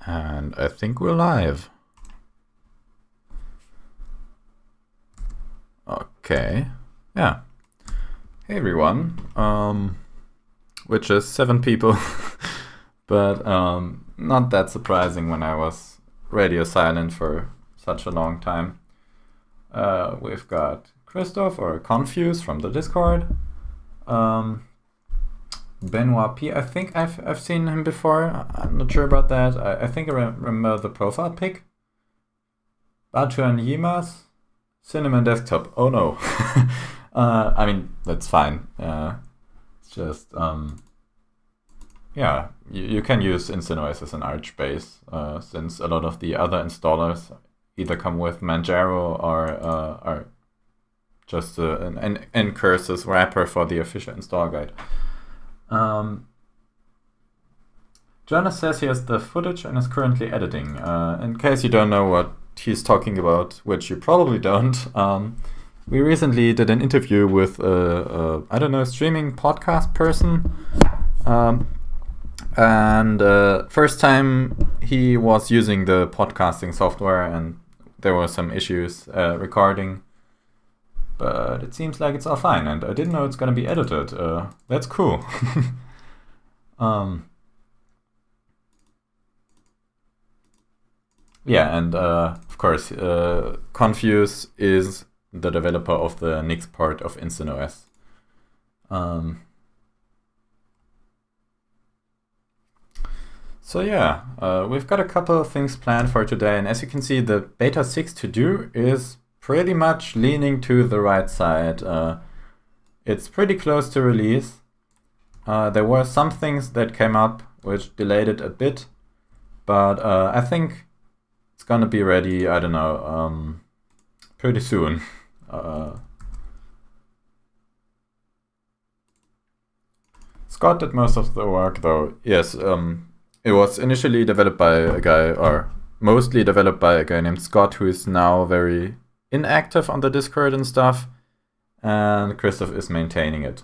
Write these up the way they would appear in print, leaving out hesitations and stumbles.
And I think we're live. Okay. Yeah. Hey everyone. Which is 7 people. But not that surprising when I was radio silent for such a long time. We've got Christoph or Confuse from the Discord. Benoit P. I think I've seen him before. I'm not sure about that. I think I remember the profile pic. Batu and Yimas. Cinnamon Desktop. Oh no. I mean, that's fine. It's just, yeah, you can use InstantOS as an Arch-base, since a lot of the other installers either come with Manjaro or are just an ncurses wrapper for the official install guide. Jonas says he has the footage and is currently editing. In case you don't know what he's talking about, which you probably don't, we recently did an interview with I don't know, streaming podcast person. And first time he was using the podcasting software and there were some issues recording. But it seems like it's all fine, and I didn't know it's gonna be edited. That's cool. Yeah, and of course, Confuse is the developer of the Nix part of InstantOS. So yeah, we've got a couple of things planned for today, and as you can see, the beta 6 to-do is pretty much leaning to the right side. It's pretty close to release. There were some things that came up which delayed it a bit, but I think it's gonna be ready, I don't know, pretty soon. Scott did most of the work though. Yes, it was initially developed by a guy, or mostly developed by a guy named Scott, who is now very inactive on the Discord and stuff, and Christoph is maintaining it.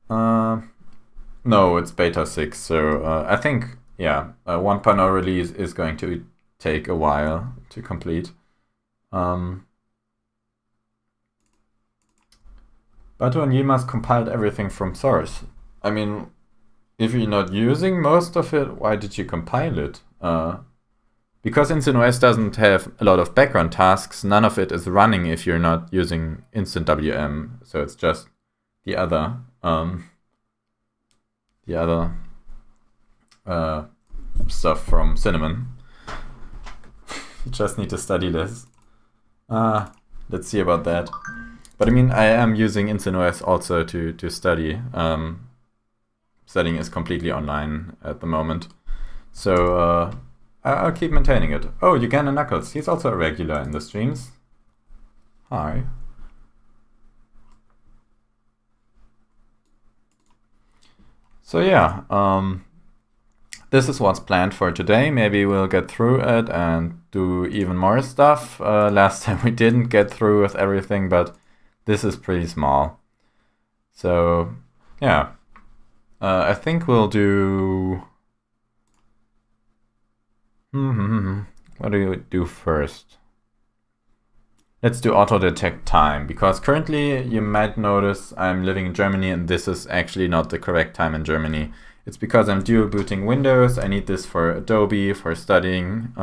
No, it's beta 6, so I think, yeah, 1.0 release is going to take a while to complete. Batu and Yimas compiled everything from source. I mean, if you're not using most of it, why did you compile it? Because InstantOS doesn't have a lot of background tasks, none of it is running if you're not using InstantWM. So it's just the other stuff from Cinnamon. You just need to study this. Let's see about that. But I mean, I am using InstantOS also to study. Studying is completely online at the moment. So I'll keep maintaining it. Oh, Uganda Knuckles. He's also a regular in the streams. Hi. So yeah, this is what's planned for today. Maybe we'll get through it and do even more stuff. Last time we didn't get through with everything, but this is pretty small. So yeah, I think we'll do... What do you do first? Let's do auto detect time, because currently you might notice I'm living in Germany and this is actually not the correct time in Germany. It's because I'm dual booting Windows. I need this for Adobe, for studying.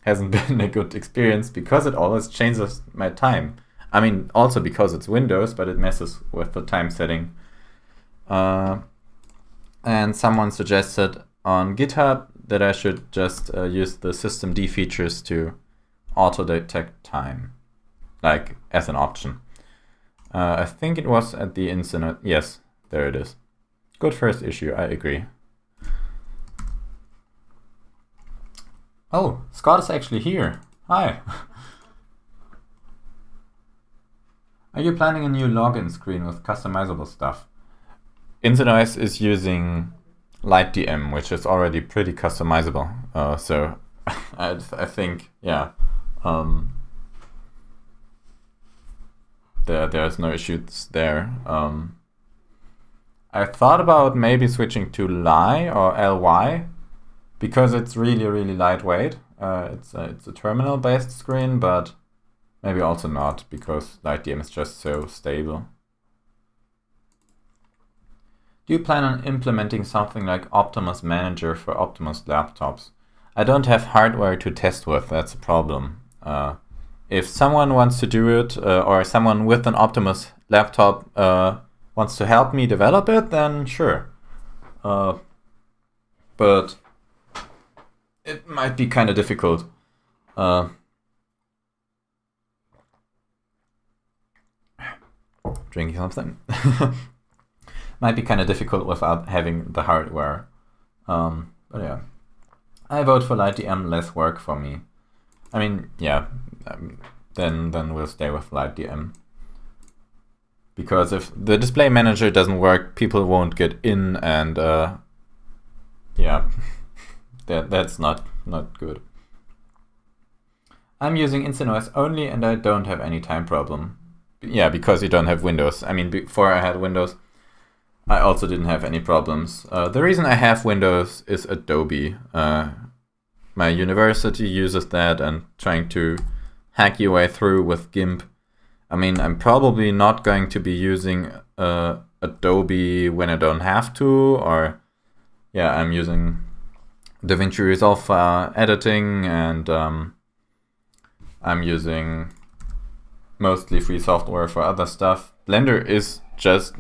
Hasn't been a good experience because it always changes my time. I mean, also because it's Windows, but it messes with the time setting. And someone suggested on GitHub that I should just use the systemd features to auto-detect time, like as an option. I think it was at the incident. Yes, there it is. Good first issue, I agree. Oh, Scott is actually here. Hi. Are you planning a new login screen with customizable stuff? InstantOS is using LightDM, which is already pretty customizable. So I think, yeah, there's no issues there. I thought about maybe switching to Ly or Ly because it's really, really lightweight. It's a terminal-based screen, but maybe also not because LightDM is just so stable. Do you plan on implementing something like Optimus Manager for Optimus laptops? I don't have hardware to test with, that's a problem. If someone wants to do it, or someone with an Optimus laptop wants to help me develop it, then sure. But it might be kind of difficult. Drinking something. Might be kind of difficult without having the hardware. But yeah. I vote for LightDM, less work for me. I mean, yeah, then we'll stay with LightDM. Because if the display manager doesn't work, people won't get in, and yeah, that's not good. I'm using InstantOS only, and I don't have any time problem. Yeah, because you don't have Windows. I mean, before I had Windows, I also didn't have any problems. The reason I have Windows is Adobe. My university uses that, and trying to hack your way through with GIMP. I mean, I'm probably not going to be using Adobe when I don't have to, or yeah, I'm using DaVinci Resolve for editing, and I'm using mostly free software for other stuff. Blender is just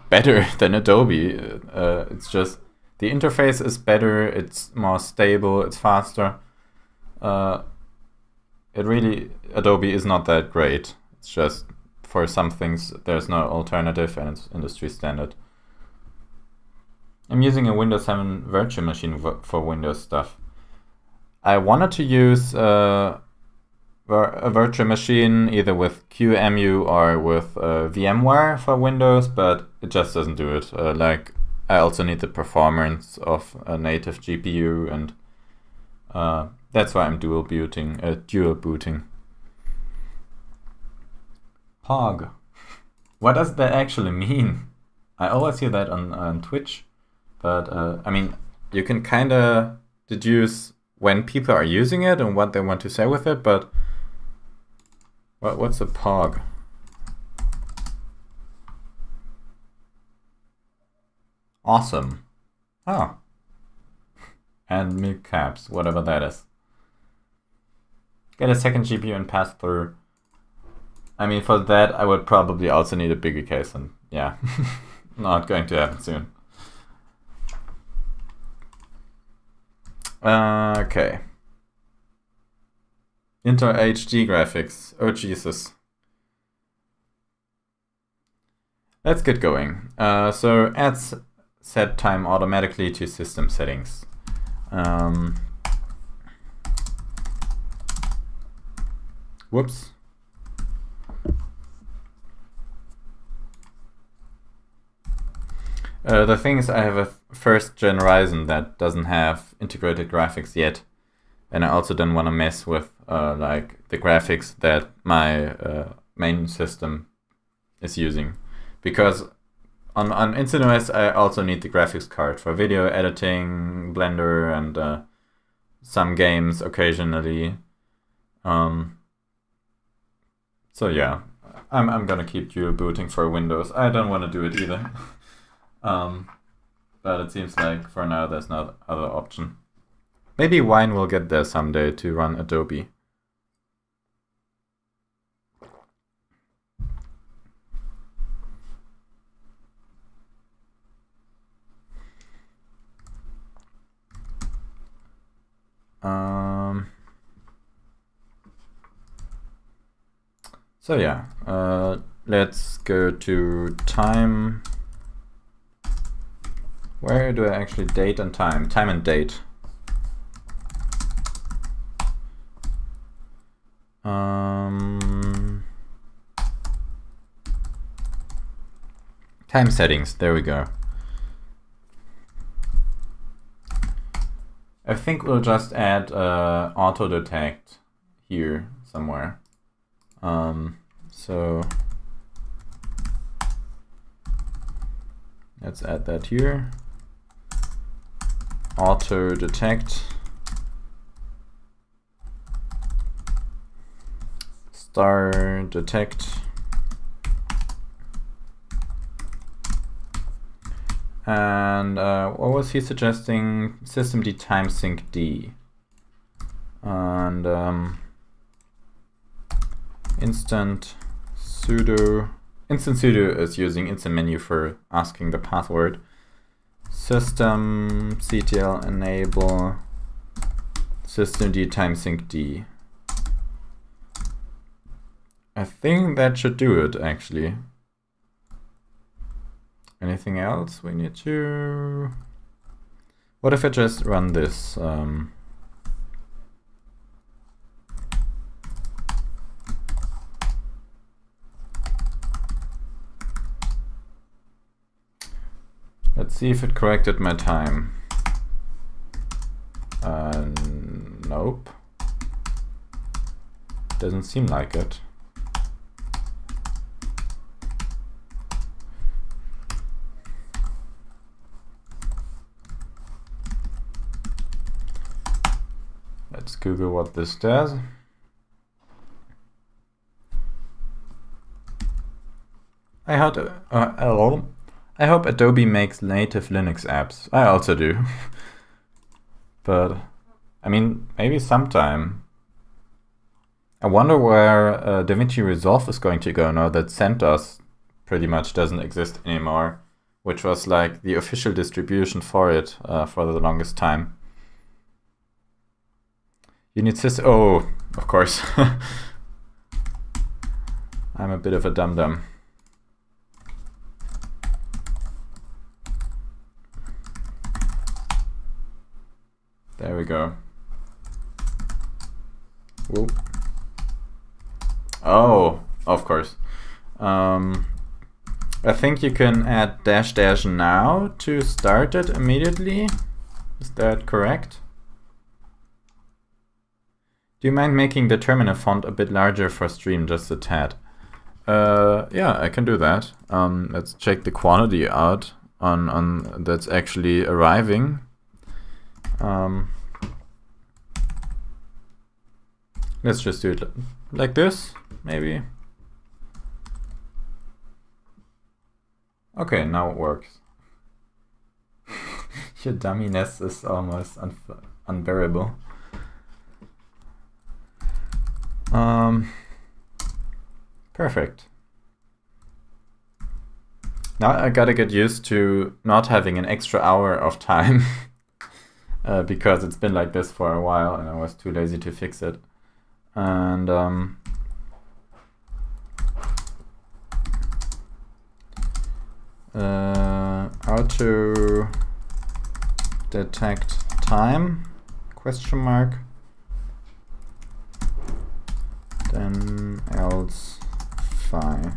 better than Adobe. It's just the interface is better, it's more stable, it's faster. Adobe is not that great. It's just for some things there's no alternative, and it's industry standard. I'm using a Windows 7 virtual machine for Windows stuff. I wanted to use a virtual machine either with QEMU or with VMware for Windows, but it just doesn't do it. Like, I also need the performance of a native GPU, and that's why I'm dual booting. Pog. What does that actually mean? I always hear that on Twitch, but I mean, you can kind of deduce when people are using it and what they want to say with it, but what's a Pog? Awesome. Oh. And milk caps, whatever that is. Get a second GPU and pass through. I mean, for that, I would probably also need a bigger case, and yeah, not going to happen soon. Okay. Intel HD graphics. Oh, Jesus. Let's get going. So adds set time automatically to system settings. Whoops. The thing is, I have a first gen Ryzen that doesn't have integrated graphics yet, and I also don't want to mess with like the graphics that my main system is using, because on InstantOS I also need the graphics card for video editing, Blender, and some games occasionally. So yeah, I'm gonna keep dual booting for Windows. I don't want to do it either. But it seems like for now there's no other option. Maybe Wine will get there someday to run Adobe. So yeah, let's go to time. Where do I actually date and time? Time and date. Time settings, there we go. I think we'll just add auto detect here somewhere. So Let's add that here. Auto detect. Star detect. And what was he suggesting? Systemd time sync D. And instant sudo is using instant menu for asking the password. Systemctl enable systemd time sync D. I think that should do it actually. Anything else we need to... What if I just run this? Let's see if it corrected my time. Nope. Doesn't seem like it. Let's Google what this does. I hope Adobe makes native Linux apps. I also do. But, I mean, maybe sometime. I wonder where DaVinci Resolve is going to go now that CentOS pretty much doesn't exist anymore, which was like the official distribution for it for the longest time. You need system. Oh, of course. I'm a bit of a dum-dum. There we go. Whoop. Oh, of course. I think you can add -- now to start it immediately. Is that correct? Do you mind making the terminal font a bit larger for stream, just a tad? Yeah, I can do that. Let's check the quantity out on that's actually arriving. Let's just do it like this, maybe. Okay, now it works. Your dumminess is almost unbearable. Perfect. Now I gotta get used to not having an extra hour of time because it's been like this for a while and I was too lazy to fix it. And auto detect time ? Then else fine.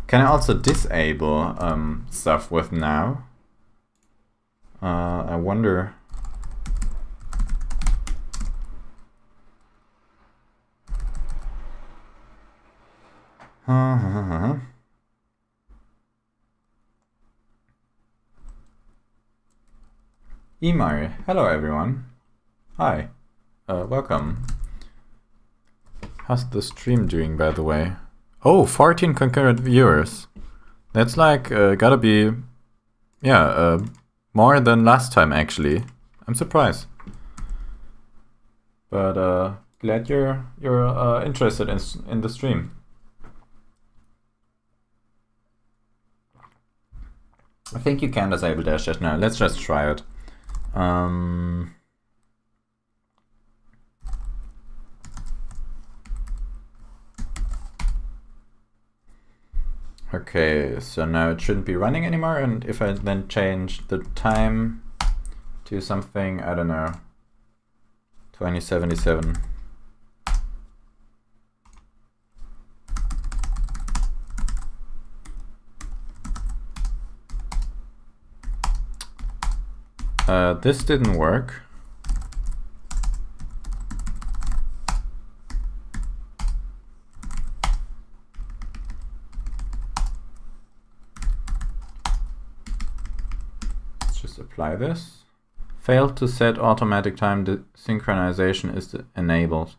Can I also disable stuff with now? I wonder. Emar, hello everyone. Hi, welcome. How's the stream doing, by the way? Oh, 14 concurrent viewers. That's like, gotta be, yeah, more than last time actually. I'm surprised. But glad you're interested in the stream. I think you can disable -- now. Let's just try it. Okay, so now it shouldn't be running anymore, and if I then change the time to something, I don't know, 2077. This didn't work. apply this. Failed to set automatic time synchronization is enabled.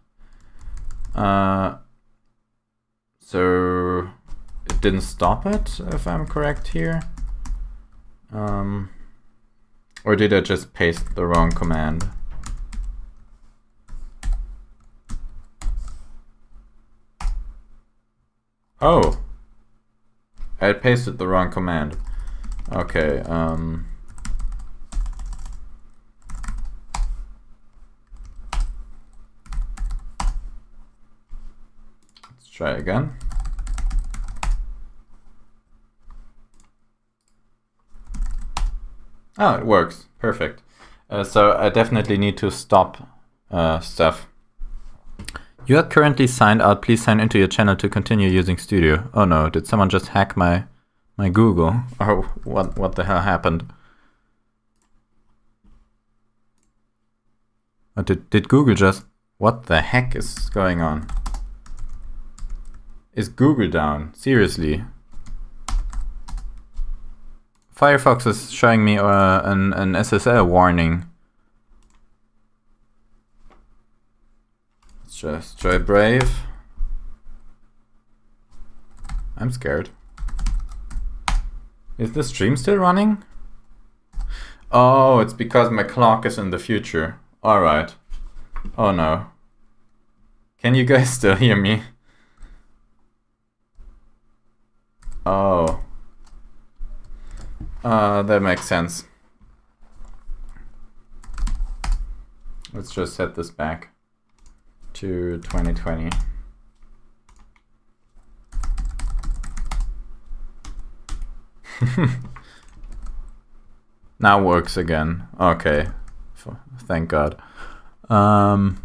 So it didn't stop it, if I'm correct here. Or did I just paste the wrong command? Oh, I pasted the wrong command. Okay, let's try again. Oh, it works. Perfect. So I definitely need to stop stuff. You are currently signed out. Please sign into your channel to continue using Studio. Oh no, did someone just hack my Google? Oh, what the hell happened? Oh, did Google just... What the heck is going on? Is Google down? Seriously? Firefox is showing me an SSL warning. Let's just try Brave. I'm scared. Is the stream still running? Oh, it's because my clock is in the future. Alright. Oh no. Can you guys still hear me? Oh. That makes sense. Let's just set this back to 2020. Now works again. Okay. Thank God. And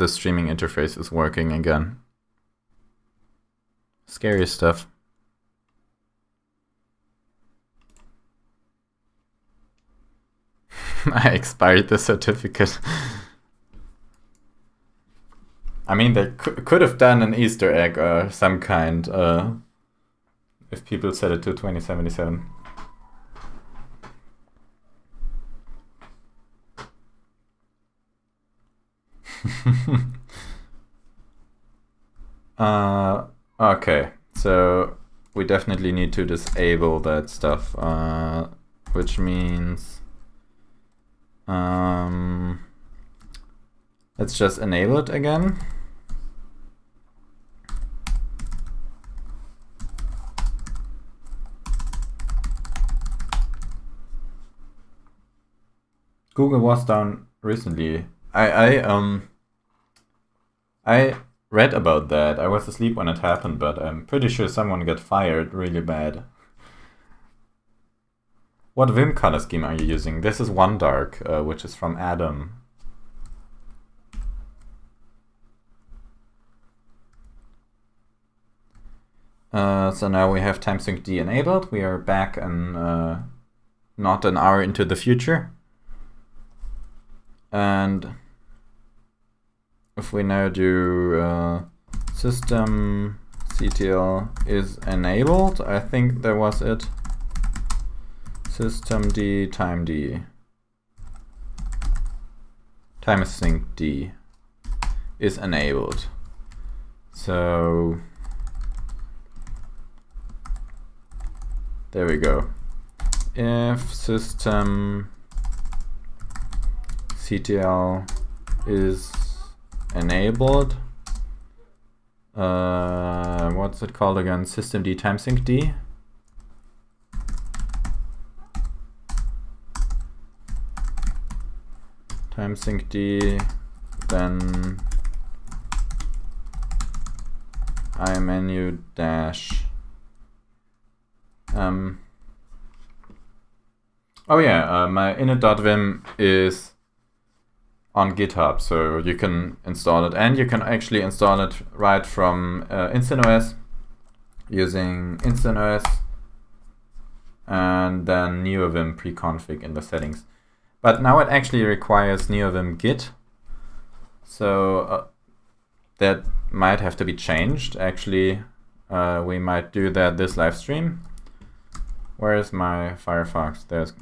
the streaming interface is working again. Scary stuff. I expired the certificate. I mean, they could have done an Easter egg or some kind if people set it to 2077. Okay, so we definitely need to disable that stuff, which means let's just enable it again. Google was down recently. I read about that. I was asleep when it happened, but I'm pretty sure someone got fired really bad. What Vim color scheme are you using? This is One Dark, which is from Adam. So now we have TimeSyncD enabled. We are back and not an hour into the future. And if we now do system CTL is enabled, I think that was it. Systemd timed TimeSyncD is enabled. So there we go. If system CTL is enabled, what's it called again? Systemd TimeSyncD. TimeSyncD, then imenu dash. Oh yeah, my init.vim is on GitHub, so you can install it, and you can actually install it right from InstantOS using InstantOS and then NeoVim preconfig in the settings. But now it actually requires NeoVim Git, so that might have to be changed. Actually, we might do that this live stream. Where is my Firefox? There's.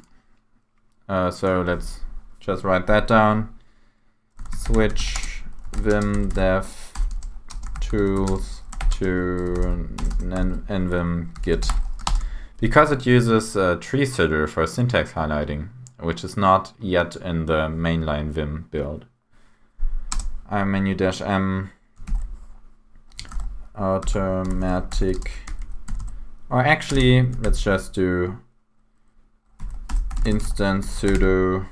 So let's just write that down. Switch vim dev tools to nvim git, because it uses tree sitter for syntax highlighting, which is not yet in the mainline vim build. -m automatic, or actually let's just do instance sudo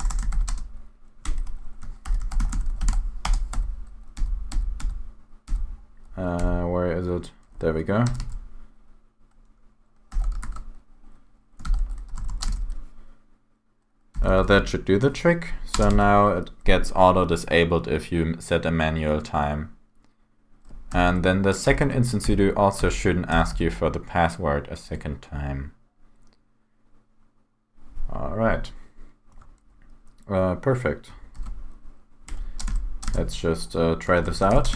where is it? There we go. That should do the trick. So now it gets auto disabled if you set a manual time. And then the second instance sudo also shouldn't ask you for the password a second time. All right. Perfect. Let's just try this out.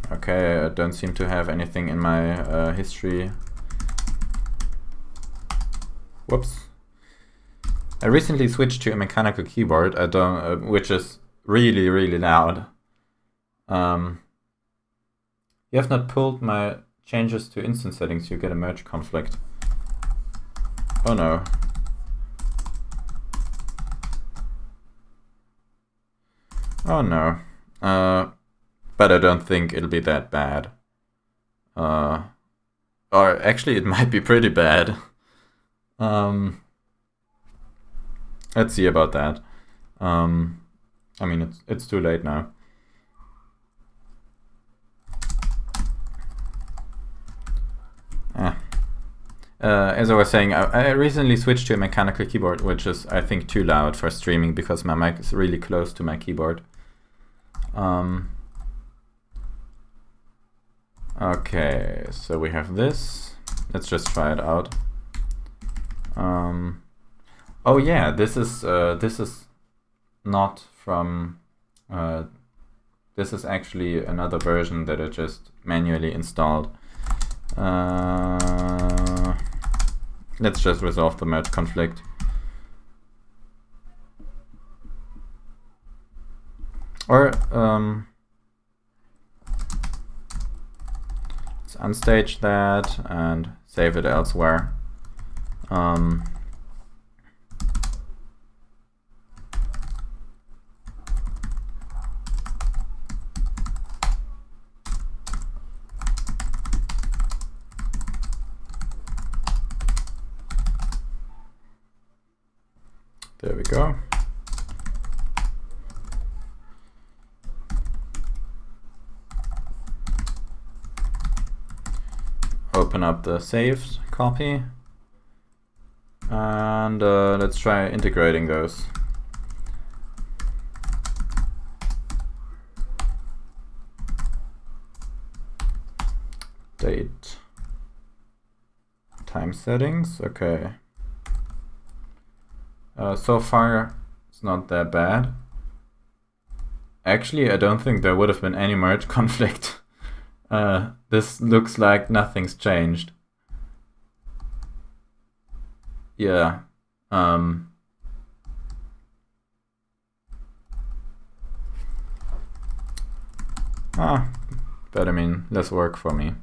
Okay, I don't seem to have anything in my history. Whoops. I recently switched to a mechanical keyboard. I don't, which is really, really loud. You have not pulled my changes to instance settings. You get a merge conflict. Oh no. Oh no. But I don't think it'll be that bad. Or actually, it might be pretty bad. Let's see about that. I mean, it's too late now. As I was saying, I recently switched to a mechanical keyboard, which is, I think, too loud for streaming because my mic is really close to my keyboard. Okay, so we have this. Let's just try it out. Oh yeah, this is not from. This is actually another version that I just manually installed. Let's just resolve the merge conflict. Or let's unstage that and save it elsewhere. There we go. Open up the saved copy and let's try integrating those. Date, time settings, okay. So far, it's not that bad. Actually, I don't think there would have been any merge conflict. This looks like nothing's changed. Yeah. But I mean, less work for me.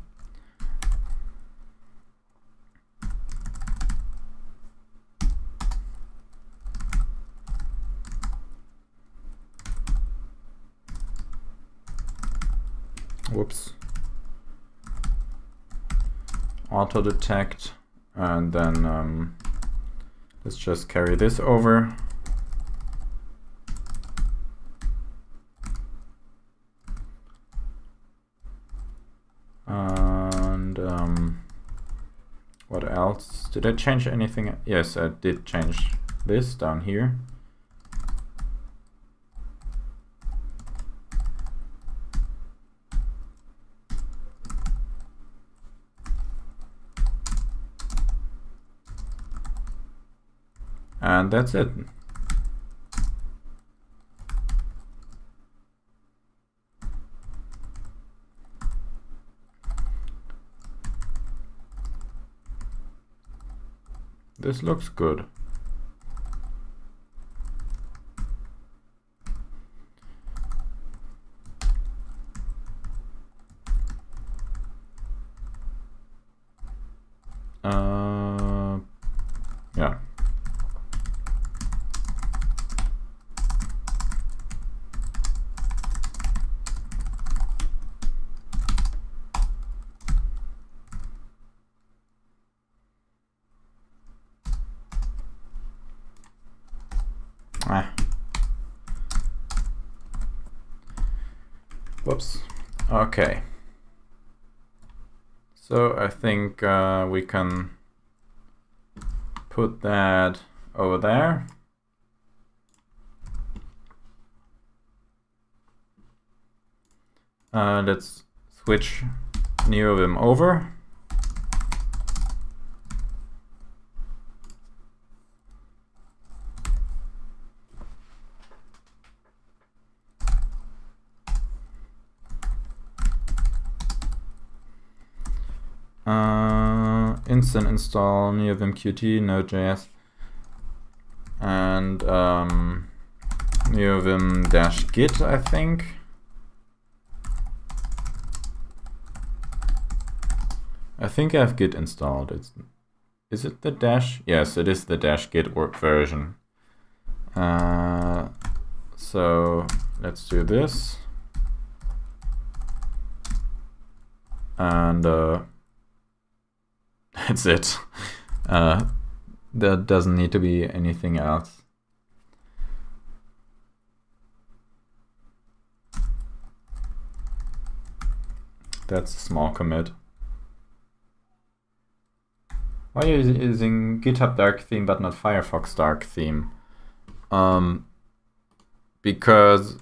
Whoops. Auto detect, and then let's just carry this over. And what else? Did I change anything? Yes, I did change this down here. And that's it. This looks good. Yeah. Whoops. Okay. So I think we can put that over there. Let's switch NeoVim over. Instant install NeoVim Qt, Node.js, and neovim-git, I think. I think I have Git installed. Is it the dash? Yes, it is the -git version. So let's do this. And that's it. There doesn't need to be anything else. That's a small commit. Why are you using GitHub Dark Theme but not Firefox Dark Theme? Because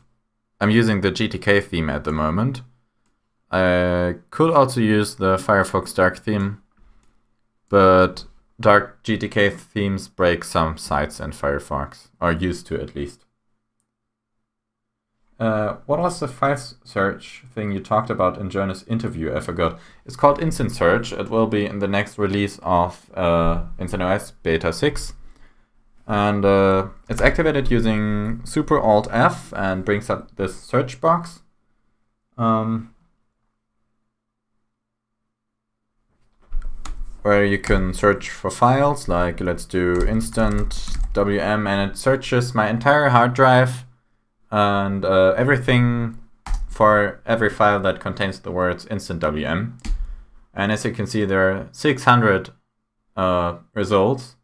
I'm using the GTK theme at the moment. I could also use the Firefox Dark Theme, but dark GTK themes break some sites in Firefox, or used to at least. What was the file search thing you talked about in Jonas' interview? I forgot. It's called Instant Search. It will be in the next release of Instant OS Beta 6. And it's activated using Super Alt F and brings up this search box. Where you can search for files, like let's do instant WM, and it searches my entire hard drive and everything for every file that contains the words instant WM. And as you can see, there are 600 results.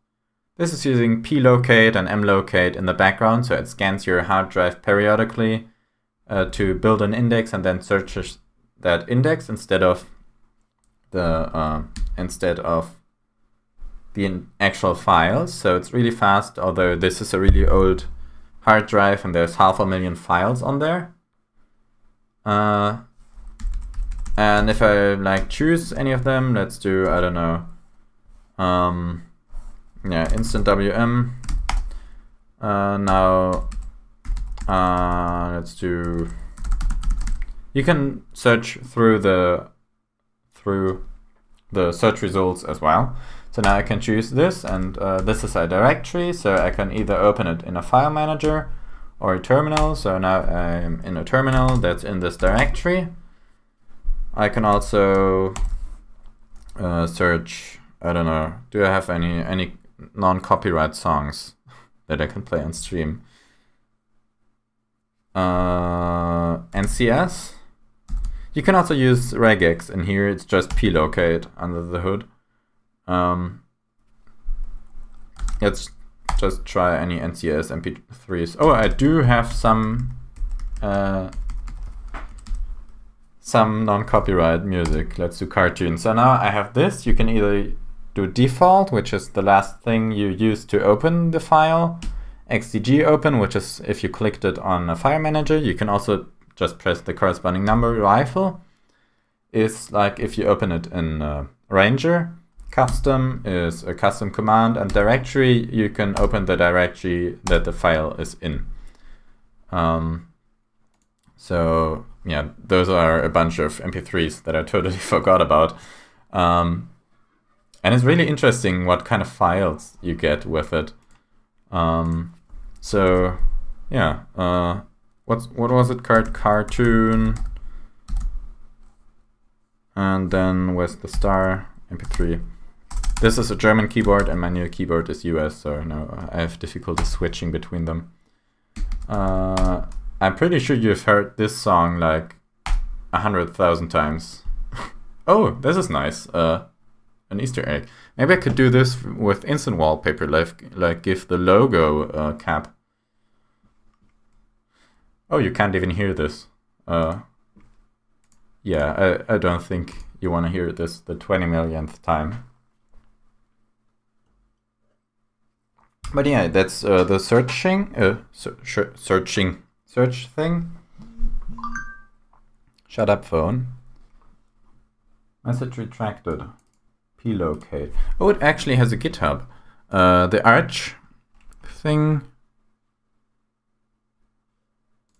This is using plocate and mlocate in the background, so it scans your hard drive periodically to build an index and then searches that index instead of the actual files. So it's really fast, although this is a really old hard drive and there's 500,000 files on there. And if I like choose any of them, let's do, I don't know, yeah, instant WM. Now let's do, you can search through the search results as well. So now I can choose this, and this is a directory, so I can either open it in a file manager or a terminal. So now I'm in a terminal that's in this directory. I can also search, I don't know, do I have any non-copyright songs that I can play on stream? NCS. You can also use regex, and here it's just plocate under the hood. Let's just try any NCS MP3s. Oh, I do have some non-copyright music. Let's do cartoons. So now I have this. You can either do default, which is the last thing you use to open the file. XDG open, which is if you clicked it on a file manager. You can also just press the corresponding number. Rifle is like if you open it in Ranger. Custom is a custom command, and directory, you can open the directory that the file is in. So yeah, those are a bunch of MP3s that I totally forgot about. And And it's really interesting what kind of files you get with it. So yeah, what was it called? Cartoon, and then with the star MP3. This is a German keyboard and my new keyboard is US, so no, I have difficulty switching between them. I'm pretty sure you've heard this song like 100,000 times. Oh, this is nice. An Easter egg. Maybe I could do this with instant wallpaper, like give the logo cap. Oh, you can't even hear this. Yeah, I don't think you want to hear this the 20 millionth time. But yeah, that's the search thing. Shut up, phone. Message retracted. Plocate. Oh, it actually has a GitHub. The Arch thing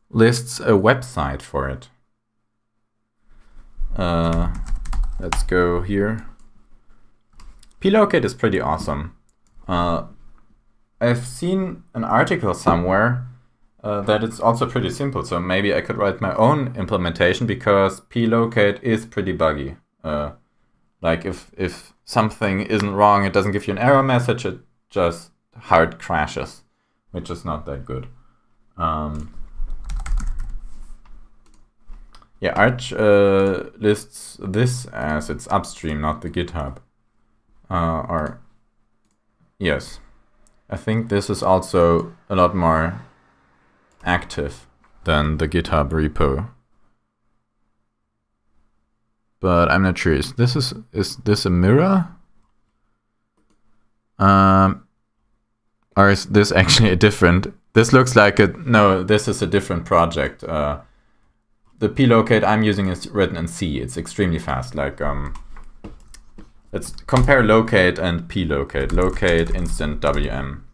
lists a website for it. Let's go here. Plocate is pretty awesome. I've seen an article somewhere that it's also pretty simple, so maybe I could write my own implementation because plocate is pretty buggy. Like if something isn't wrong, it doesn't give you an error message, it just hard crashes, which is not that good. Yeah, Arch lists this as its upstream, not the GitHub. Or yes, I think this is also a lot more active than the GitHub repo. But I'm not sure. Is this a mirror? Or is this actually a different? This looks like a no. This is a different project. The plocate I'm using is written in C. It's extremely fast. Like let's compare locate and plocate. Locate instant WM.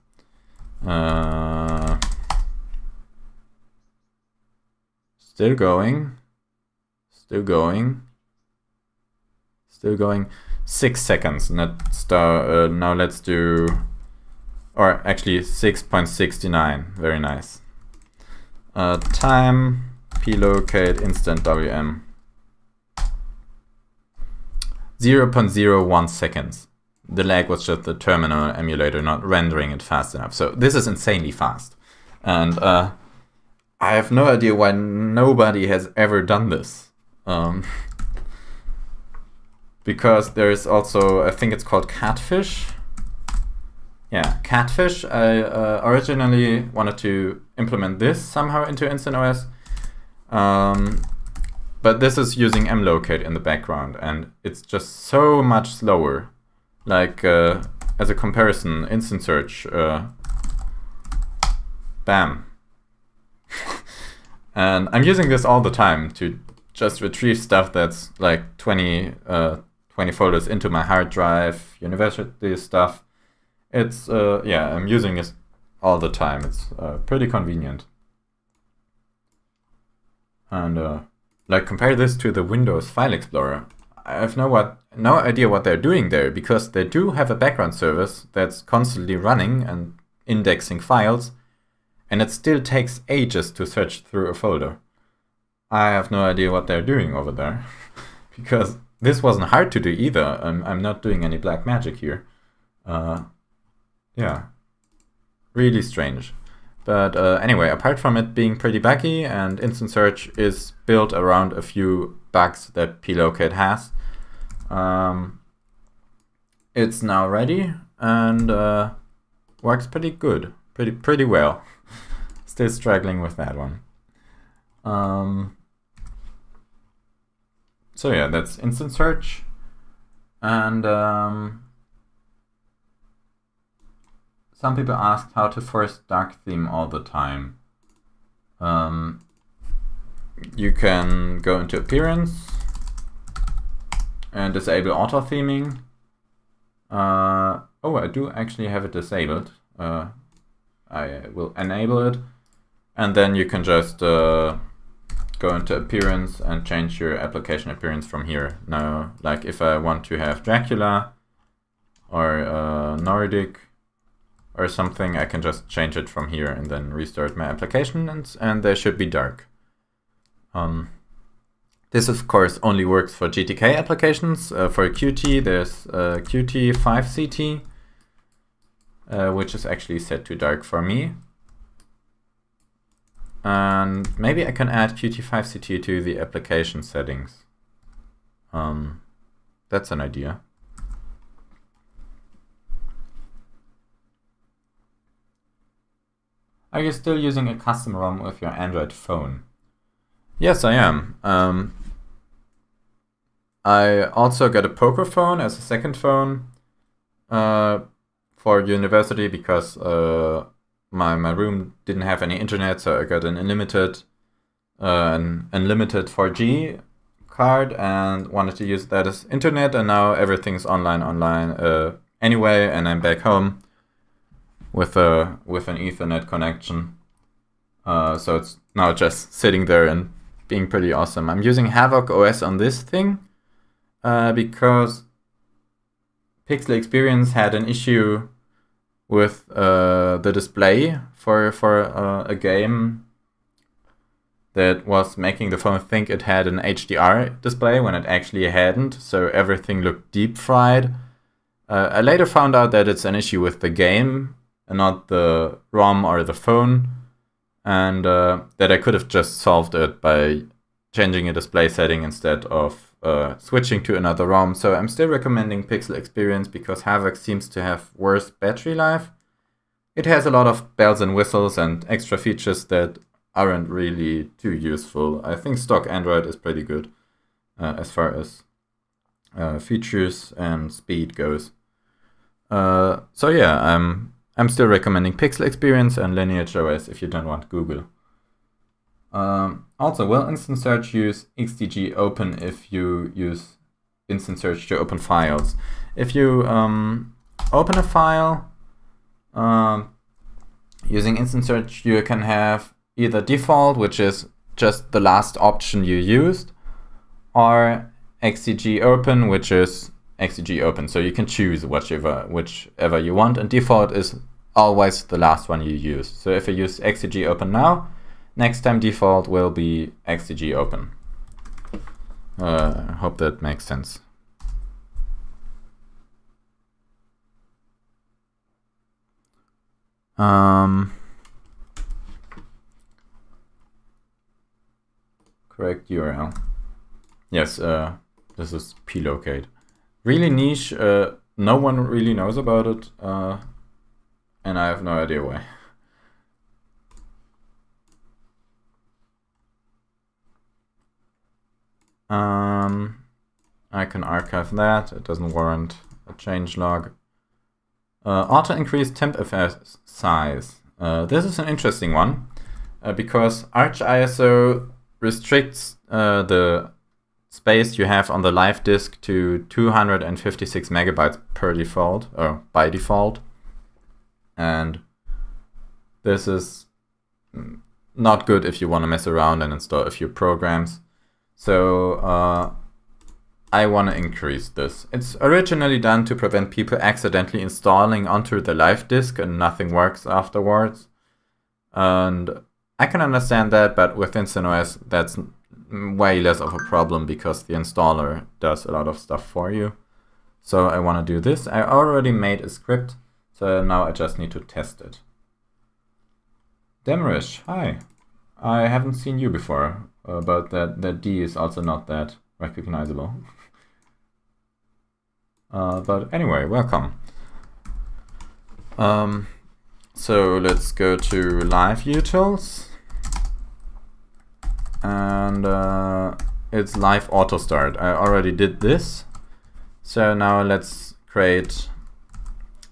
Still going. Still going. Still going. 6 seconds. Now let's do, or actually 6.69. Very nice. Time plocate instant WM. 0.01 seconds. The lag was just the terminal emulator not rendering it fast enough. So this is insanely fast. And I have no idea why nobody has ever done this. Because there is also, I think it's called Catfish. Yeah, Catfish. I originally wanted to implement this somehow into Instant OS. But this is using mlocate in the background, and it's just so much slower. Like, as a comparison, Instant Search, bam. And I'm using this all the time to just retrieve stuff that's like 20 folders into my hard drive, university stuff. It's, yeah, I'm using this all the time. It's pretty convenient. And like compare this to the Windows File Explorer. I have no idea what they're doing there, because they do have a background service that's constantly running and indexing files, and it still takes ages to search through a folder. I have no idea what they're doing over there, because this wasn't hard to do either. I'm not doing any black magic here. Yeah, really strange. But anyway, apart from it being pretty buggy, and Instant Search is built around a few bugs that plocate has, it's now ready and works pretty good, pretty well. Still struggling with that one. So yeah, that's Instant Search, and some people asked how to force dark theme all the time. You can go into Appearance and disable auto theming. Oh, I do actually have it disabled. I will enable it, and then you can just go into Appearance and change your application appearance from here. Now, like if I want to have Dracula, or Nordic or something, I can just change it from here and then restart my application, and they should be dark. This of course only works for GTK applications. For Qt there's Qt5CT, which is actually set to dark for me. And maybe I can add Qt5CT to the application settings. That's an idea. Are you still using a custom ROM with your Android phone? Yes, I am. I also got a poker phone as a second phone for university because my room didn't have any internet, so I got an unlimited 4G card and wanted to use that as internet, and now everything's online anyway, and I'm back home with an Ethernet connection. So it's now just sitting there and being pretty awesome. I'm using Havoc OS on this thing because Pixel Experience had an issue with the display for a game that was making the phone think it had an HDR display when it actually hadn't, so everything looked deep fried. I later found out that it's an issue with the game and not the ROM or the phone, and that I could have just solved it by changing a display setting instead of switching to another ROM. So I'm still recommending Pixel Experience because Havoc seems to have worse battery life. It has a lot of bells and whistles and extra features that aren't really too useful. I think stock Android is pretty good as far as features and speed goes. So yeah, I'm still recommending Pixel Experience and Lineage OS if you don't want Google. Also, will Instant Search use XDG Open if you use Instant Search to open files? If you open a file using Instant Search, you can have either default, which is just the last option you used, or XDG Open, which is XDG Open. So you can choose whichever you want, and default is always the last one you use. So if I use XDG Open now, next time default will be XDG Open. I hope that makes sense. Correct URL. Yes, this is plocate. Really niche, no one really knows about it, and I have no idea why. I can archive that, it doesn't warrant a changelog. Auto increase temp effect size. This is an interesting one because ArchISO restricts the space you have on the live disk to 256 megabytes per default, or by default. And this is not good if you want to mess around and install a few programs. So I want to increase this. It's originally done to prevent people accidentally installing onto the live disk and nothing works afterwards. And I can understand that, but with Instant OS, that's way less of a problem because the installer does a lot of stuff for you. So I want to do this. I already made a script, so now I just need to test it. Demerish, hi. I haven't seen you before, but that D is also not that recognizable. But anyway, welcome. So let's go to live utils. And it's live auto start. I already did this. So now let's create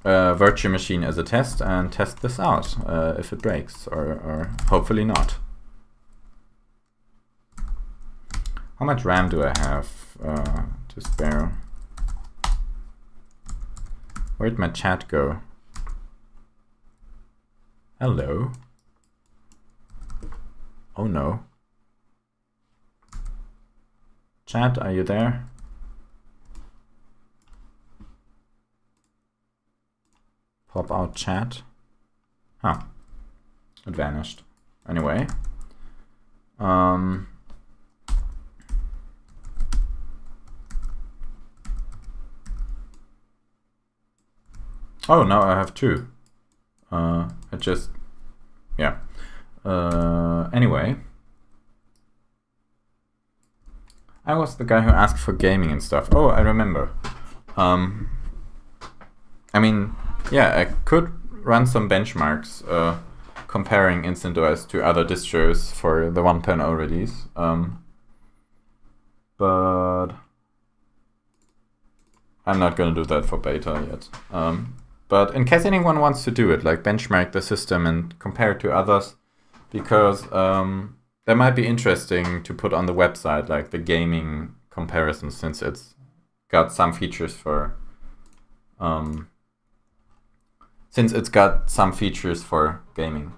a virtual machine as a test and test this out if it breaks, or hopefully not. How much RAM do I have to spare? Where'd my chat go? Hello? Oh no. Chat, are you there? Pop out chat. Huh. It vanished. Anyway. Oh, now I have two. It just, yeah. Anyway. I was the guy who asked for gaming and stuff. Oh, I remember. I mean, yeah, I could run some benchmarks comparing InstantOS to other distros for the 1.0 release. But I'm not going to do that for beta yet. But in case anyone wants to do it, like benchmark the system and compare it to others, because that might be interesting to put on the website, like the gaming comparison, since it's got some features for gaming.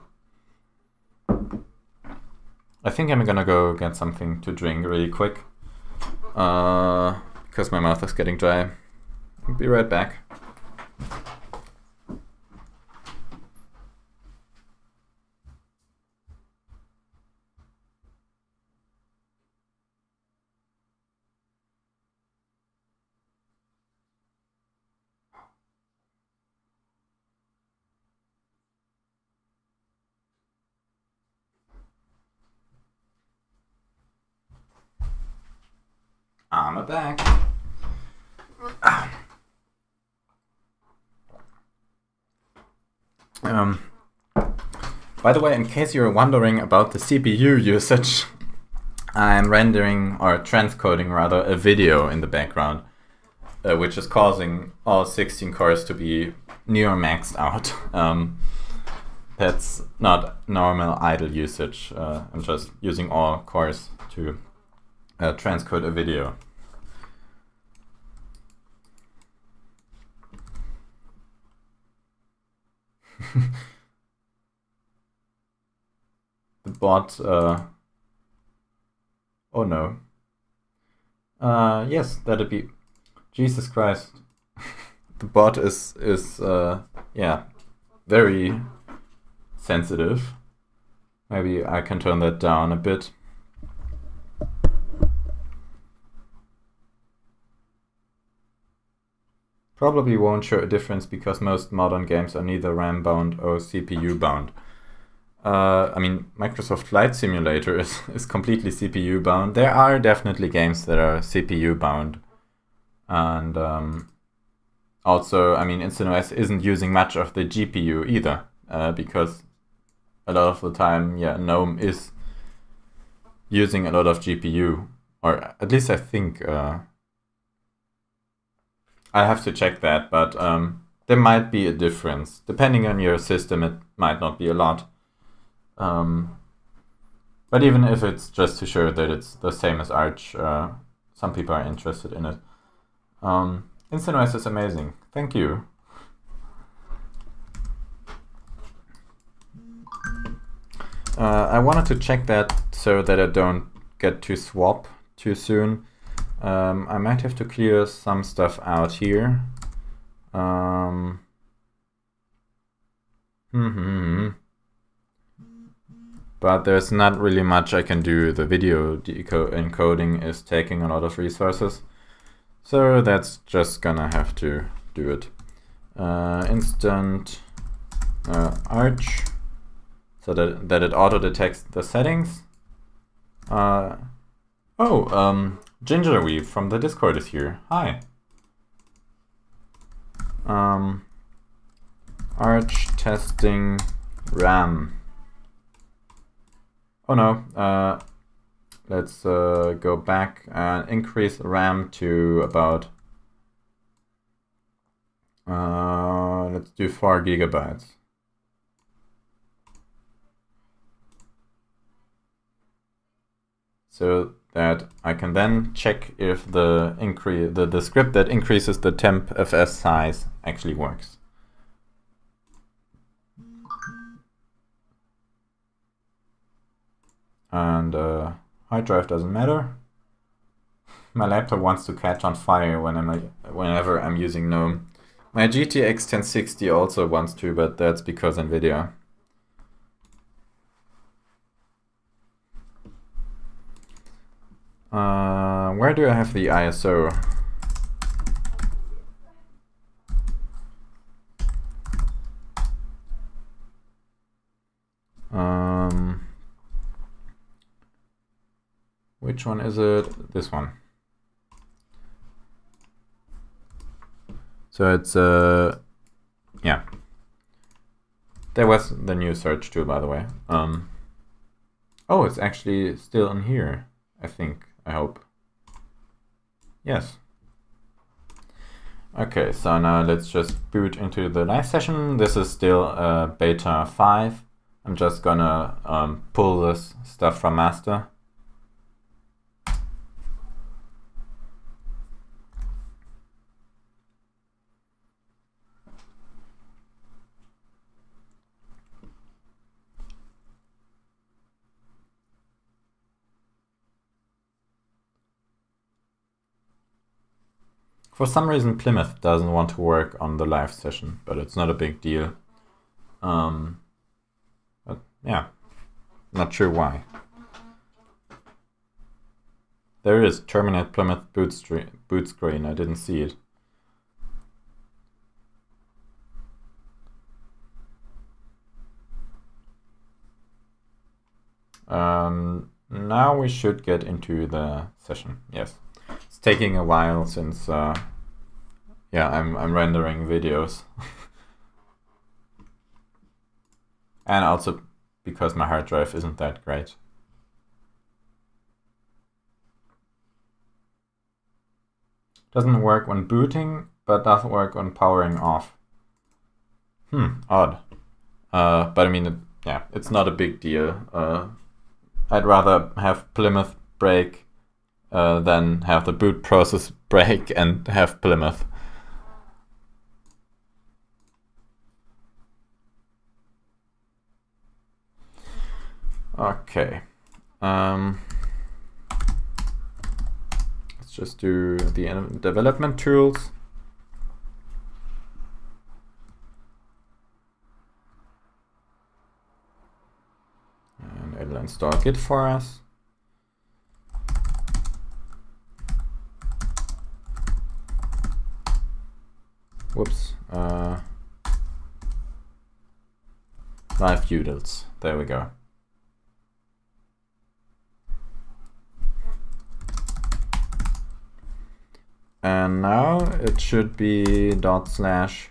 I think I'm gonna go get something to drink really quick, because my mouth is getting dry. I'll be right back. I'm back. By the way, in case you're wondering about the CPU usage, I'm rendering, or transcoding rather, a video in the background, which is causing all 16 cores to be near maxed out. That's not normal idle usage. I'm just using all cores to transcode a video. The bot, oh no. Yes, that'd be, Jesus Christ. The bot is yeah, very sensitive. Maybe I can turn that down a bit. Probably won't show a difference because most modern games are neither RAM bound or CPU bound. I mean, Microsoft Flight Simulator is completely CPU bound. There are definitely games that are CPU bound. And also, I mean, InstantOS isn't using much of the GPU either, because a lot of the time, yeah, GNOME is using a lot of GPU, or at least I think. I have to check that, but there might be a difference. Depending on your system, it might not be a lot. But even if it's just to show that it's the same as Arch, some people are interested in it. InstantOS is amazing. Thank you. I wanted to check that so that I don't get to swap too soon. I might have to clear some stuff out here. But there's not really much I can do. The video encoding is taking a lot of resources. So that's just gonna have to do it. Instant Arch, so that it auto-detects the settings. Gingerweave from the Discord is here. Hi. Arch testing RAM. Oh no. Let's go back and increase RAM to about. Let's do 4 gigabytes. So that I can then check if the script that increases the temp fs size actually works. And hard drive doesn't matter. My laptop wants to catch on fire whenever I'm using GNOME, My GTX 1060 also wants to, but that's because NVIDIA. Where do I have the ISO? Which one is it? This one. So it's yeah. There was the new search tool, by the way. Oh, it's actually still in here, I think. I hope. Yes. Okay, so now let's just boot into the live session. This is still beta 5. I'm just gonna pull this stuff from master. For some reason, Plymouth doesn't want to work on the live session, but it's not a big deal. But yeah, not sure why. There is terminate Plymouth boot screen. I didn't see it. Now we should get into the session. Yes. It's taking a while since yeah, I'm rendering videos. And also because my hard drive isn't that great. Doesn't work when booting, but does work when powering off. Odd. But I mean, yeah, it's not a big deal. I'd rather have Plymouth break than have the boot process break and have Plymouth. Okay. Let's just do the development tools. And it'll install Git for us. Whoops. Live utils. There we go. And now it should be /live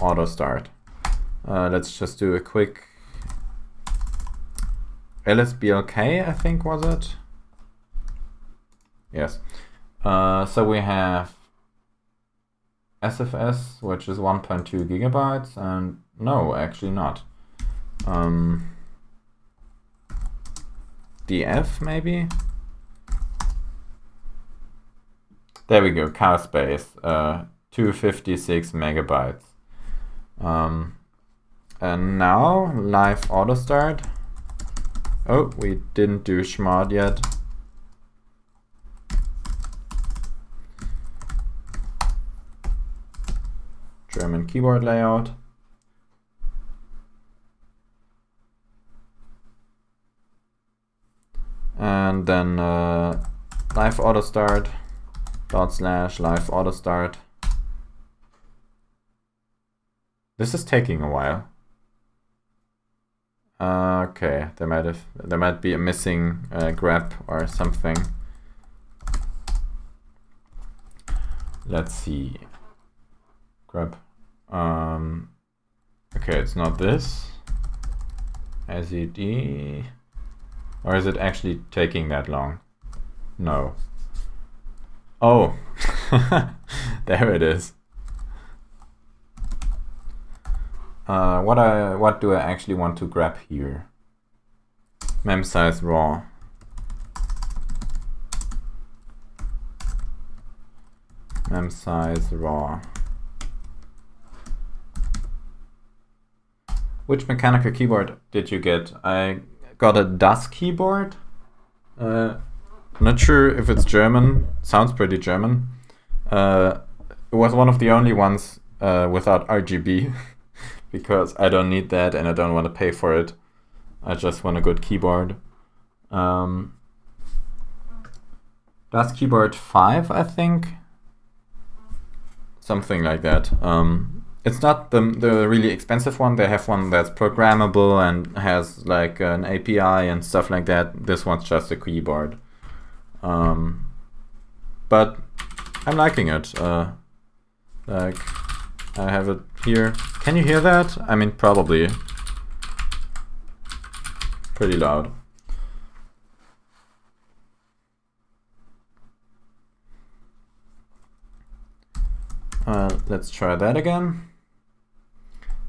auto start. Let's just do a quick lsblk, I think, was it? Yes. So we have SFS, which is 1.2 gigabytes, and no, actually not. DF maybe? There we go, car space, 256 megabytes. And now, live auto start. Oh, we didn't do chmod yet. German keyboard layout. And then live auto start. /live auto start. This is taking a while. Okay, there might be a missing grep or something. Let's see. Grep. Okay, it's not this. SED. Or is it actually taking that long? No. Oh, there it is. What do I actually want to grab here? Mem size raw. Mem size raw. Which mechanical keyboard did you get? I got a DAS keyboard. Not sure if it's German. Sounds pretty German. it was one of the only ones without RGB because I don't need that and I don't want to pay for it. I just want a good keyboard. That's keyboard 5, I think. Something like that. It's not the really expensive one. They have one that's programmable and has like an API and stuff like that. This one's just a keyboard. But I'm liking it. Like I have it here. Can you hear that? I mean, probably. Pretty loud. Let's try that again.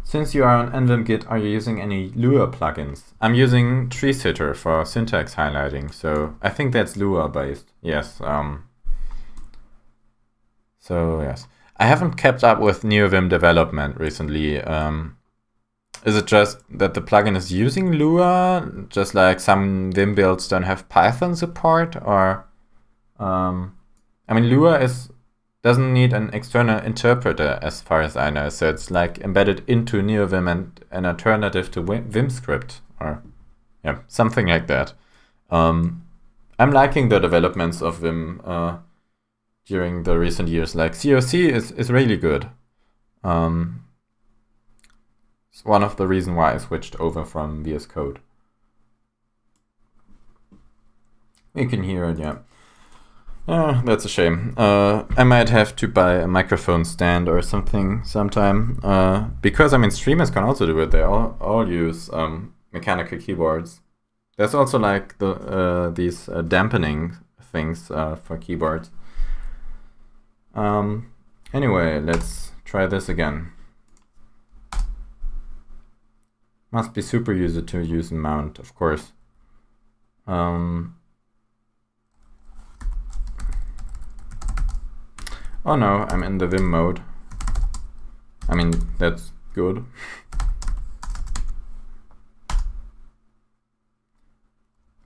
Since you are on NVim Git, are you using any Lua plugins? I'm using Tree Sitter for syntax highlighting, so I think that's Lua based. Yes. So yes, I haven't kept up with NeoVim development recently. Is it just that the plugin is using Lua, just like some Vim builds don't have Python support, or I mean Lua doesn't need an external interpreter as far as I know, so it's like embedded into NeoVim and an alternative to Vim script, or yeah, something like that. I'm liking the developments of Vim during the recent years. Like COC is really good. It's one of the reasons why I switched over from VS Code. You can hear it, yeah. That's a shame. I might have to buy a microphone stand or something sometime. Because I mean, streamers can also do it. They all use mechanical keyboards. There's also like these dampening things for keyboards. Anyway, let's try this again. Must be super user to use and mount, of course. Oh no, I'm in the Vim mode. I mean, that's good.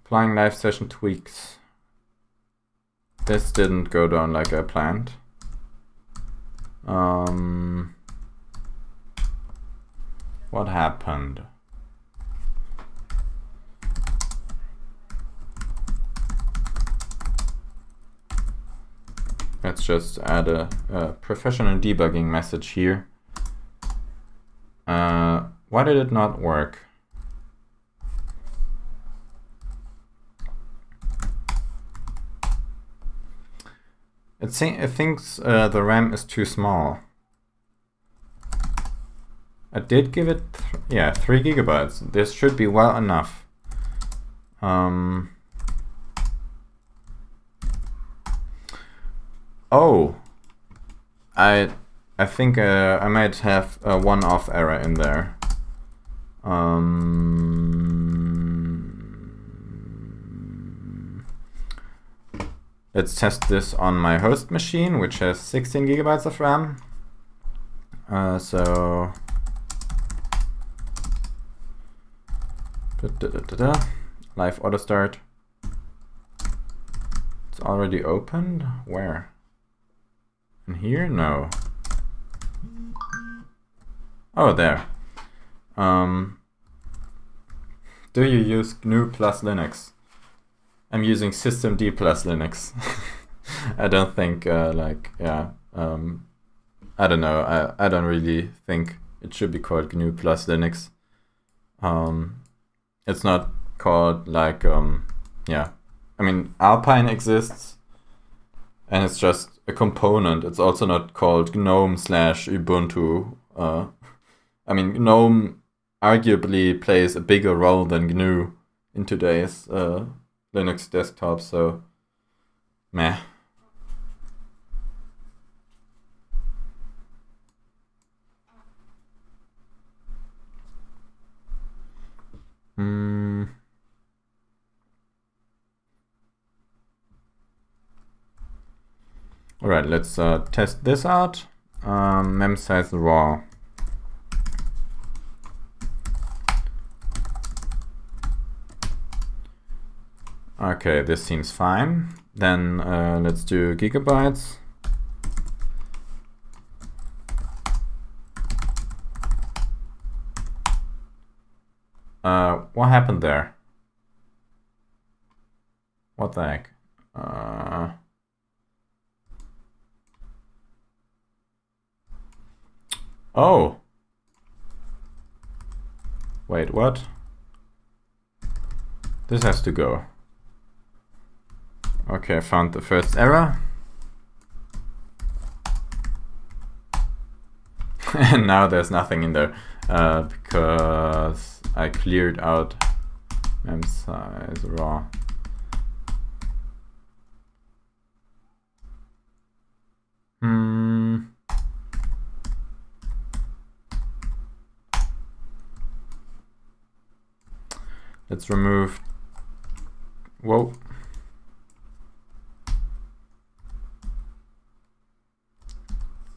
Applying live session tweaks. This didn't go down like I planned. What happened? Let's just add a professional debugging message here. Why did it not work? It thinks the RAM is too small. I did give it, 3 gigabytes. This should be well enough. Oh, I think I might have a one-off error in there. Let's test this on my host machine, which has 16 gigabytes of RAM. So live auto start. It's already opened. Where? In here? No. Oh, there. Do you use GNU plus Linux? I'm using systemd plus Linux. I don't think I don't know. I don't really think it should be called GNU plus Linux. It's not called like I mean, Alpine exists, and it's just a component. It's also not called GNOME/Ubuntu. I mean, GNOME arguably plays a bigger role than GNU in today's Linux desktop, so meh. Alright, let's test this out. Mem size raw. Okay, this seems fine. Then let's do gigabytes. What happened there? What the heck? Oh. Wait, what? This has to go. Okay, I found the first error. And now there's nothing in there because I cleared out mem size raw. Let's remove. Whoa.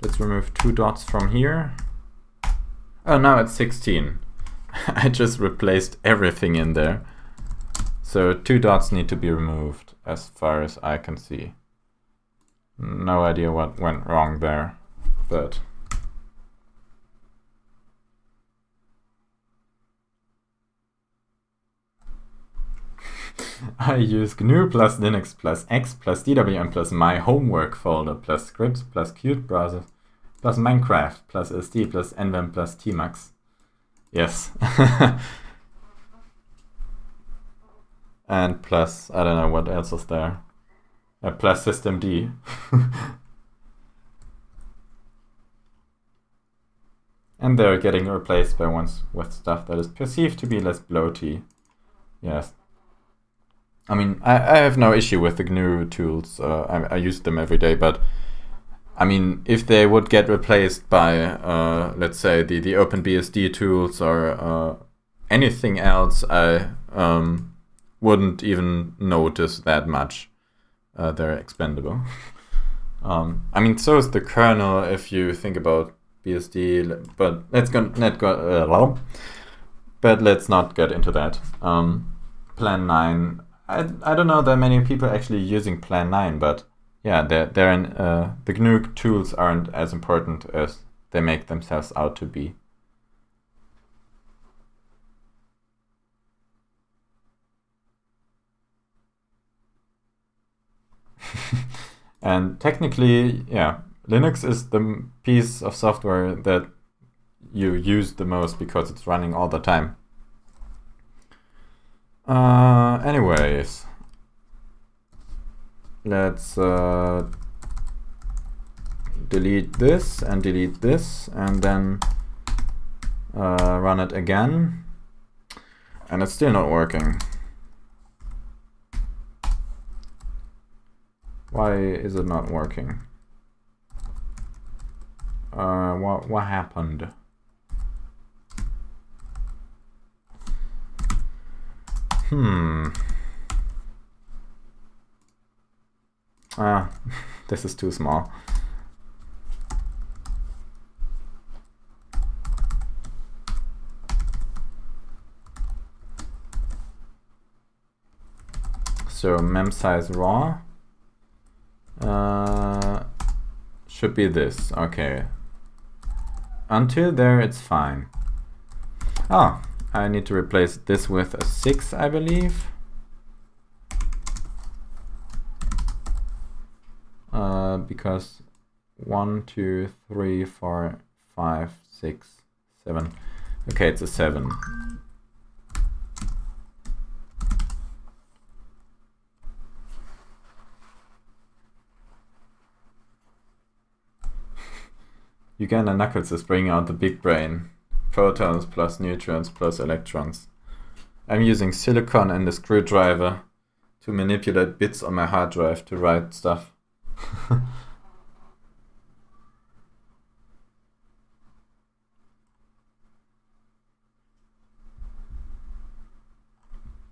Let's remove 2 dots from here. Oh, now it's 16. I just replaced everything in there. So 2 dots need to be removed as far as I can see. No idea what went wrong there, but I use GNU plus Linux plus X plus DWM plus my homework folder plus scripts plus Qt browser plus Minecraft plus SD plus nvim plus tmux. Yes. And plus, I don't know what else is there. Plus systemd. And they're getting replaced by ones with stuff that is perceived to be less bloaty. Yes. I mean, I have no issue with the GNU tools. I use them every day, but I mean, if they would get replaced by, let's say, the OpenBSD tools or anything else, I wouldn't even notice that much. They're expendable. I mean, so is the kernel if you think about BSD, but let's not get into that. Plan 9. I don't know that many people actually using Plan 9, but yeah, they're in, the GNU tools aren't as important as they make themselves out to be. And technically, yeah, Linux is the piece of software that you use the most because it's running all the time. Anyways, let's delete this and then run it again, and it's still not working. Why is it not working? What happened? This is too small. So mem size raw should be this. Okay. Until there, it's fine. Oh, I need to replace this with a 6, I believe. Because 1, 2, 3, 4, 5, 6, 7. Okay, it's a 7. Uganda Knuckles is bringing out the big brain. Protons plus neutrons plus electrons. I'm using silicon and a screwdriver to manipulate bits on my hard drive to write stuff.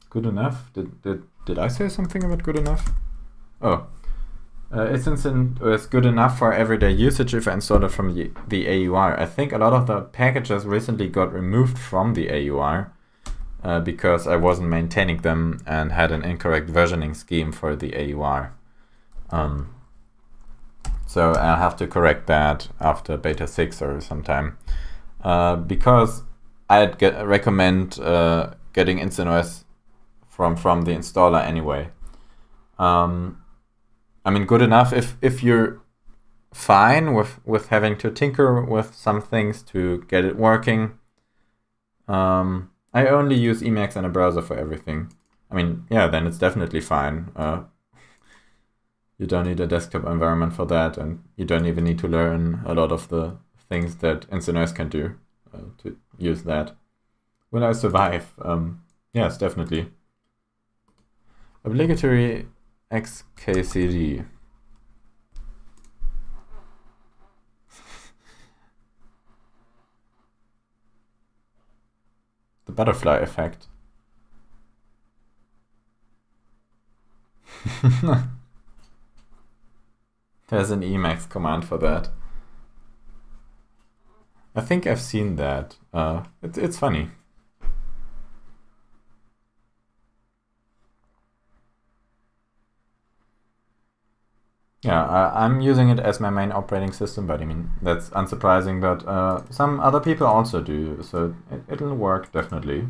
Good enough? Did I say something about good enough? Oh. It's good enough for everyday usage if I install it from the AUR. I think a lot of the packages recently got removed from the AUR because I wasn't maintaining them and had an incorrect versioning scheme for the AUR. So I'll have to correct that after beta 6 or sometime. Because I'd recommend getting InstantOS from the installer anyway. I mean, good enough if you're fine with having to tinker with some things to get it working. I only use Emacs in a browser for everything. I mean, yeah, then it's definitely fine. You don't need a desktop environment for that, and you don't even need to learn a lot of the things that InstantOS can do to use that. Will I survive? Yes, definitely. Obligatory XKCD. The butterfly effect. There's an Emacs command for that. I think I've seen that. It's funny. Yeah, I'm using it as my main operating system, but I mean, that's unsurprising, but some other people also do, so it'll work, definitely.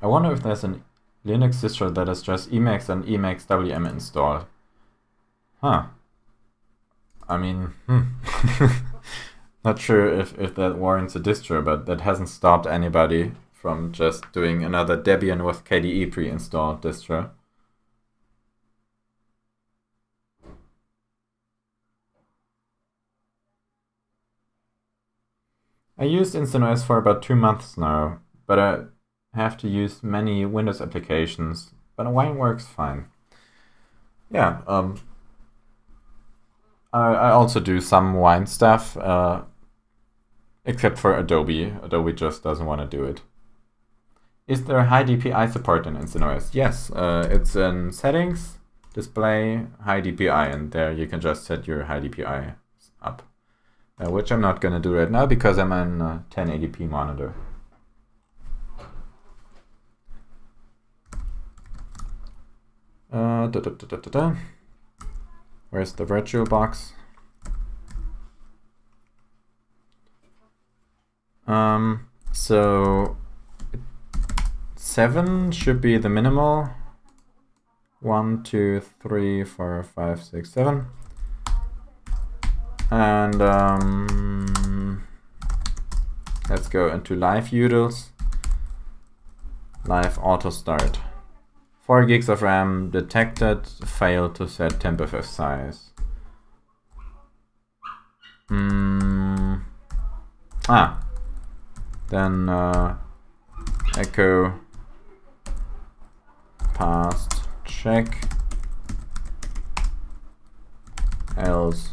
I wonder if there's a Linux distro that is just Emacs and Emacs WM installed. Huh. I mean, not sure if that warrants a distro, but that hasn't stopped anybody from just doing another Debian with KDE pre-installed distro. I used InstantOS for about 2 months now, but I have to use many Windows applications, but Wine works fine. Yeah, I also do some Wine stuff, except for Adobe. Adobe just doesn't want to do it. Is there high DPI support in InstantOS? Yes, it's in Settings, Display, High DPI, and there you can just set your high DPI up. Which I'm not going to do right now because I'm on a 1080p monitor. Where's the virtual box? So 7 should be the minimal. 1, 2, 3, 4, 5, 6, 7. And let's go into live utils. Live auto start. 4 gigs of RAM detected, failed to set temp size. Then echo past check else.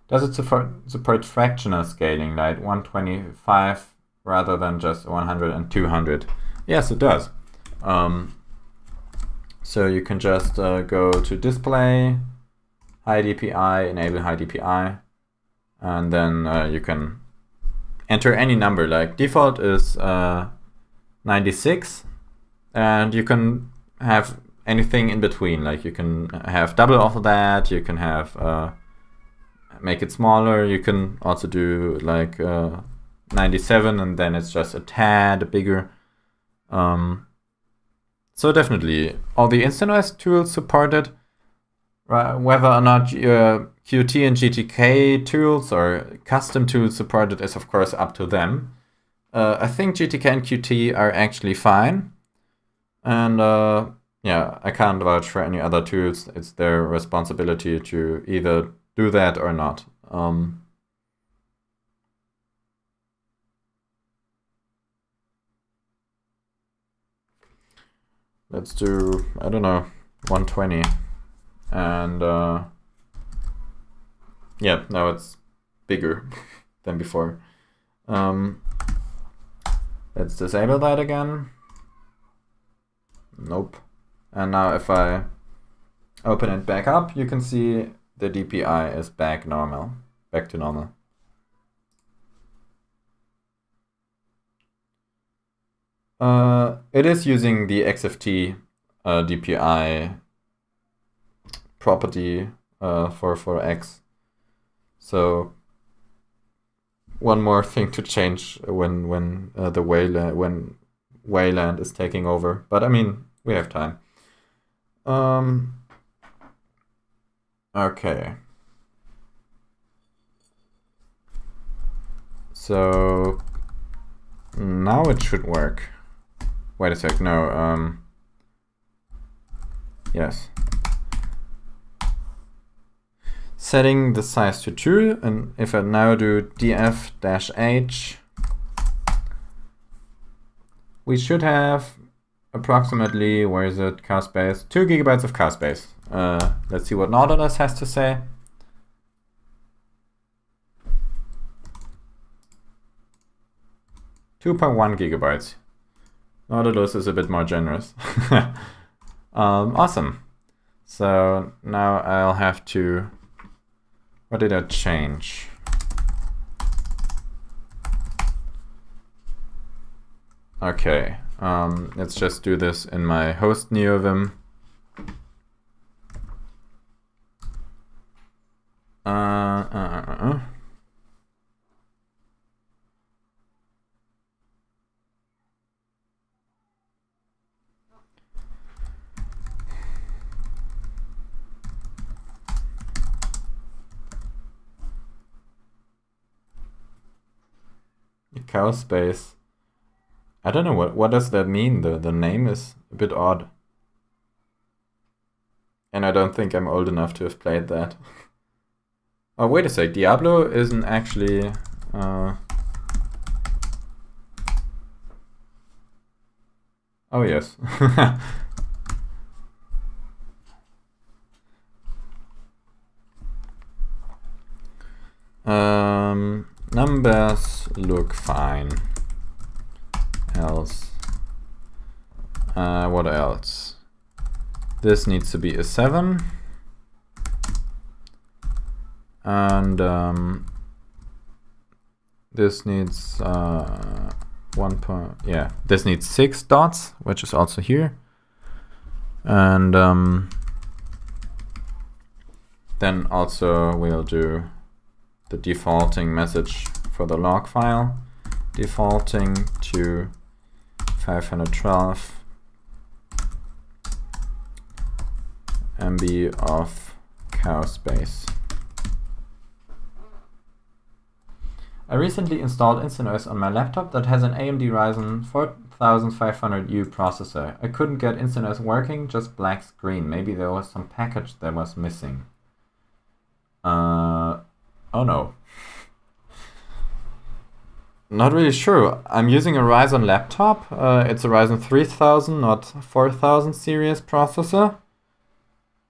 Does it support fractional scaling, like 125 rather than just 100 and 200? Yes, it does. So you can just go to display, high DPI, enable high DPI, and then you can enter any number. Like default is 96, and you can have anything in between. Like you can have double of that, you can have make it smaller. You can also do like 97 and then it's just a tad bigger. So definitely all the InstantOS tools supported. Whether or not Qt and GTK tools or custom tools supported is of course up to them. I think GTK and Qt are actually fine. And yeah, I can't vouch for any other tools. It's their responsibility to either do that or not. Let's do, I don't know, 120. And yeah, now it's bigger than before. Let's disable that again. Nope. And now if I open it back up, you can see the DPI is back to normal. It is using the XFT DPI property for X. So one more thing to change when the Wayland is taking over. But I mean, we have time. Okay. So now it should work. Wait a sec, no, yes. Setting the size to 2, and if I now do df-h, we should have approximately, where is it, car space, 2 gigabytes of car space. Let's see what Nautilus has to say. $2.1 gigabytes. Nautilus is a bit more generous. Awesome. So now I'll have to, what did I change? Okay, let's just do this in my host NeoVim. Cow space. I don't know what does that mean. The name is a bit odd. And I don't think I'm old enough to have played that. Oh, wait a sec. Diablo isn't actually... Oh, yes. Numbers look fine. Else. What else? This needs to be a 7. And this needs 1 point. Yeah, this needs 6 dots, which is also here. And then also we'll do the defaulting message for the log file, defaulting to 512 MB of cow space. I recently installed InstaNoise on my laptop that has an AMD Ryzen 4500U processor. I couldn't get InstaNoise working, just black screen. Maybe there was some package that was missing. Oh no. Not really sure. I'm using a Ryzen laptop. It's a Ryzen 3000, not 4000 series processor.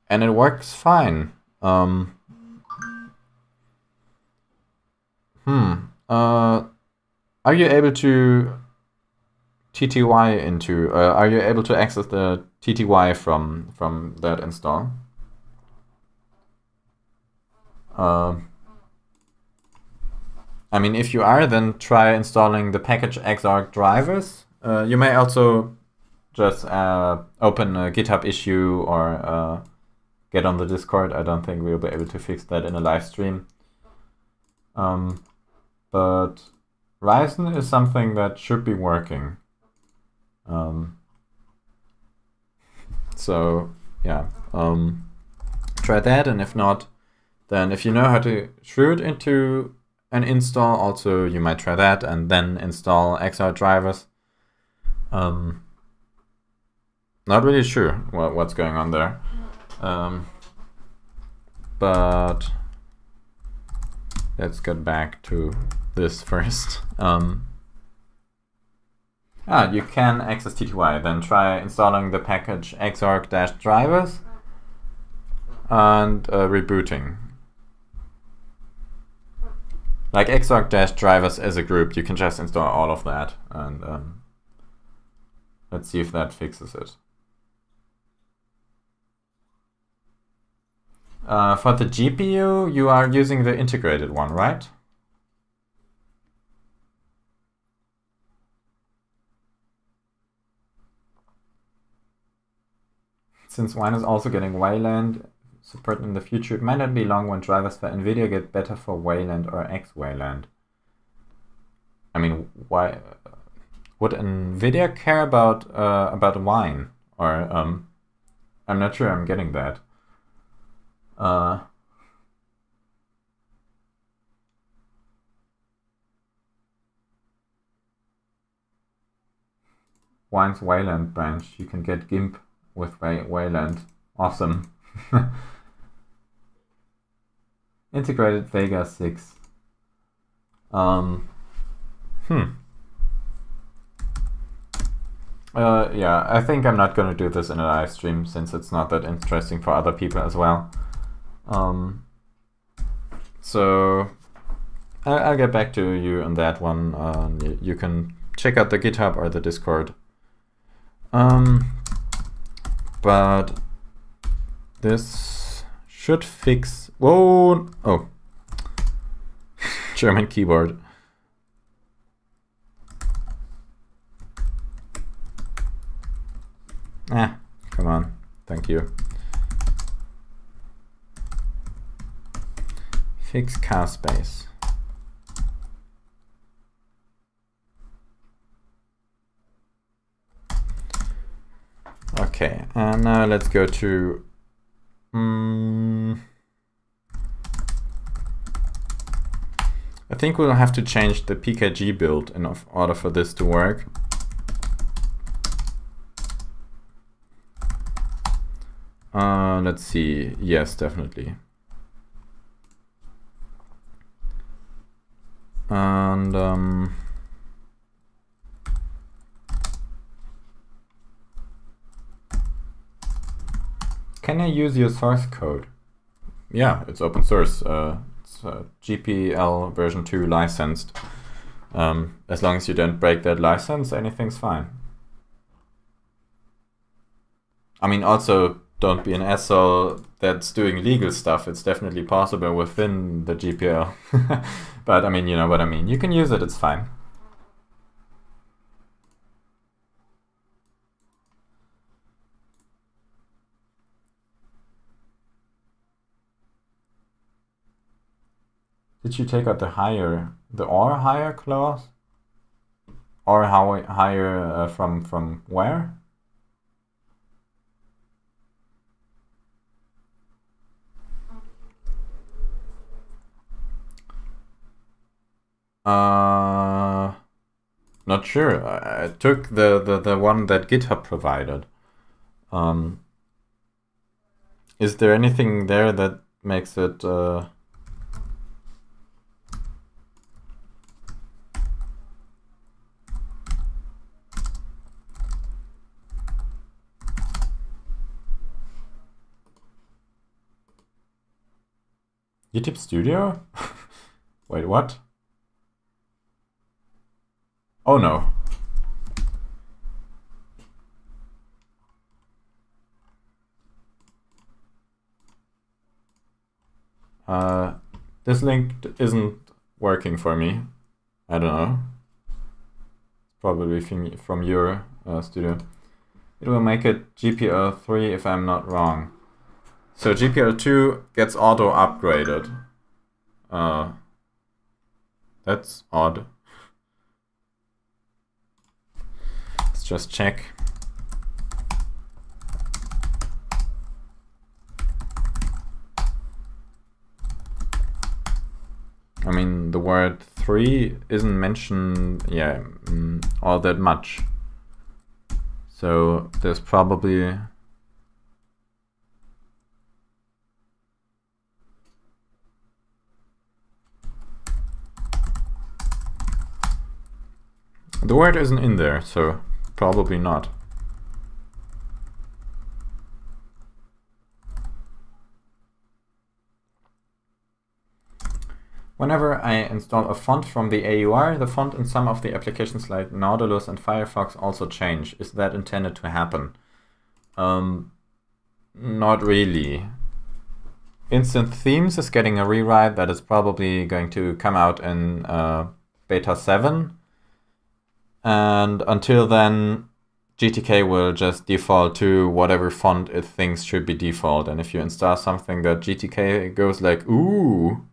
And it works fine. Are you able to TTY into, are you able to access the TTY from that install? I mean, if you are, then try installing the package xarg drivers. You may also just open a GitHub issue or get on the Discord. I don't think we'll be able to fix that in a live stream. But Ryzen is something that should be working. So yeah, try that, and if not, then if you know how to shroud into an install, also you might try that and then install xarg drivers. Not really sure what's going on there, but let's get back to this first. You can access TTY, then try installing the package xarg-drivers and rebooting. Like xarg-drivers as a group, you can just install all of that, and let's see if that fixes it. For the GPU, you are using the integrated one, right? Since Wine is also getting Wayland, support in the future. It might not be long when drivers for NVIDIA get better for Wayland or X-Wayland. I mean, why would NVIDIA care about wine? Or I'm not sure I'm getting that. Wine's Wayland branch. You can get GIMP with Wayland. Awesome. Integrated Vega 6. Yeah, I think I'm not going to do this in a live stream since it's not that interesting for other people as well. So I'll get back to you on that one. You can check out the GitHub or the Discord. But this should fix. Whoa! Oh, German keyboard. Come on. Thank you. Fix car space. Okay, and now let's go to I think we'll have to change the PKG build in order for this to work. Let's see. Yes, definitely. And can I use your source code? Yeah, it's open source. It's GPL version 2 licensed. As long as you don't break that license, anything's fine. I mean, also, don't be an asshole that's doing legal stuff. It's definitely possible within the GPL. But I mean, you know what I mean. You can use it, it's fine. Did you take out the or higher clause? Or higher from where? Not sure. I took the one that GitHub provided. Is there anything there that makes it YouTube Studio? Wait, what? Oh no. This link isn't working for me. I don't know. Probably from your studio. It will make it GPL3 if I'm not wrong. So GPL2 gets auto upgraded. That's odd. Let's just check. I mean, the word 3 isn't mentioned, all that much. So there's probably the word isn't in there, so probably not. Whenever I install a font from the AUR, the font in some of the applications like Nautilus and Firefox also change. Is that intended to happen? Not really. Instant Themes is getting a rewrite that is probably going to come out in beta 7. And until then, GTK will just default to whatever font it thinks should be default. And if you install something that GTK goes like, ooh,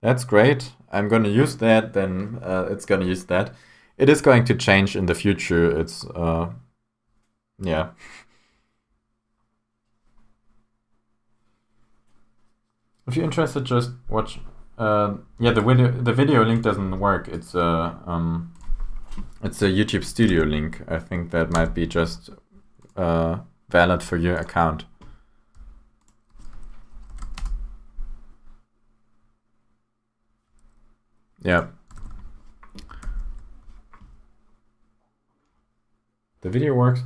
that's great, I'm going to use that, then it's going to use that. It is going to change in the future. It's, yeah. If you're interested, just watch. Yeah, the video link doesn't work. It's a YouTube Studio link. I think that might be just valid for your account. Yeah. The video works.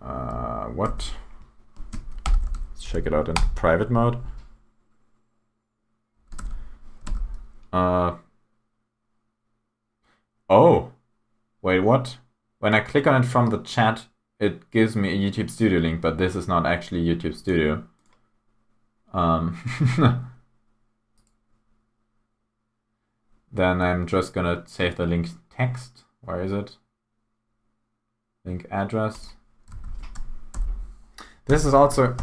What? Let's check it out in private mode. Oh, wait, what? When I click on it from the chat, it gives me a YouTube Studio link, but this is not actually YouTube Studio. Then I'm just gonna save the link text. Where is it? Link address. This is also...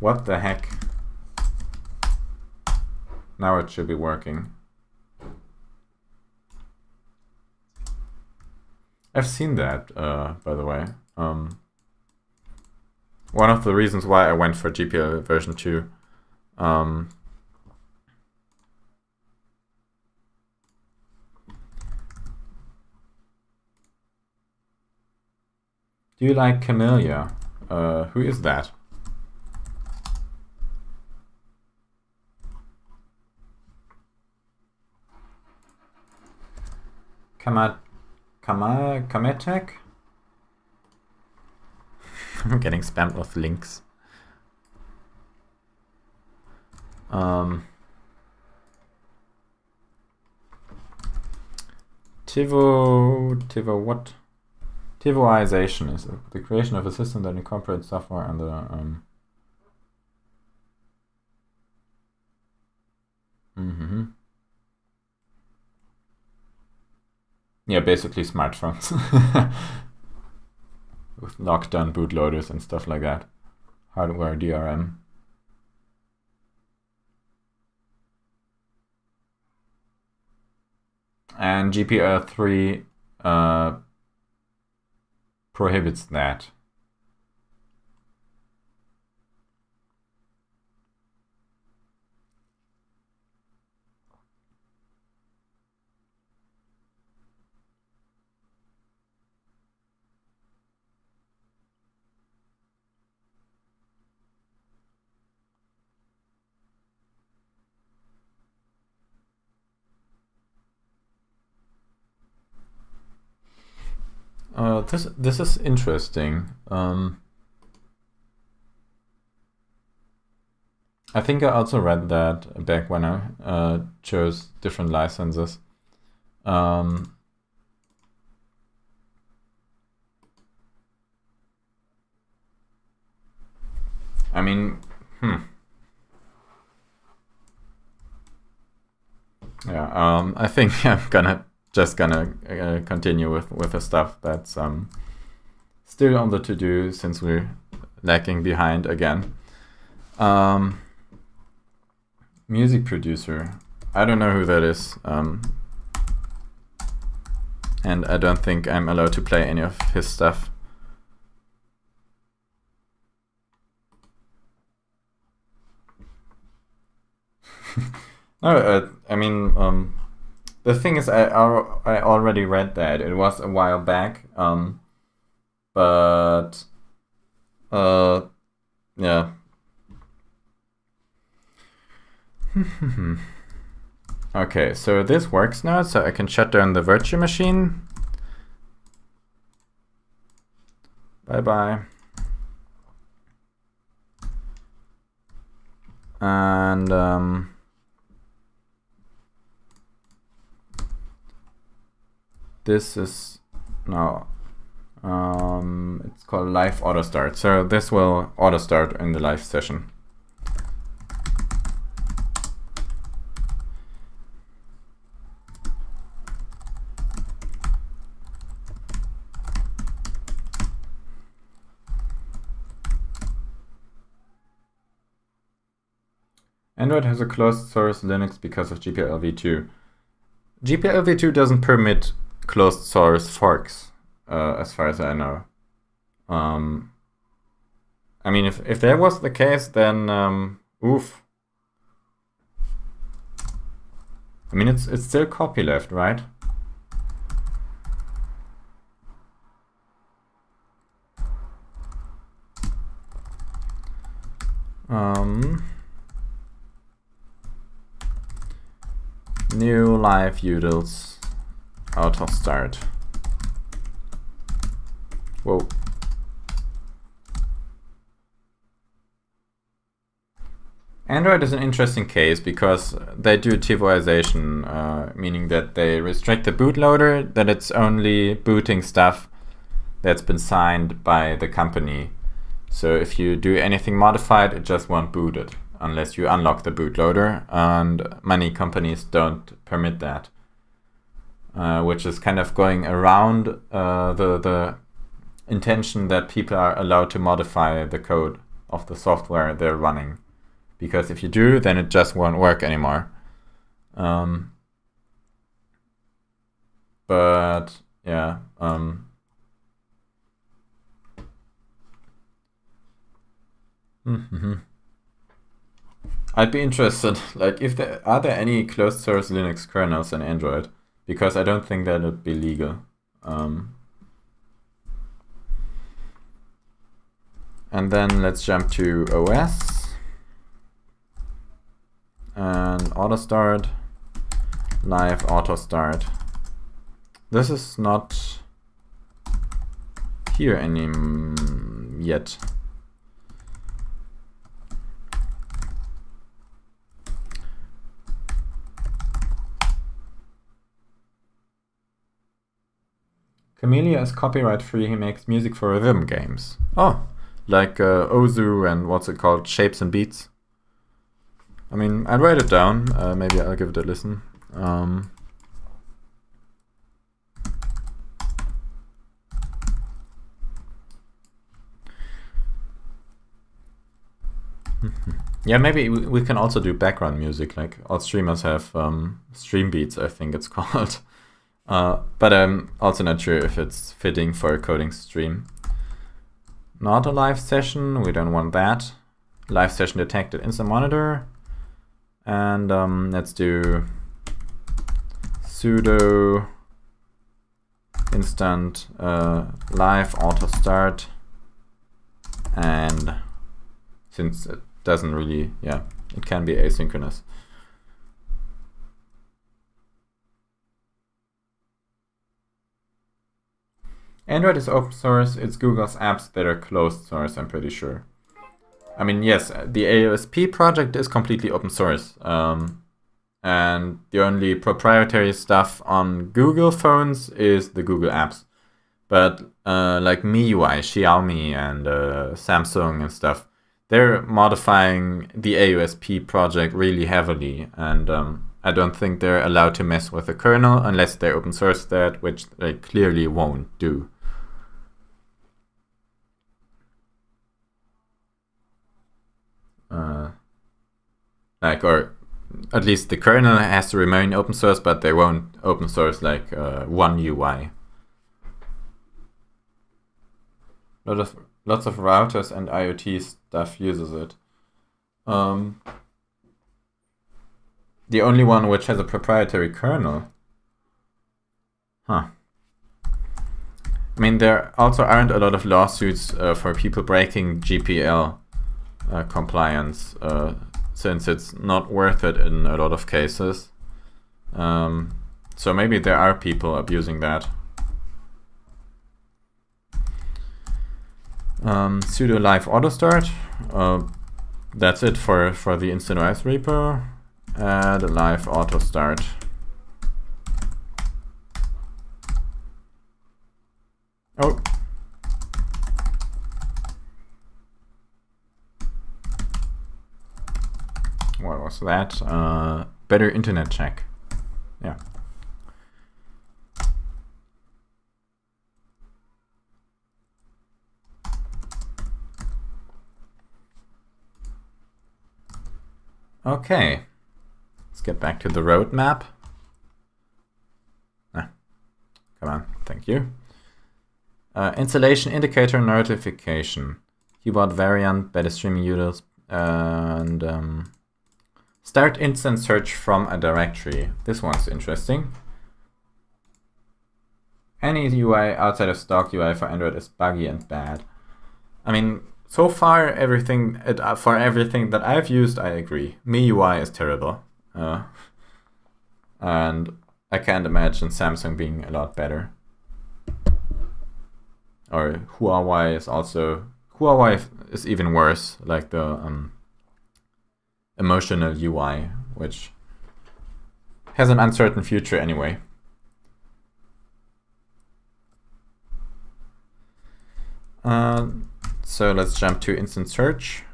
What the heck? Now it should be working. I've seen that, by the way. One of the reasons why I went for GPL version 2. Do you like Camellia? Who is that? Kametek? I'm getting spammed with links. Tivo what? Tivoization is the creation of a system that incorporates software under yeah, basically smartphones with lockdown bootloaders and stuff like that. Hardware DRM. And GPL3 prohibits that. This is interesting. I think I also read that back when I chose different licenses. I mean, yeah. I think I'm just gonna continue with the stuff that's still on the to-do since we're lagging behind again. Music producer. I don't know who that is. And I don't think I'm allowed to play any of his stuff. No, I mean, the thing is, I already read that. It was a while back, but yeah. Okay, so this works now, so I can shut down the virtual machine. Bye-bye. And this is now it's called live auto start. So this will auto start in the live session. Android has a closed source Linux because of GPLv2. GPLv2 doesn't permit closed source forks, as far as I know. I mean, if that was the case, then oof. I mean, it's still copyleft, right? New live utils auto start. Whoa. Android is an interesting case because they do TiVoization, meaning that they restrict the bootloader, that it's only booting stuff that's been signed by the company. So if you do anything modified, it just won't boot it unless you unlock the bootloader, and many companies don't permit that, which is kind of going around the intention that people are allowed to modify the code of the software they're running. Because if you do, then it just won't work anymore. But yeah. I'd be interested, like, if are there any closed source Linux kernels in Android? Because I don't think that would be legal. And then let's jump to OS. And auto start, live auto start. This is not here yet. Camellia is copyright free. He makes music for rhythm games. Oh, like Ozu and what's it called? Shapes and Beats. I mean, I'd write it down. Maybe I'll give it a listen. Yeah, maybe we can also do background music. Like all streamers have stream beats, I think it's called. But I'm also not sure if it's fitting for a coding stream. Not a live session. We don't want that. Live session detected. Instant monitor. And let's do sudo instant live auto start. And since it doesn't really, yeah, it can be asynchronous. Android is open source. It's Google's apps that are closed source, I'm pretty sure. I mean, yes, the AOSP project is completely open source. And the only proprietary stuff on Google phones is the Google apps. But like MIUI, Xiaomi, and Samsung and stuff, they're modifying the AOSP project really heavily. And I don't think they're allowed to mess with the kernel unless they open source that, which they clearly won't do. Or at least the kernel has to remain open source, but they won't open source like one UI. Lots of routers and IoT stuff uses it. The only one which has a proprietary kernel. Huh. I mean, there also aren't a lot of lawsuits for people breaking GPL compliance, since it's not worth it in a lot of cases. So maybe there are people abusing that. Sudo live auto start. That's it for the InstantOS repo. Add a live auto start. Oh. What was that? Better internet check. Yeah. Okay, let's get back to the roadmap. Come on, thank you. Installation indicator notification. Keyboard variant, better streaming utils, and start instant search from a directory. This one's interesting. Any UI outside of stock UI for Android is buggy and bad. I mean, so far for everything that I've used, I agree. MIUI is terrible, and I can't imagine Samsung being a lot better. Or Huawei is even worse, like the emotional UI, which has an uncertain future anyway. So let's jump to instant search.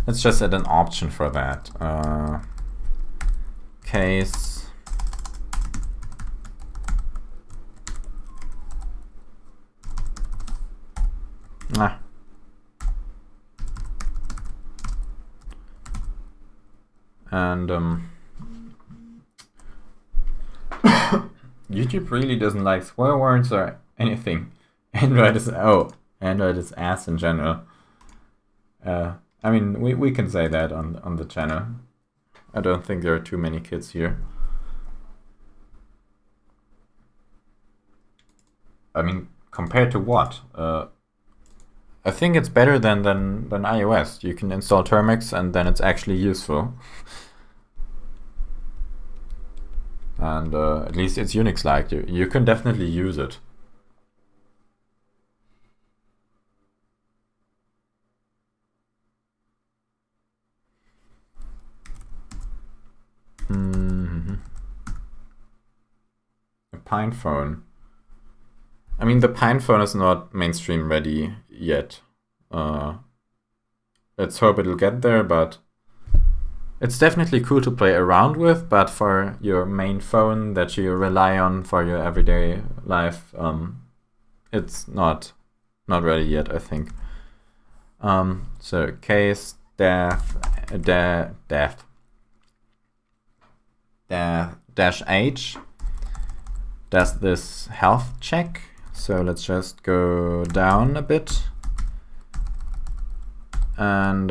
Let's just add an option for that. Case and YouTube really doesn't like swear words or anything. Android is ass in general. I mean, we can say that on the channel. I don't think there are too many kids here. I mean, compared to what? I think it's better than iOS. You can install Termux and then it's actually useful. And at least it's Unix-like. You can definitely use it. A Pine phone. I mean, the Pine phone is not mainstream ready yet. Let's hope it'll get there, but it's definitely cool to play around with, but for your main phone that you rely on for your everyday life, it's not ready yet, I think. So case -H does this health check. So let's just go down a bit and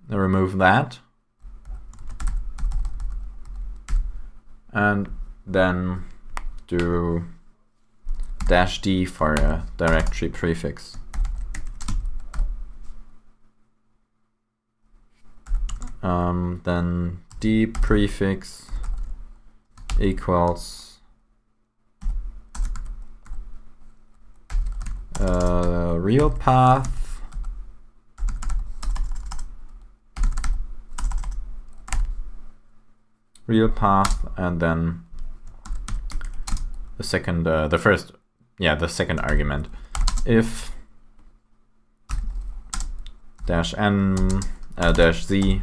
remove that. And then do -D for a directory prefix. Then D prefix equals real path and then the second argument. If -N -Z,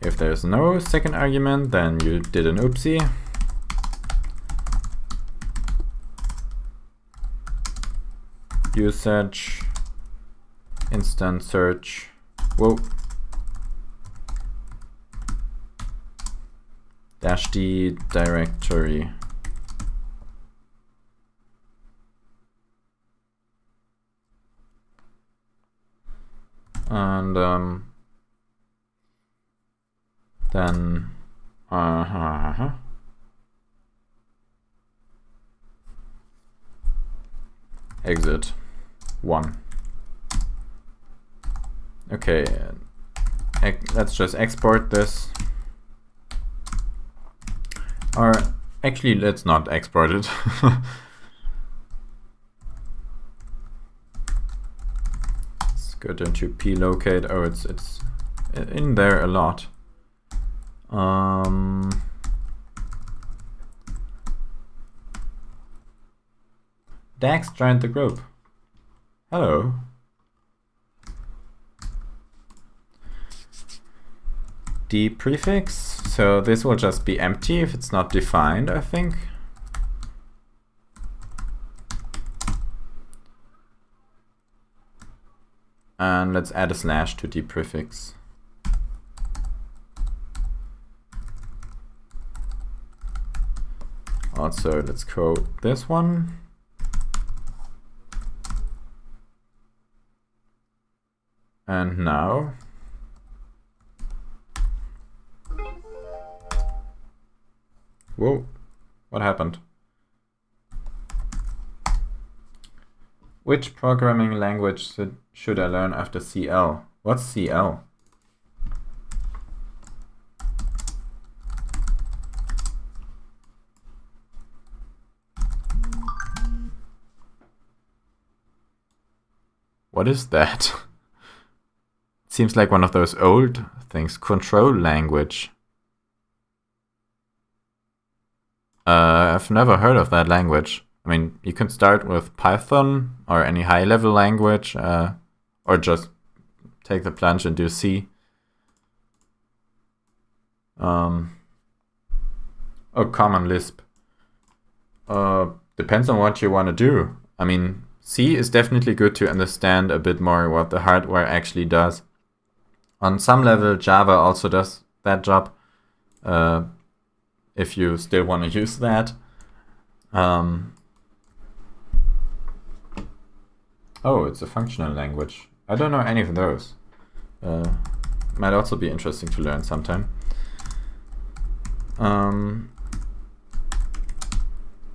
if there's no second argument, then you did an oopsie. Usage, instant search, whoa, -D directory. And then exit 1. Okay, let's just export this. Or actually, let's not export it. Let's go down to plocate. Oh, it's in there a lot. Dax joined the group. Hello. D prefix. So this will just be empty if it's not defined, I think. And let's add a slash to the prefix. Also, let's code this one. And now whoa, what happened? Which programming language should I learn after CL? What's CL? What is that? Seems like one of those old things. Control language. I've never heard of that language. I mean, you can start with Python or any high-level language, or just take the plunge and do C. Oh, Common Lisp. Depends on what you want to do. I mean, C is definitely good to understand a bit more what the hardware actually does. On some level, Java also does that job, if you still want to use that. Oh, it's a functional language. I don't know any of those. Might also be interesting to learn sometime.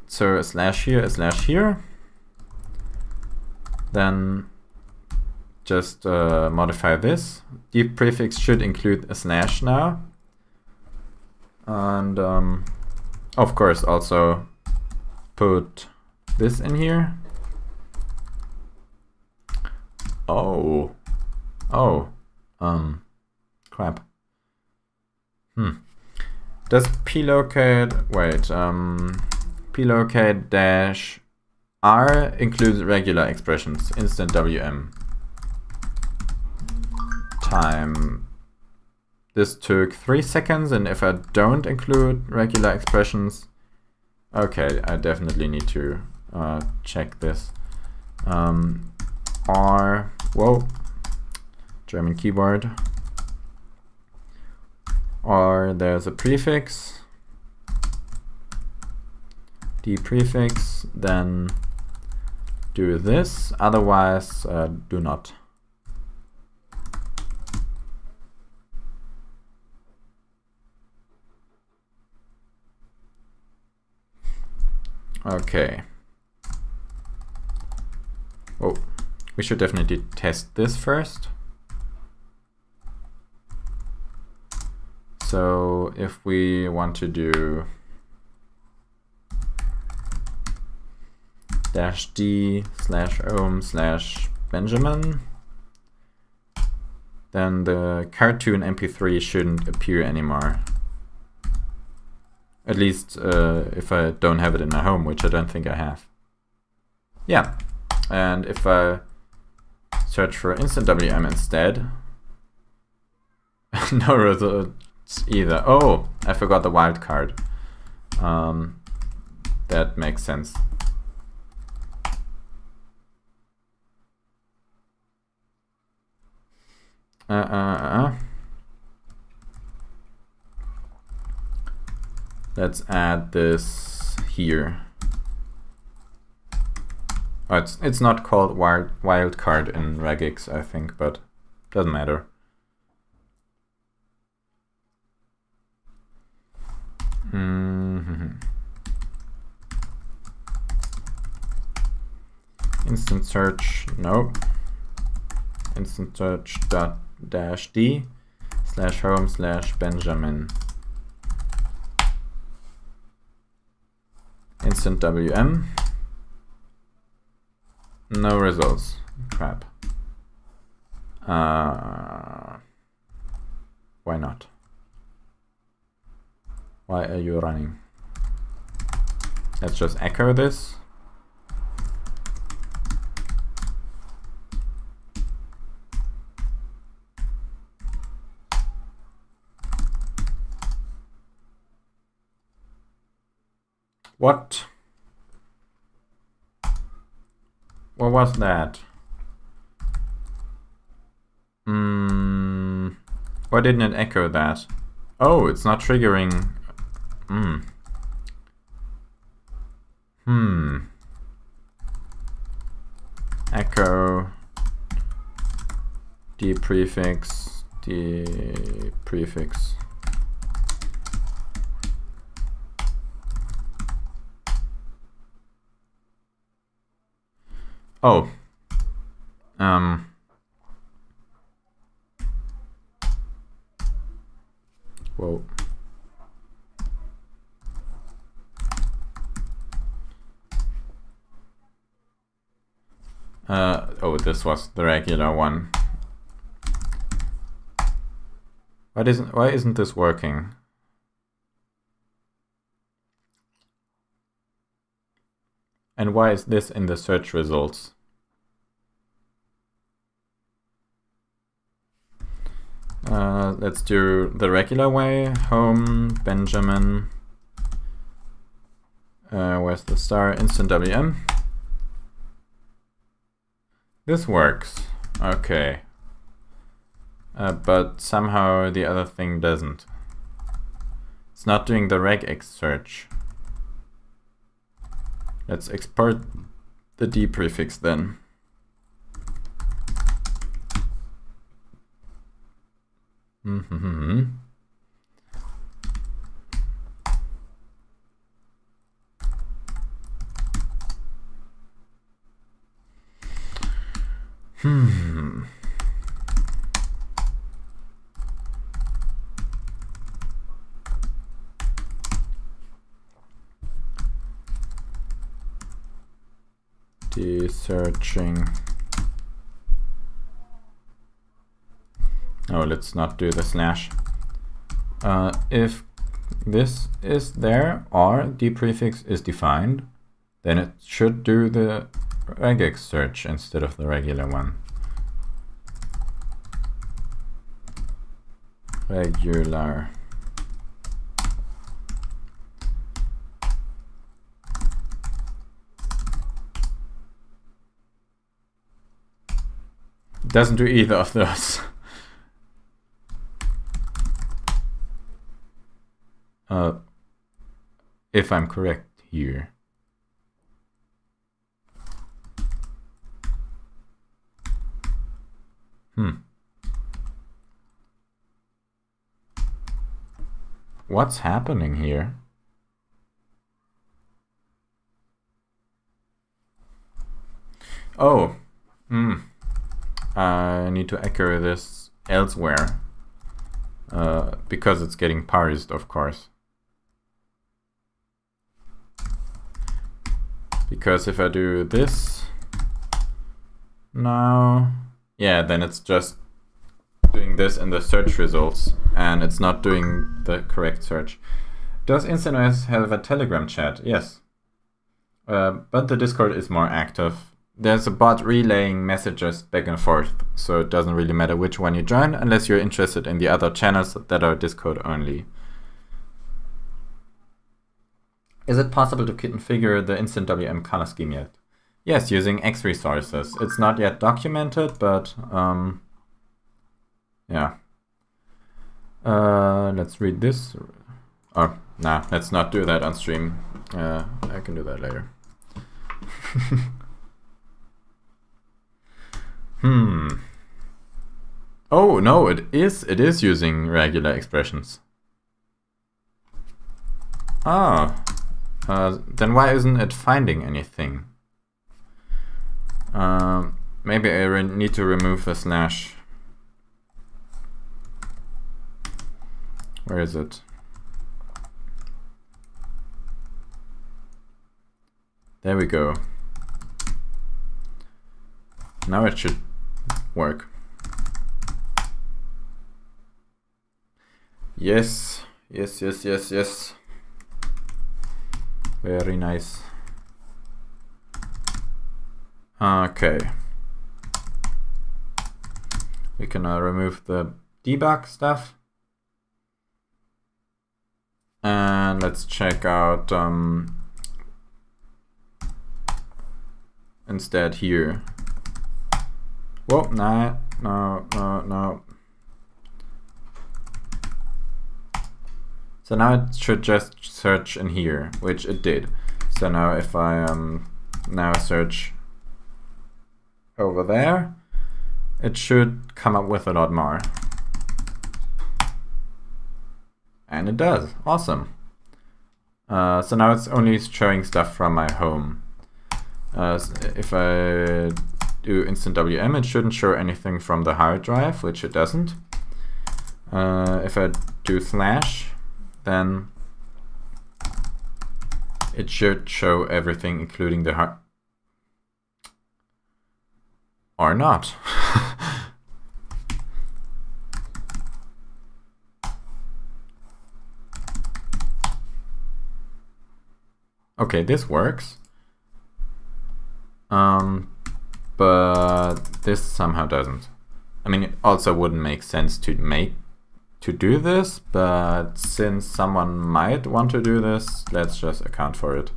So a slash here. Then just modify this. The prefix should include a slash now. And of course also put this in here. Crap. Does plocate, plocate dash R includes regular expressions, instant WM. Time. This took 3 seconds, and if I don't include regular expressions, okay, I definitely need to check this. R, whoa, German keyboard. Or there's a prefix, the prefix, then do this, otherwise do not. Okay. Oh, we should definitely test this first. So if we want to do -d /ohm/Benjamin, then the cartoon MP3 shouldn't appear anymore. At least if I don't have it in my home, which I don't think I have. Yeah, and if I search for instant WM instead, no results either. Oh, I forgot the wildcard. That makes sense. Let's add this here. Oh, it's not called wildcard in regix, I think, but doesn't matter. Instant search, nope. Instant search -d /home/Benjamin. Instant WM. No results. Crap. Why not? Why are you running? Let's just echo this. What? What was that? Why didn't it echo that? Oh, it's not triggering. Echo d prefix. Oh. Whoa. Oh, this was the regular one. Why isn't this working? And why is this in the search results? Let's do the regular way. Home, Benjamin. Where's the star? Instant WM. This works. Okay. But somehow the other thing doesn't. It's not doing the regex search. Let's export the D prefix then. Searching. Oh, let's not do the slash. If this is there or D prefix is defined, then it should do the regex search instead of the regular one. Regular. Doesn't do either of those. If I'm correct here. What's happening here? Oh. I need to echo this elsewhere. Because it's getting parsed, of course. Because if I do this now, yeah, then it's just doing this in the search results, and it's not doing the correct search. Does InstantOS have a Telegram chat? Yes. But the Discord is more active. There's a bot relaying messages back and forth, so it doesn't really matter which one you join, unless you're interested in the other channels that are Discord only. Is it possible to configure the Instant WM color scheme yet? Yes, using X resources. It's not yet documented, but yeah. Let's read this. Oh, nah, let's not do that on stream. I can do that later. Oh no, it is using regular expressions. Ah. Then why isn't it finding anything? Maybe I need to remove the slash. Where is it? There we go. Now it should work. Yes. Very nice. Okay. We can remove the debug stuff. And let's check out instead here Whoa, no. So now it should just search in here, which it did. So now if I now search over there, it should come up with a lot more. And it does. Awesome. So now it's only showing stuff from my home. If I do instant WM, it shouldn't show anything from the hard drive, which it doesn't. If I do slash, then it should show everything, including the hard... Or not. Okay, this works. But this somehow doesn't. I mean, it also wouldn't make sense to do this, but since someone might want to do this, let's just account for it.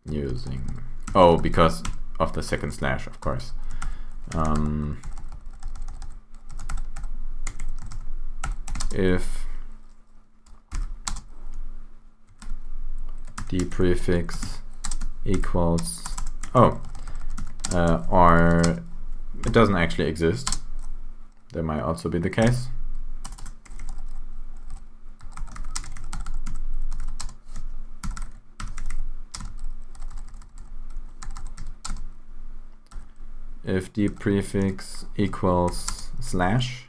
Using... Oh, because of the second slash, of course. If the prefix equals... Oh, or it doesn't actually exist. That might also be the case. If the prefix equals slash,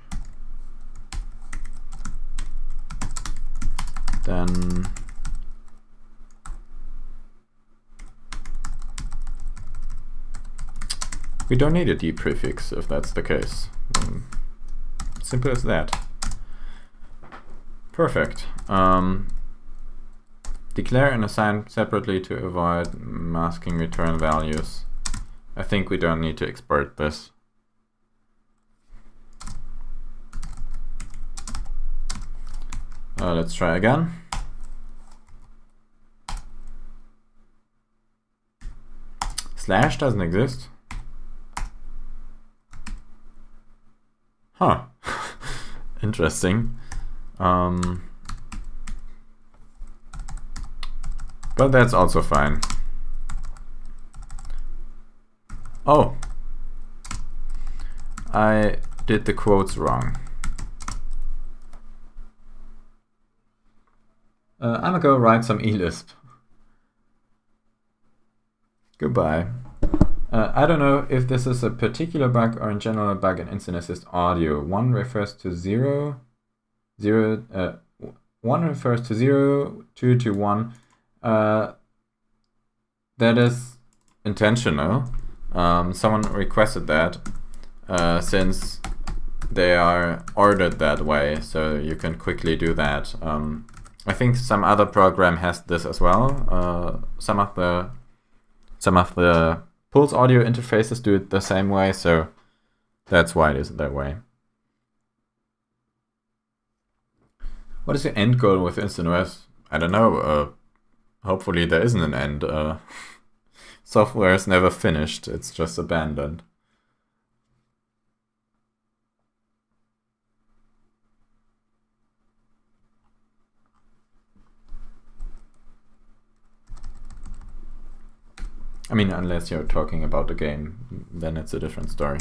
then we don't need a D prefix if that's the case. Simple as that. Perfect. Declare and assign separately to avoid masking return values. I think we don't need to export this. Let's try again. Slash doesn't exist. Huh. Interesting. But that's also fine. Oh, I did the quotes wrong. I'm gonna go write some eLisp. Goodbye. I don't know if this is a particular bug or in general a bug in Instant Assist audio. One refers to 0, 1 refers to 0, 2 to 1. That is intentional. Someone requested that since they are ordered that way, so you can quickly do that. I think some other program has this as well. Some of the Pulse audio interfaces do it the same way, so that's why it is that way. What is your end goal with InstantOS? I don't know. Hopefully there isn't an end. Software is never finished, it's just abandoned. I mean, unless you're talking about the game, then it's a different story.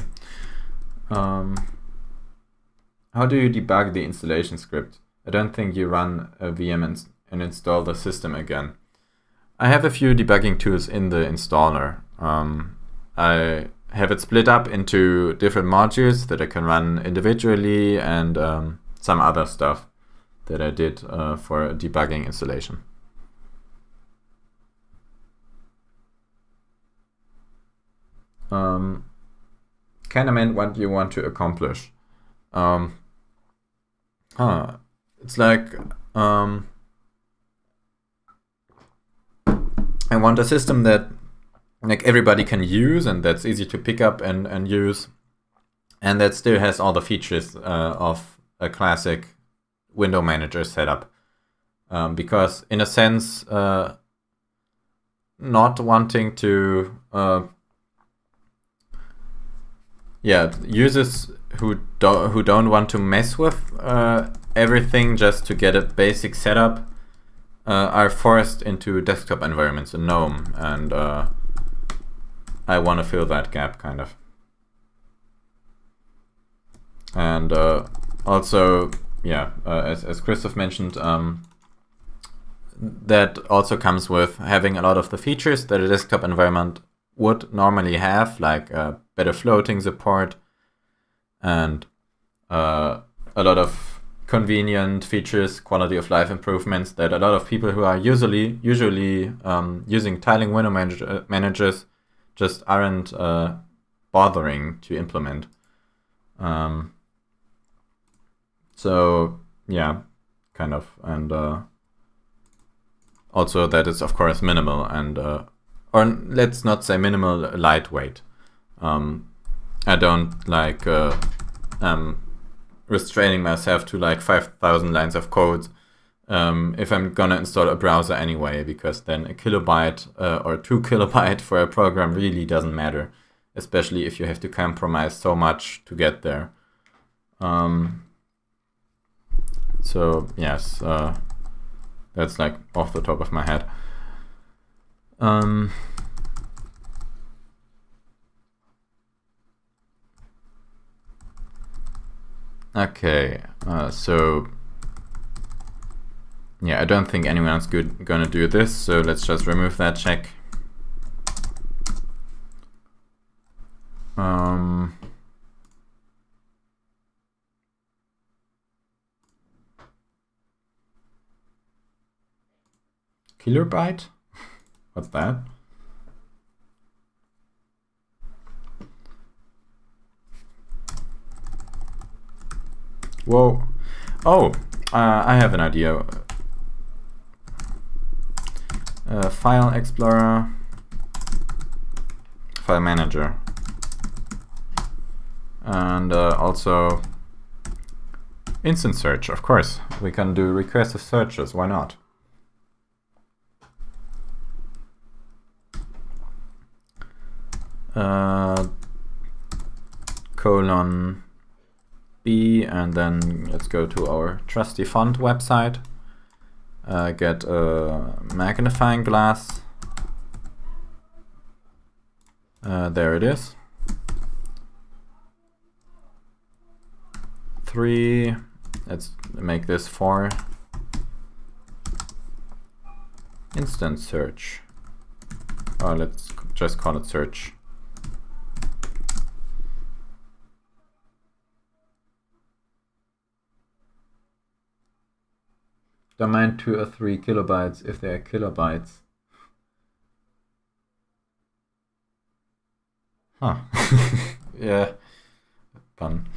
How do you debug the installation script? I don't think you run a VM and install the system again. I have a few debugging tools in the installer. I have it split up into different modules that I can run individually and some other stuff that I did for debugging installation. Kind of meant what you want to accomplish. It's like I want a system that like everybody can use and that's easy to pick up and use, and that still has all the features of a classic window manager setup. Because in a sense, not wanting to yeah, users who don't want to mess with everything just to get a basic setup are forced into desktop environments in GNOME, and I want to fill that gap, kind of. And also, yeah, as Christoph mentioned, that also comes with having a lot of the features that a desktop environment would normally have, like better floating support and a lot of convenient features, quality of life improvements that a lot of people who are usually using tiling window managers just aren't bothering to implement. So yeah, kind of, and also that is of course minimal and or let's not say minimal, lightweight. I don't like restraining myself to like 5,000 lines of code if I'm gonna install a browser anyway, because then a kilobyte or 2 kilobyte for a program really doesn't matter, especially if you have to compromise so much to get there. So yes, that's like off the top of my head. Okay, so yeah, I don't think anyone's gonna do this, so let's just remove that check. Kilobyte? What's that? Whoa. Oh, I have an idea. File Explorer, File Manager, and also instant search. Of course, we can do recursive searches. Why not? Colon B, and then let's go to our trusty font website. Get a magnifying glass. There it is. 3. Let's make this 4. Instant search. Or let's just call it search. Don't mind 2 or 3 kilobytes if they are kilobytes. Huh. Yeah. Fun.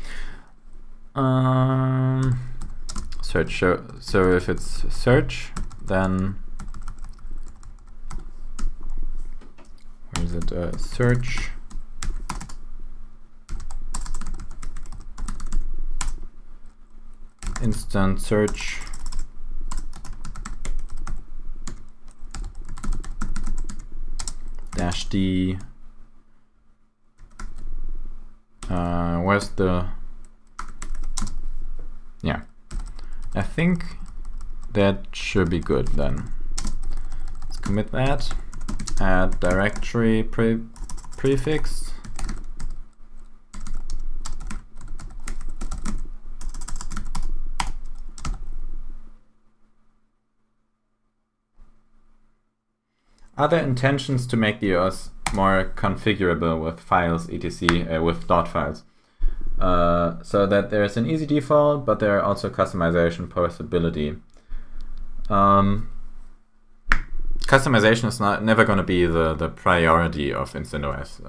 Search. So if it's search, then where is it? Search. Instant search. Dash D. Where's the... Yeah. I think that should be good then. Let's commit that. Add directory prefix. Are there intentions to make the OS more configurable with files, etc., with dot files? So that there's an easy default, but there are also customization possibility. Customization is never going to be the priority of Instant OS.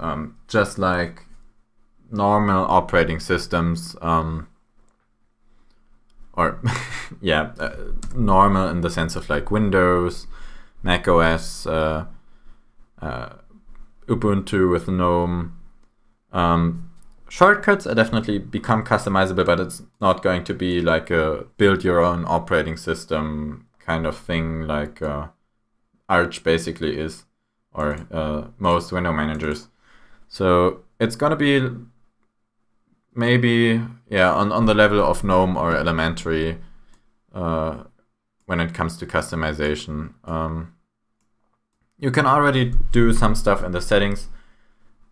Just like normal operating systems, or yeah, normal in the sense of like Windows, Mac OS, Ubuntu with GNOME. Shortcuts are definitely become customizable, but it's not going to be like a build your own operating system kind of thing like Arch basically is, or most window managers. So it's going to be maybe, yeah, on the level of GNOME or elementary when it comes to customization. You can already do some stuff in the settings,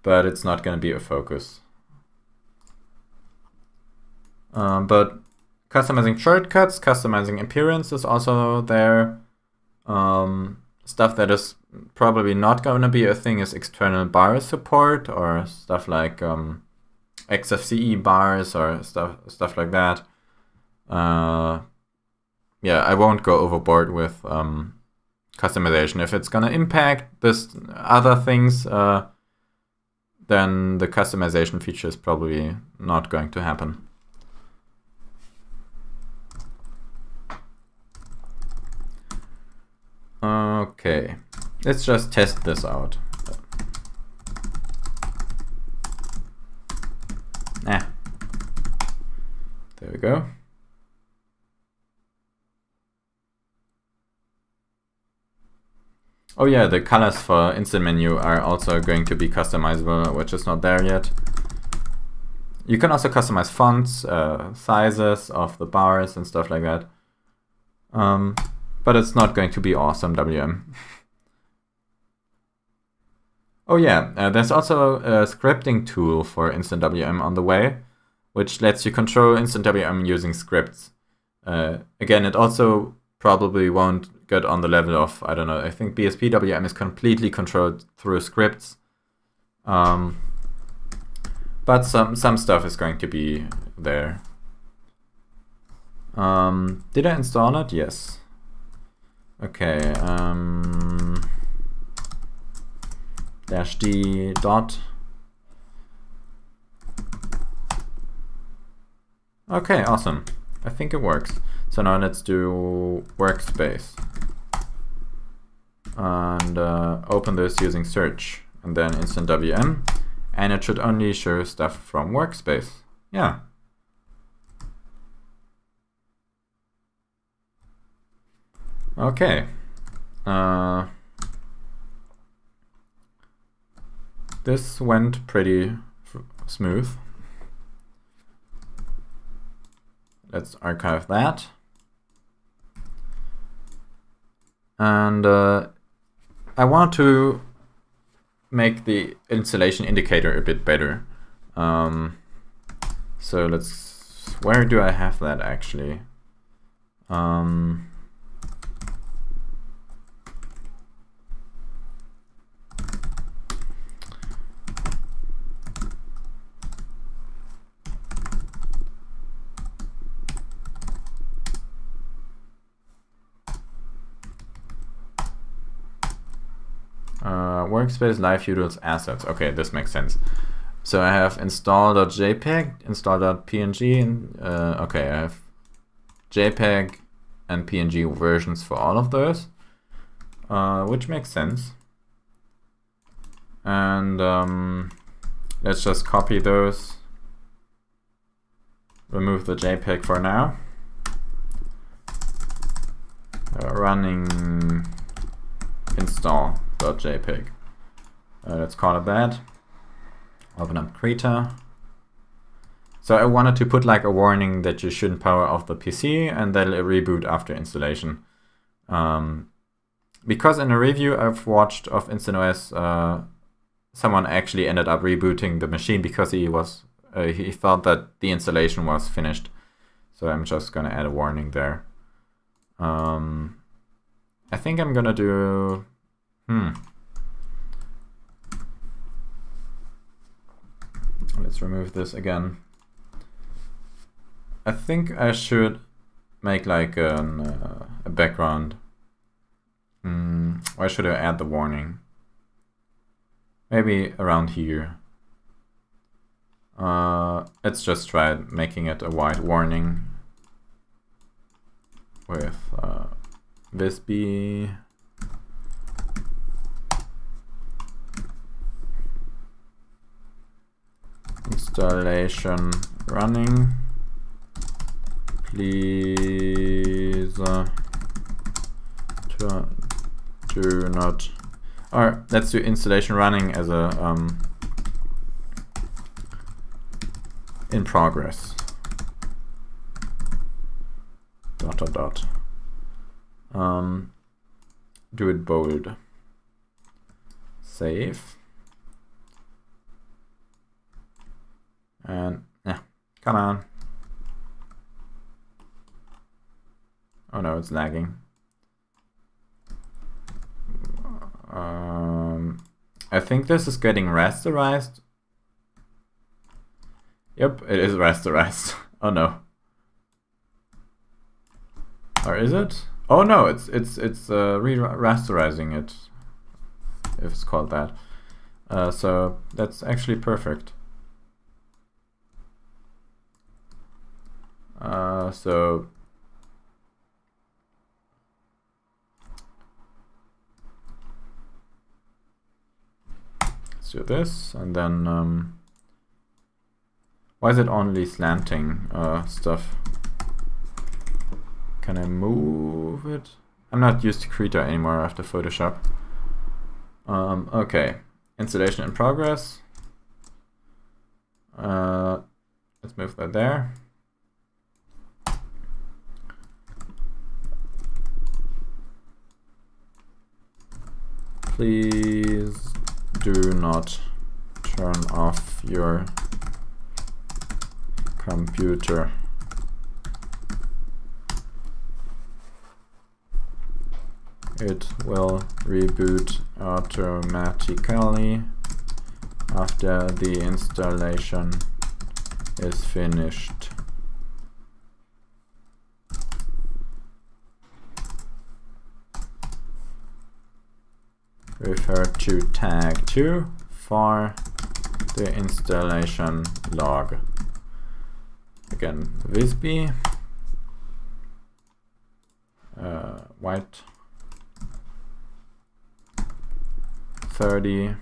but it's not going to be a focus. But customizing shortcuts, customizing appearance is also there. Stuff that is probably not going to be a thing is external bar support, or stuff like XFCE bars or stuff like that. Yeah, I won't go overboard with customization. If it's gonna impact this other things, then the customization feature is probably not going to happen. Okay, let's just test this out. There we go. Oh yeah, the colors for instant menu are also going to be customizable, which is not there yet. You can also customize fonts, sizes of the bars and stuff like that. But it's not going to be awesome WM. Oh yeah, there's also a scripting tool for instant WM on the way, which lets you control instant WM using scripts. Again, it also probably won't get on the level of, I don't know, I think BSP WM is completely controlled through scripts. But some stuff is going to be there. Did I install it? Yes. Okay. -d dot. Okay, awesome. I think it works. So now let's do workspace. And open this using search and then instant WM. And it should only show stuff from workspace. Yeah. Okay. This went pretty smooth. Let's archive that. And I want to make the installation indicator a bit better. So let's, where do I have that actually? Workspace live utils assets. Okay, this makes sense. So I have install.jpg, install.png, and okay, I have JPEG and PNG versions for all of those, which makes sense. And let's just copy those, remove the JPEG for now. Running install.jpg. Let's call it that. Open up Krita. So I wanted to put like a warning that you shouldn't power off the PC and then a reboot after installation. Because in a review I've watched of InstantOS, someone actually ended up rebooting the machine because he thought that the installation was finished. So I'm just gonna add a warning there. I think I'm gonna do let's remove this again. I think I should make like a background. Why should I add the warning? Maybe around here. Let's just try making it a white warning with visb installation running. Please do not, or let's do installation running as a in progress. Dot dot dot. Do it bold. Save. And yeah, come on. Oh no, it's lagging. I think this is getting rasterized. Yep, it is rasterized. Oh no. Or is it? Oh no, it's re-rasterizing it, if it's called that. So that's actually perfect. So let's do this, and then why is it only slanting stuff? Can I move it? I'm not used to Krita anymore after Photoshop. Okay, installation in progress. Let's move that there. Please do not turn off your computer. It will reboot automatically after the installation is finished. Refer to tag 2 for the installation log. Again, Visby, white 30,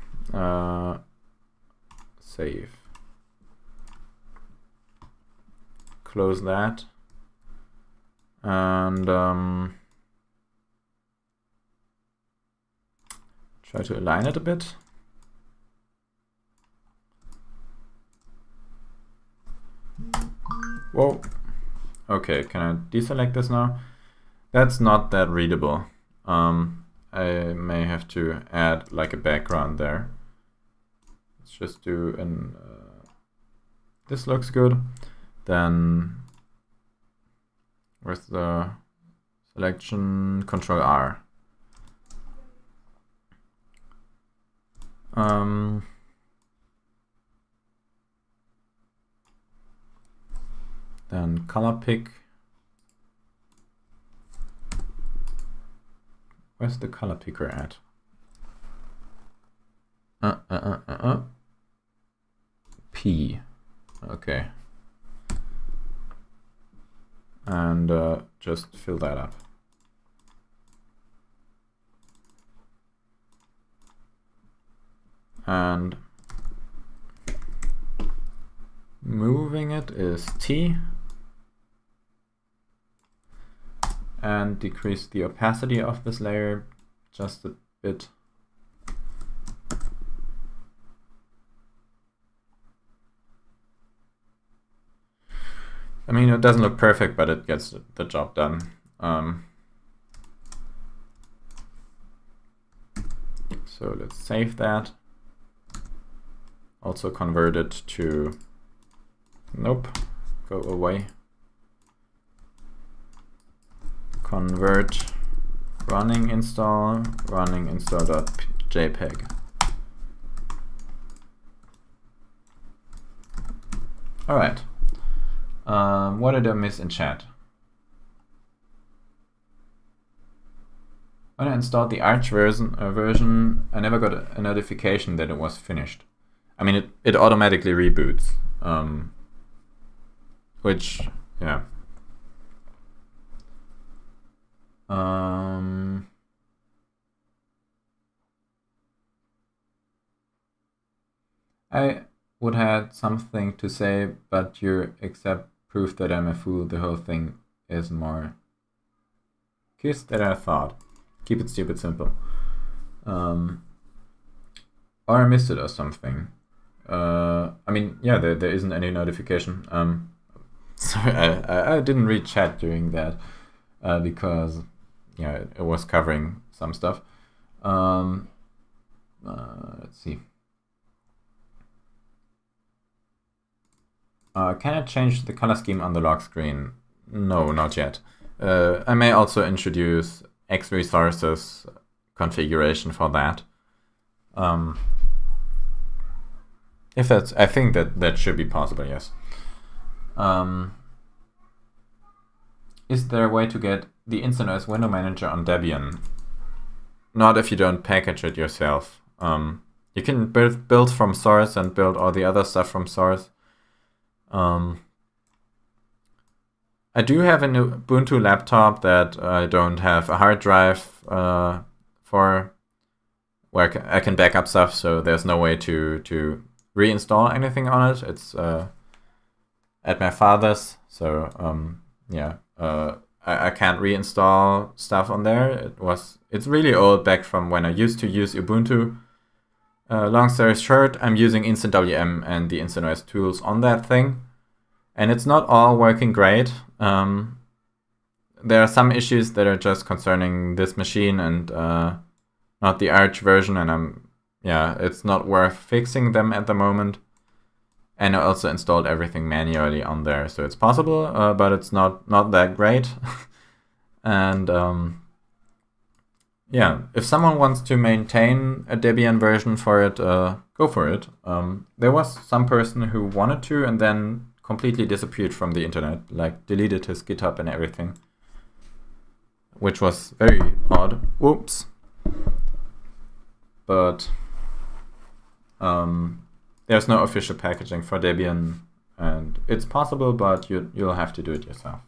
save. Close that, and try to align it a bit. Whoa. Okay, can I deselect this now? That's not that readable. I may have to add like a background there. Let's just do an this looks good. Then with the selection, Control R. Then color pick. Where's the color picker at? P. Okay. And just fill that up. And moving it is T. And decrease the opacity of this layer just a bit. I mean, it doesn't look perfect, but it gets the job done. So let's save that. Also convert it to, nope, go away. Convert running install.jpg. All right. What did I miss in chat? When I installed the Arch version, I never got a notification that it was finished. I mean, it automatically reboots, which, yeah. I would have something to say, but you accept proof that I'm a fool. The whole thing is more kiss than I thought. Keep it stupid simple. Or I missed it or something. I mean, yeah, there isn't any notification. Sorry, I didn't read chat during that because yeah, it was covering some stuff. Let's see. Can I change the color scheme on the lock screen? No, not yet. I may also introduce X resources configuration for that. If that's, I think that should be possible, yes. Is there a way to get the InstaNoise window manager on Debian? Not if you don't package it yourself. You can build from source and build all the other stuff from source. I do have an Ubuntu laptop that I don't have a hard drive for, where I can back up stuff, so there's no way to reinstall anything on it. It's at my father's, so yeah, I can't reinstall stuff on there. It's really old, back from when I used to use Ubuntu. Long story short, I'm using InstantWM and the InstaNoise tools on that thing, and it's not all working great. There are some issues that are just concerning this machine and not the Arch version, and it's not worth fixing them at the moment. And I also installed everything manually on there, so it's possible, but it's not that great. And yeah, if someone wants to maintain a Debian version for it, go for it. There was some person who wanted to and then completely disappeared from the internet, like deleted his GitHub and everything, which was very odd. Whoops. But there's no official packaging for Debian, and it's possible, but you'll have to do it yourself.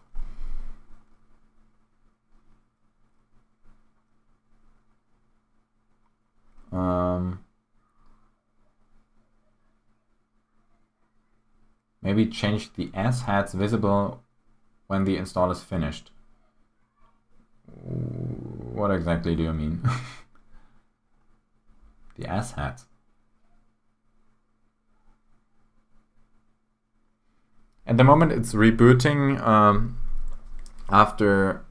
Maybe change the asshats visible when the install is finished. What exactly do you mean? The asshats. At the moment, it's rebooting after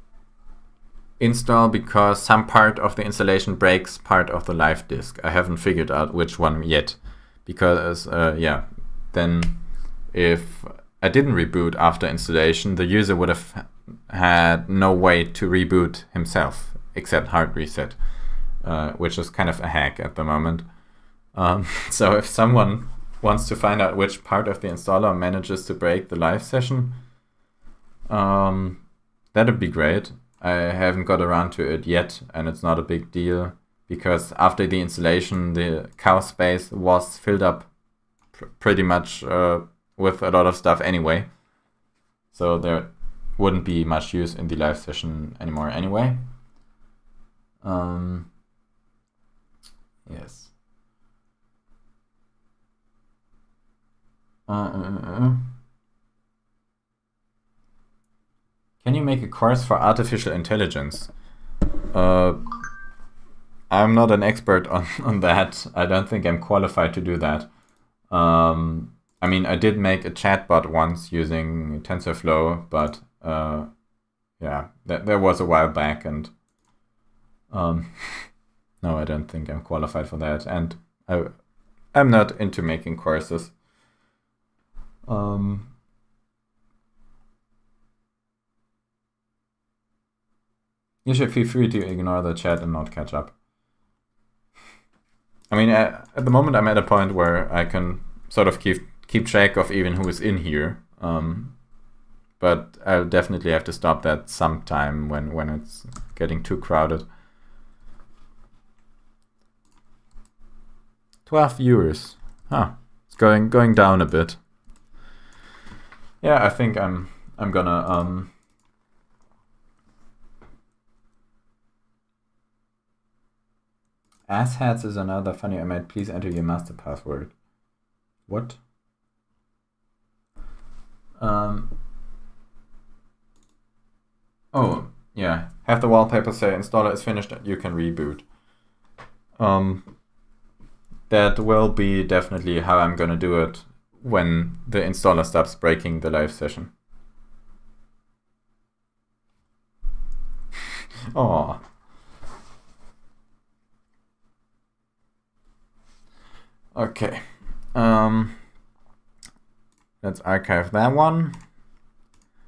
install because some part of the installation breaks part of the live disk. I haven't figured out which one yet, because then if I didn't reboot after installation, the user would have had no way to reboot himself except hard reset, which is kind of a hack at the moment. So if someone wants to find out which part of the installer manages to break the live session, that'd be great. I haven't got around to it yet, and it's not a big deal because after the installation, the cow space was filled up pretty much with a lot of stuff anyway. So there wouldn't be much use in the live session anymore anyway. Yes. Can you make a course for artificial intelligence? I'm not an expert on that. I don't think I'm qualified to do that. I mean, I did make a chatbot once using TensorFlow, but that was a while back, and no, I don't think I'm qualified for that, and I'm not into making courses. You should feel free to ignore the chat and not catch up. I mean, at the moment, I'm at a point where I can sort of keep track of even who is in here. But I'll definitely have to stop that sometime when it's getting too crowded. 12 viewers. Huh. It's going down a bit. Yeah, I think I'm gonna asshats is another funny I made. Please enter your master password. What? Oh, yeah. Have the wallpaper say installer is finished and you can reboot. that will be definitely how I'm gonna do it when the installer stops breaking the live session. Oh. Okay. Let's archive that one.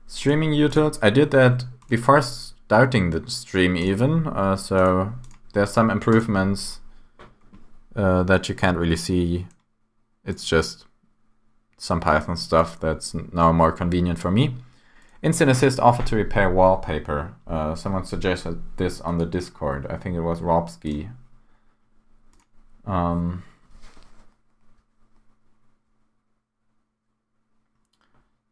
Streaming utils. I did that before starting the stream even, so there's some improvements that you can't really see. It's just some Python stuff that's now more convenient for me. Instant Assist offered to repair wallpaper. Someone suggested this on the Discord. I think it was Robski.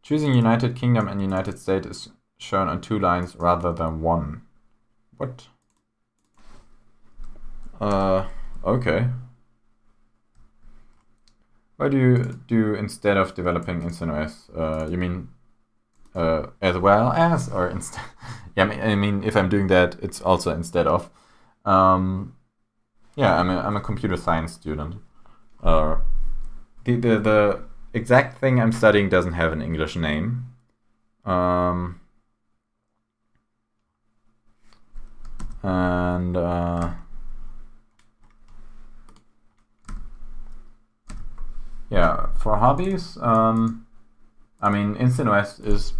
Choosing United Kingdom and United States is shown on 2 lines rather than 1. What? Okay. What do you do instead of developing InstantOS? You mean as well as, or instead? Yeah, I mean, if I'm doing that, it's also instead of. Yeah, I'm a computer science student. The exact thing I'm studying doesn't have an English name. Yeah, for hobbies, I mean, InstantOS is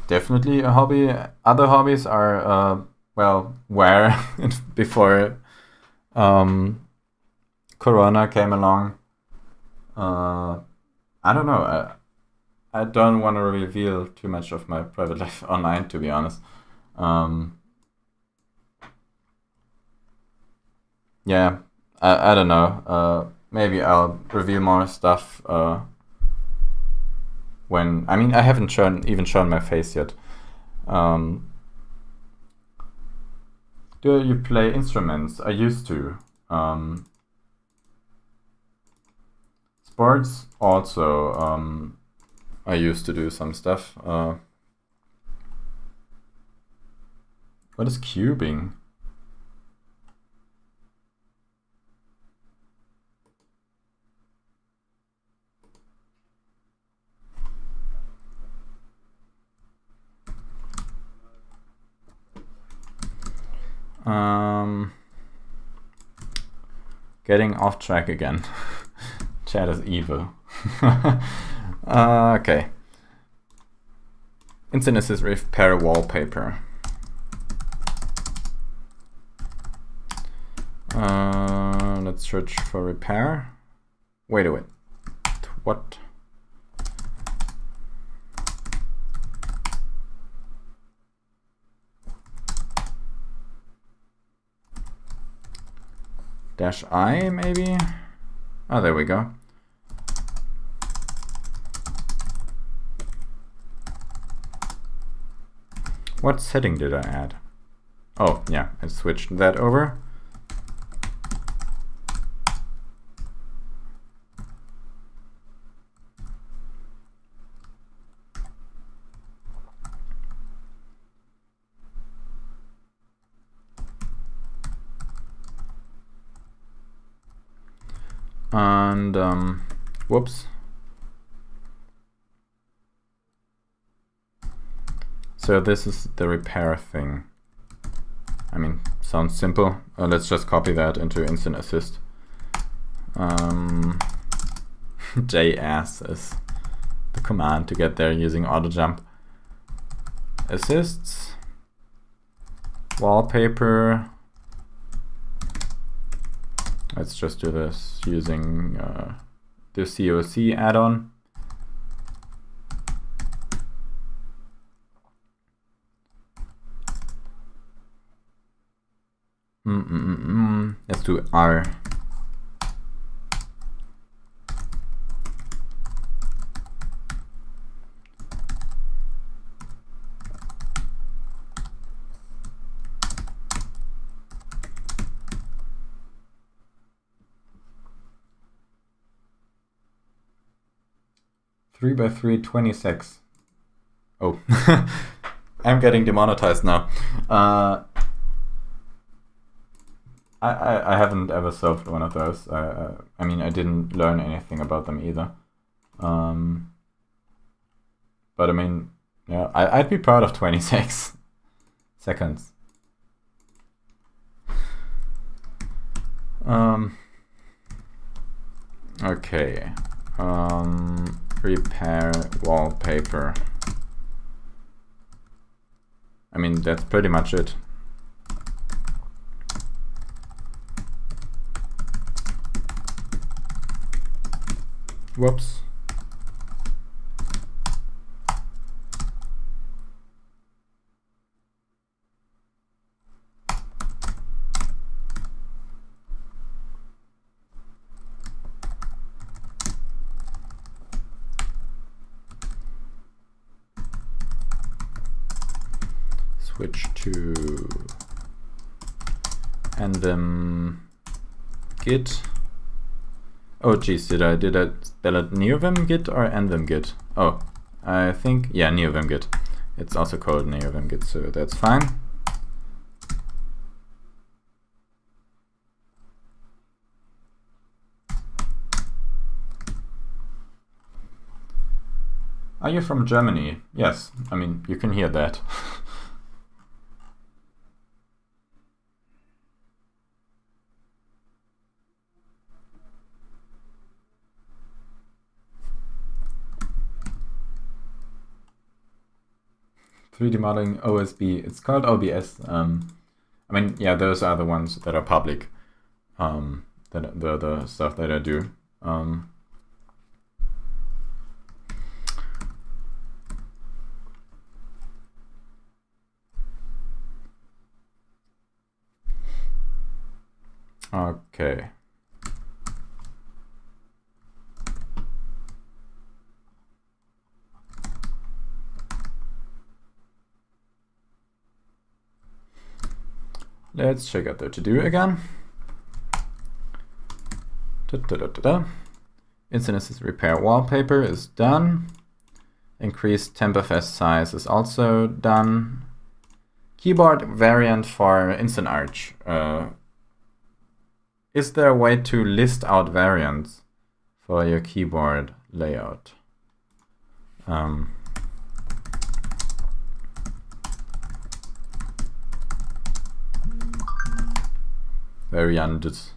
definitely a hobby. Other hobbies are, well, where before Corona came along. I don't know. I don't want to reveal too much of my private life online, to be honest. Yeah, I don't know. Maybe I'll reveal more stuff when. I mean, I haven't even shown my face yet. Do you play instruments? I used to. Sports also. I used to do some stuff. What is cubing? Getting off track again. Chat is evil. Okay. Instant Assist repair wallpaper. Let's search for repair. Wait a minute. What? -I maybe? Oh, there we go. What setting did I add? Oh, yeah, I switched that over. And whoops. So this is the repair thing. I mean, sounds simple. Let's just copy that into Instant Assist. JS is the command to get there using AutoJump. Assists, wallpaper. Let's just do this using the COC add-on. Let's do R. Three by 3, 26. Oh, I'm getting demonetized now. I haven't ever solved one of those. I mean, I didn't learn anything about them either. But I mean, yeah, I'd be proud of 26 seconds. Okay. Repair wallpaper. I mean, that's pretty much it. Whoops. Switch to envim git. Oh geez, did I spell it neovim git or envim git? Oh, I think, yeah, neovim git. It's also called neovim git, so that's fine. Are you from Germany? Yes, I mean, you can hear that. .3D modeling OSB. It's called OBS. I mean, yeah, those are the ones that are public. The stuff that I do. Okay. Let's check out the to-do again. Instances repair wallpaper is done. Increase temp size is also done. Keyboard variant for Instant Arch. Is there a way to list out variants for your keyboard layout? Variantes.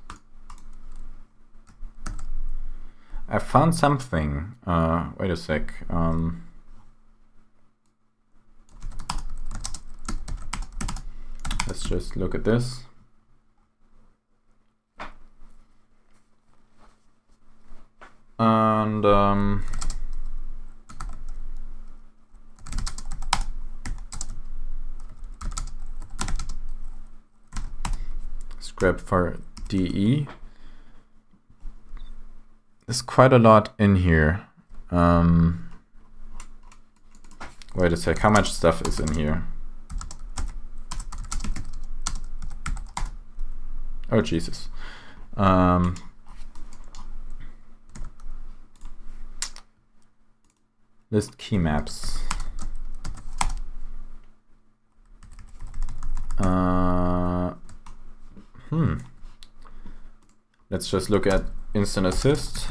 I found something. Wait a sec. Let's just look at this. And script for DE. There's quite a lot in here. Wait a sec, how much stuff is in here? Oh Jesus. List key maps. Let's just look at instant assist.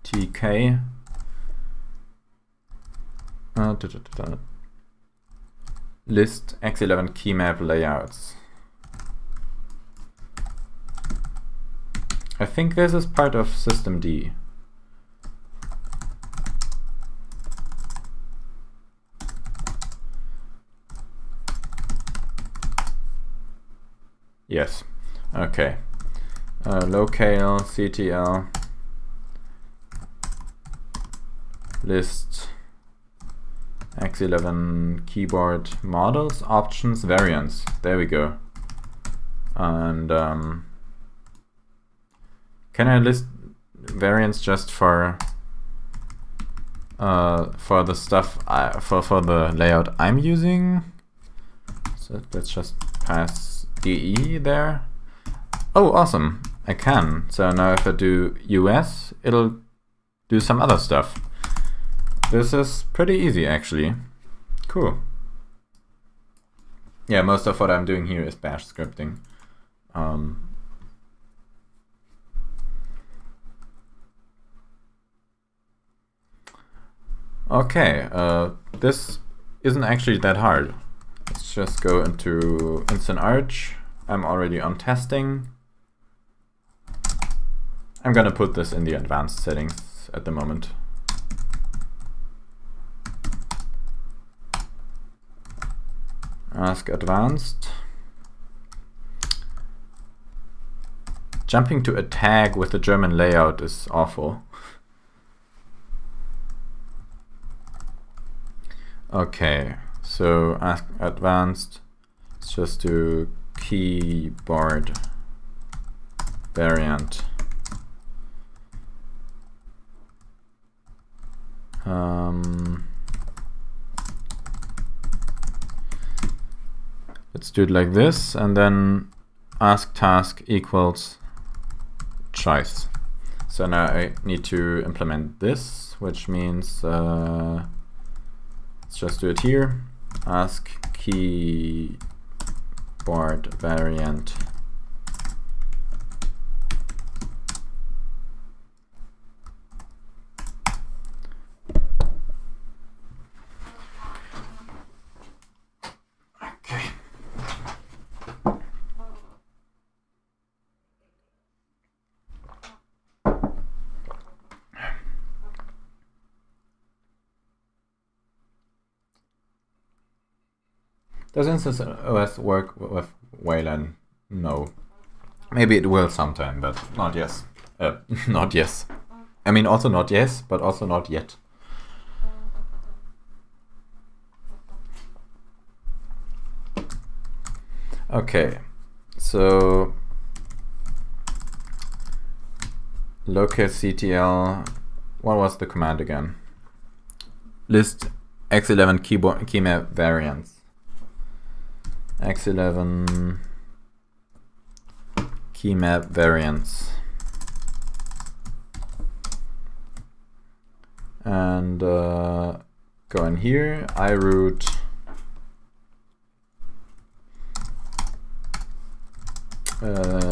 TK. List X11 key map layouts. I think this is part of system D. Yes. Okay. Locale CTL list X11 keyboard models, options, variants. There we go. And can I list variants just for the stuff for the layout I'm using? So let's just pass DE there. Oh, awesome! I can. So now if I do US, it'll do some other stuff. This is pretty easy, actually. Cool. Yeah, most of what I'm doing here is bash scripting. Okay, this isn't actually that hard. Let's just go into Instant Arch. I'm already on testing. I'm gonna put this in the advanced settings at the moment. Ask advanced. Jumping to a tag with the German layout is awful. Okay, so ask advanced. Let's just do keyboard variant. Let's do it like this, and then ask task equals choice. So now I need to implement this, which means let's just do it here. Ask keyboard variant. Does Instance OS work with Wayland? No. Maybe it will sometime, but not yes. Not yes. I mean, also not yes, but also not yet. Okay, so localctl. What was the command again? List x11 key map variants. x11 key map variants, and go in here, iRoot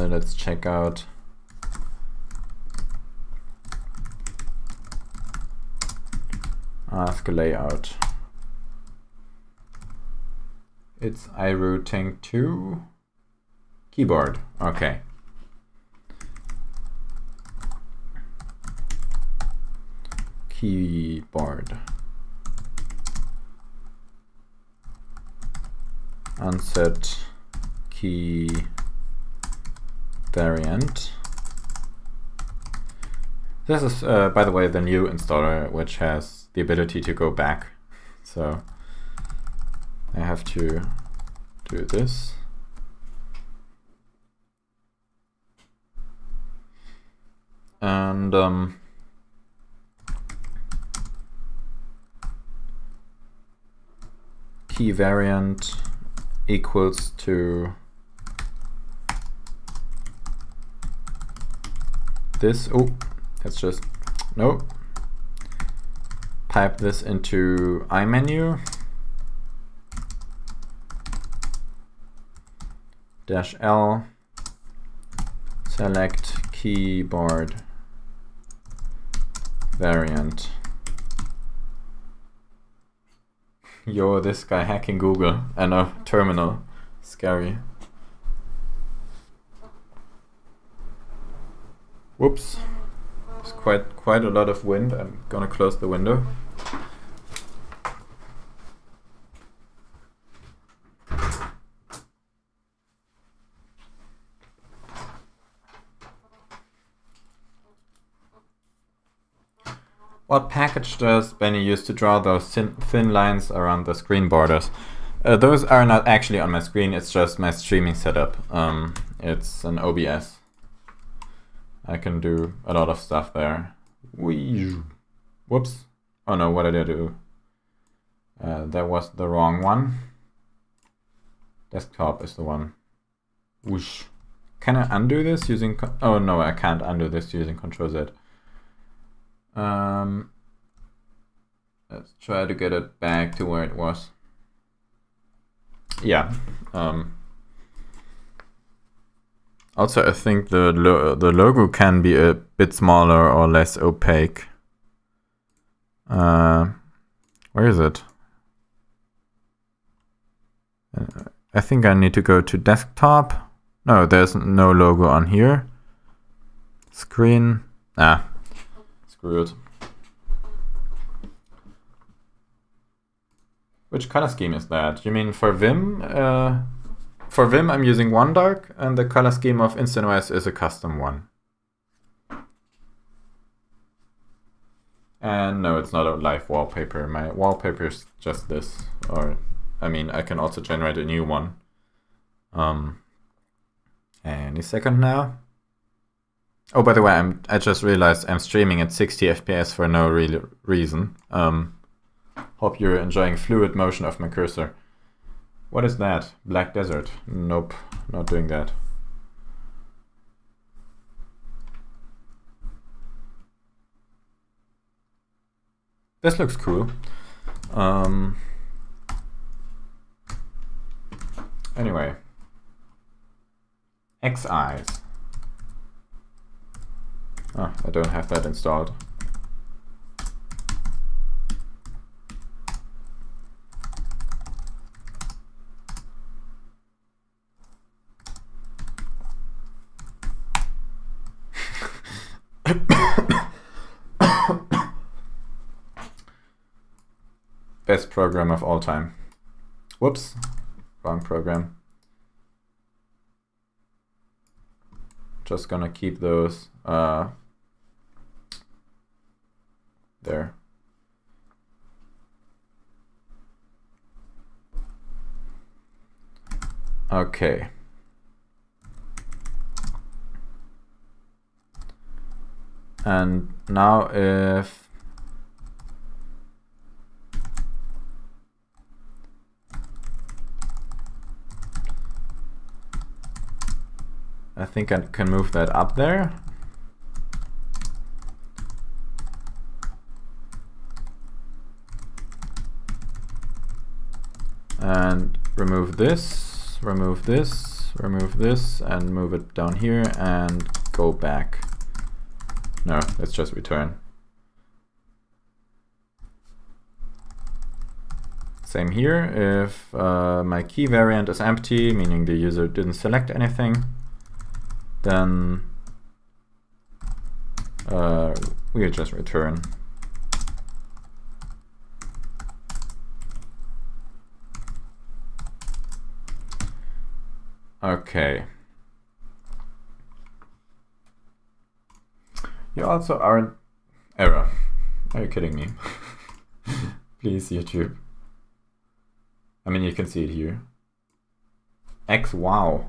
let's check out ask layout. It's iRouting to keyboard. Okay. Keyboard. Unset key variant. This is, by the way, the new installer, which has the ability to go back. So I have to do this. And key variant equals to this. Oh, that's just, no. Pipe this into iMenu. -L, select keyboard variant. Yo, this guy hacking Google and a terminal. Scary. Whoops. There's quite a lot of wind. I'm gonna close the window. What package does Benny use to draw those thin lines around the screen borders? Those are not actually on my screen, it's just my streaming setup. It's an OBS. I can do a lot of stuff there. Whoops. Oh no, what did I do? That was the wrong one. Desktop is the one. Whoosh. Can I undo this using... Oh no, I can't undo this using Ctrl Z. Let's try to get it back to where it was. Yeah. Also, I think the logo can be a bit smaller or less opaque. Where is it? I think I need to go to desktop. No, there's no logo on here. Screen. Screw it. Which color scheme is that? You mean for Vim? For Vim, I'm using OneDark, and the color scheme of InstantOS is a custom one. And no, it's not a live wallpaper. My wallpaper is just this. Or, I mean, I can also generate a new one. Any second now. Oh, by the way, I just realized I'm streaming at 60 FPS for no real reason. Hope you're enjoying fluid motion of my cursor. What is that? Black Desert? Nope, not doing that. This looks cool. Anyway. X-Eyes. Oh, I don't have that installed. Best program of all time. Whoops, wrong program. Just gonna keep those there. Okay. And now if I think I can move that up there. And remove this, remove this, remove this, and move it down here and go back. No, let's just return. Same here. If my key variant is empty, meaning the user didn't select anything, then we'll just return. Okay. You also aren't error. Are you kidding me? Please, YouTube. I mean, you can see it here. X wow.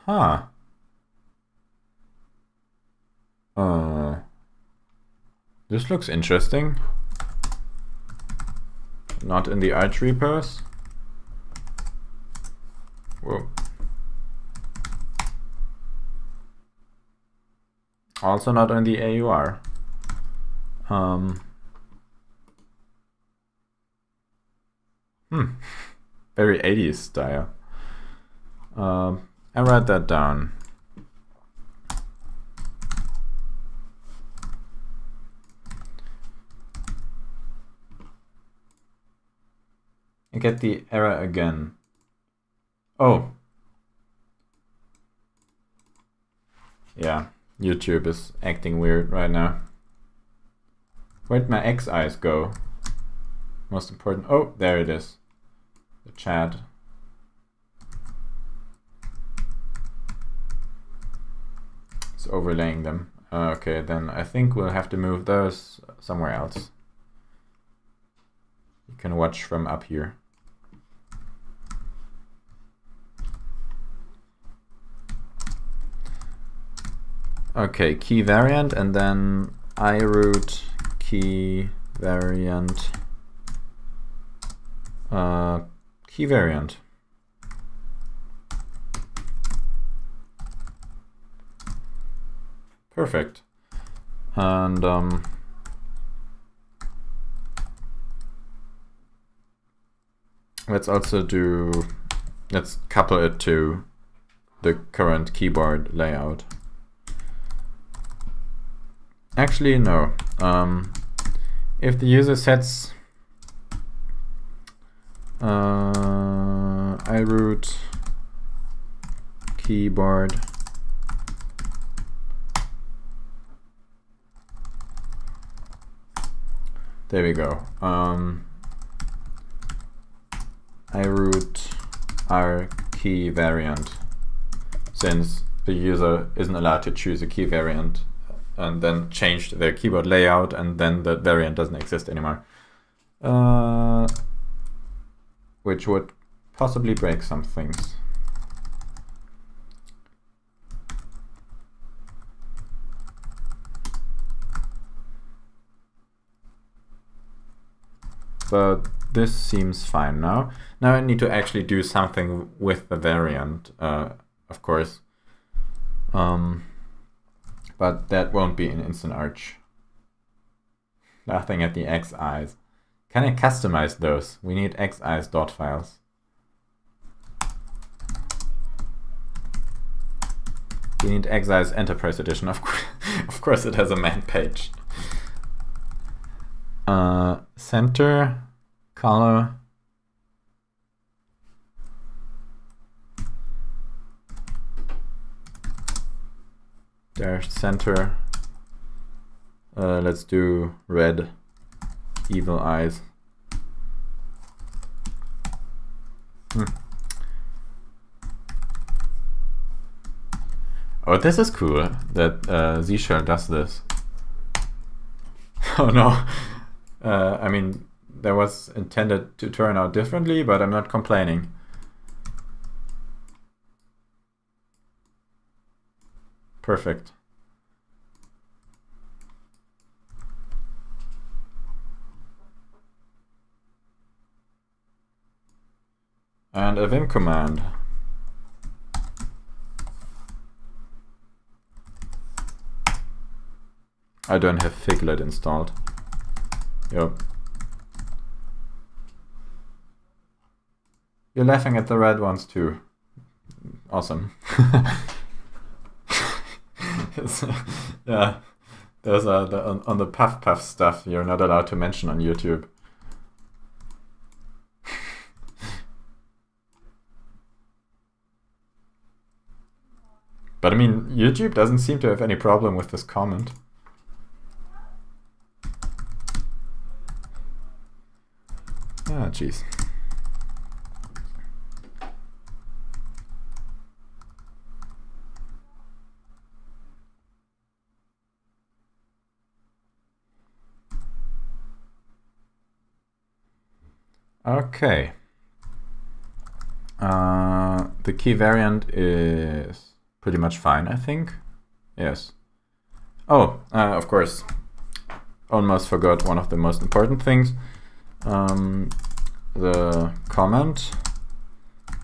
Huh. This looks interesting. Not in the Arch repos. Whoa. Also not in the AUR. Very 80s style. I write that down. I get the error again. Oh. Yeah, YouTube is acting weird right now. Where'd my X-Eyes go? Most important. Oh, there it is. The chat. It's overlaying them. Okay, then I think we'll have to move those somewhere else. You can watch from up here. Okay, key variant, and then iRoot key variant. Key variant. Perfect. And let's couple it to the current keyboard layout. Actually, no. If the user sets iRoot keyboard there we go. iRoot R key variant, since the user isn't allowed to choose a key variant and then change their keyboard layout, and then that variant doesn't exist anymore. Which would possibly break some things. But this seems fine now. Now I need to actually do something with the variant, of course. But that won't be in Instant Arch. Nothing at the xeyes. Can I customize those? We need xeyes dot files. We need xeyes Enterprise Edition. Of course it has a man page. Center, color. There's center. Let's do red, evil eyes. Oh, this is cool that Z Shell does this. Oh no. I mean, that was intended to turn out differently, but I'm not complaining. Perfect. And a vim command. I don't have Figlet installed. Yep. You're laughing at the red ones too. Awesome. Yeah, those are on the puff stuff you're not allowed to mention on YouTube. But I mean, YouTube doesn't seem to have any problem with this comment. Ah, jeez. Okay. The key variant is pretty much fine, I think. Yes. Oh, of course. Almost forgot one of the most important things. The comment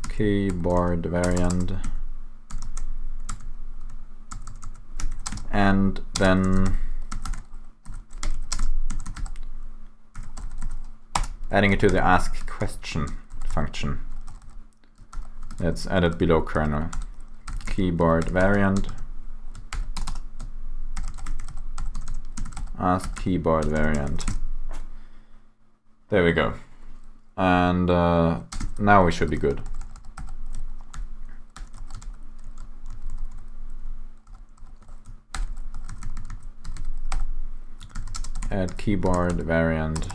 keyboard variant, and then adding it to the ask question function. Let's add it below kernel. Keyboard variant, ask keyboard variant. There we go. And now we should be good. Add keyboard variant.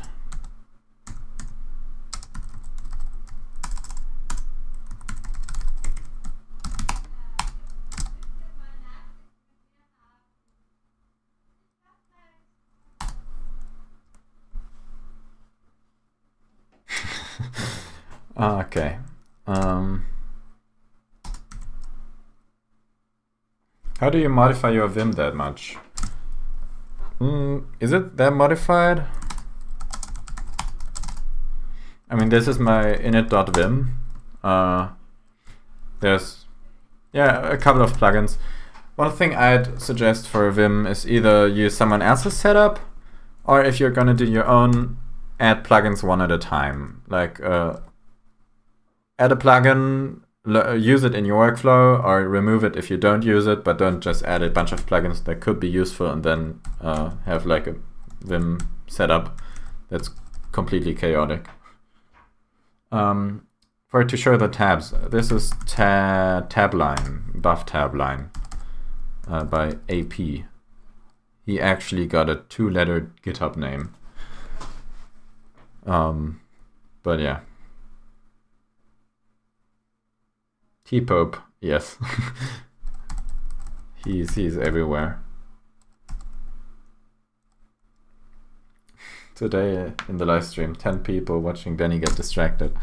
Okay. How do you modify your Vim that much? Is it that modified? I mean, this is my init.vim. There's, yeah, a couple of plugins. One thing I'd suggest for Vim is either use someone else's setup, or if you're gonna do your own, add plugins one at a time. Like add a plugin, use it in your workflow, or remove it if you don't use it, but don't just add a bunch of plugins that could be useful and then have like a Vim setup that's completely chaotic. For it to show the tabs, this is tab line, buff tab line by AP. He actually got a 2-letter GitHub name. But yeah. T-Pope, yes. he's everywhere. Today in the live stream, 10 people watching Benny get distracted.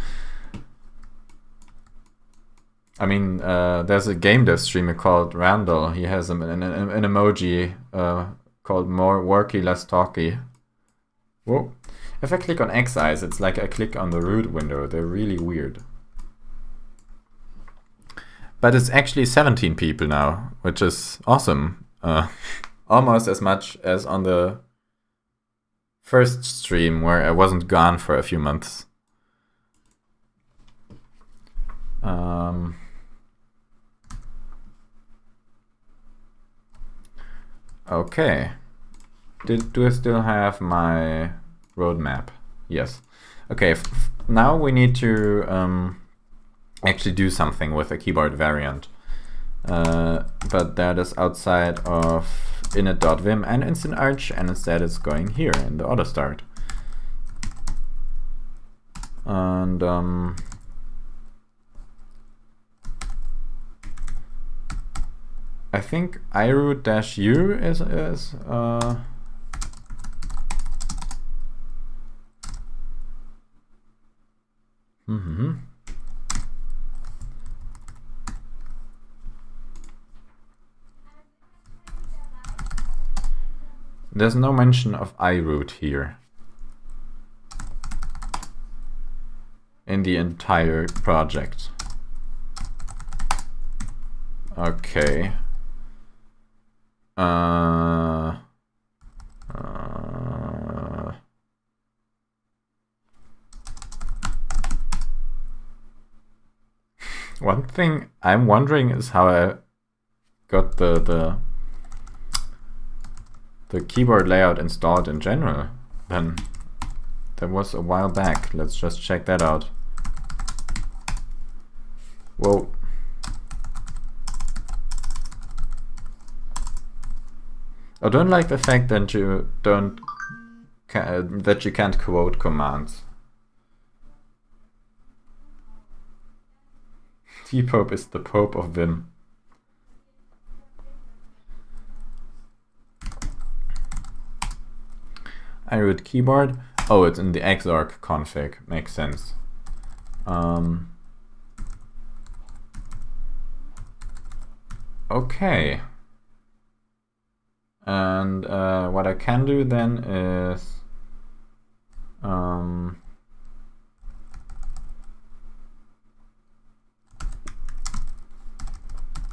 I mean, there's a game dev streamer called Randall. He has an emoji called more worky, less talky. Whoa. If I click on X eyes, it's like I click on the root window. They're really weird. But it's actually 17 people now, which is awesome. Almost as much as on the first stream where I wasn't gone for a few months. Okay. Do I still have my roadmap? Yes. Okay, now we need to actually do something with a keyboard variant. But that is outside of init.vim and instant arch, and instead it's going here in the auto start. And I think iroot-u is There's no mention of iroot here in the entire project. Okay. One thing I'm wondering is how I got the keyboard layout installed in general. Then that was a while back. Let's just check that out. Whoa. I don't like the fact that you can't quote commands. T-Pope is the Pope of Vim. iroot keyboard. Oh, it's in the Xorg config. Makes sense. Okay. And what I can do then is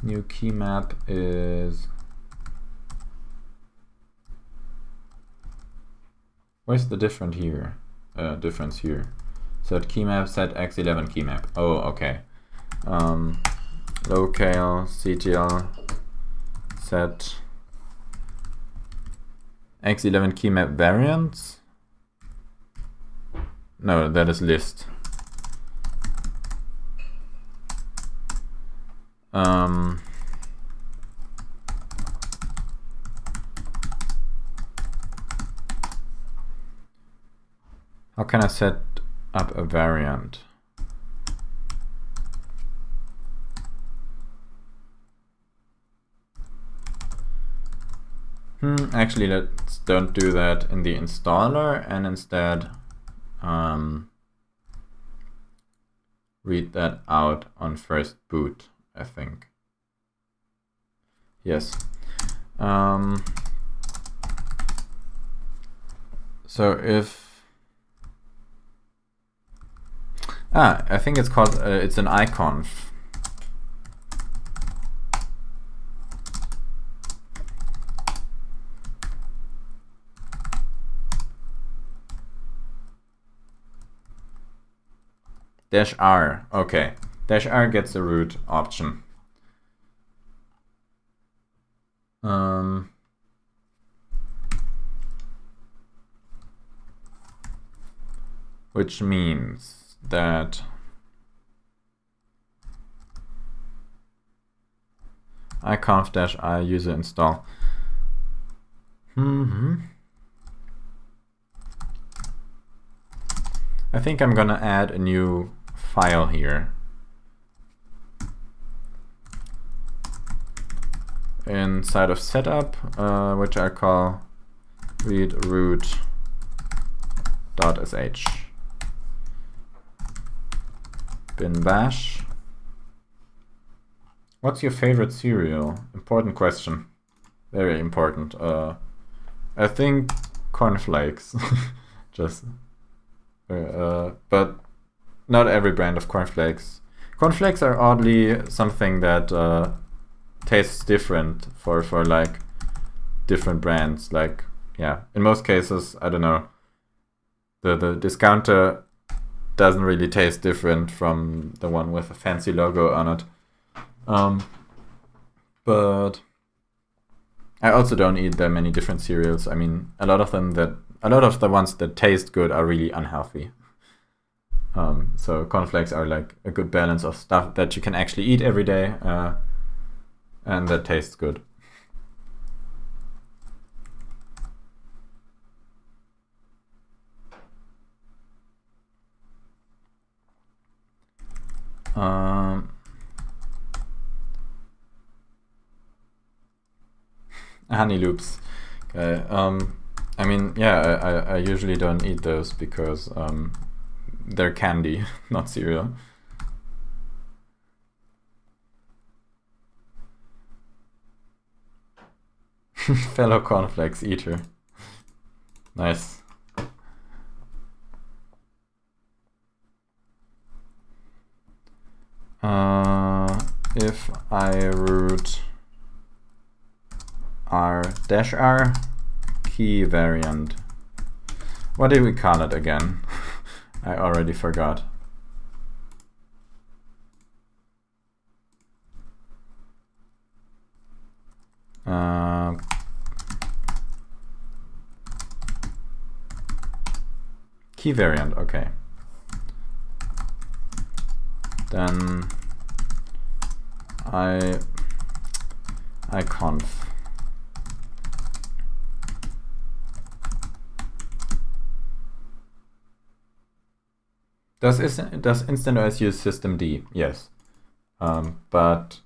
new key map is, where's the difference here? Set key map, set x11 key map. Oh, okay. Locale ctl set x11 key map variants. No, that is list. How can I set up a variant? Actually, let's don't do that in the installer, and instead read that out on first boot, I think. Yes. So if I think it's called it's an iconf. -r. Okay, -r gets the root option. Which means that iconf-i user install. I think I'm gonna add a new file here. Inside of setup, which I call read root.sh. bin bash. What's your favorite cereal? Important question. Very important. I think cornflakes. Just, but not every brand of cornflakes. Cornflakes are oddly something that tastes different for like different brands. Like, yeah, in most cases, I don't know, the discounter doesn't really taste different from the one with a fancy logo on it. But I also don't eat that many different cereals. I mean, a lot of the ones that taste good are really unhealthy. So cornflakes are like a good balance of stuff that you can actually eat every day, and that tastes good. Honey loops. Okay. I mean, yeah, I usually don't eat those because they're candy, not cereal. Fellow cornflakes eater. Nice. If I root r-r key variant. What did we call it again? I already forgot. Key variant, okay. Then iconf. Does InstantOS use systemd? Yes. But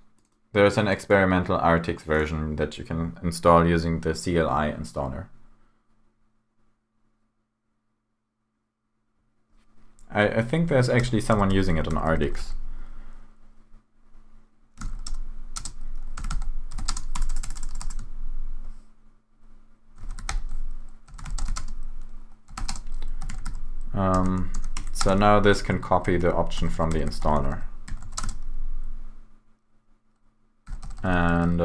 there's an experimental Artix version that you can install using the CLI installer. I think there's actually someone using it on Artix. So now this can copy the option from the installer. And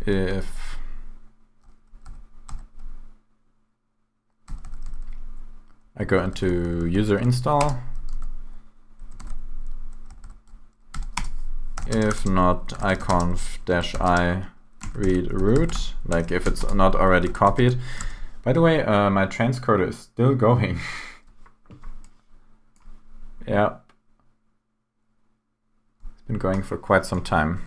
if I go into user install, if not iconf-i read root, like if it's not already copied. By the way, my transcoder is still going. Yeah. It's been going for quite some time.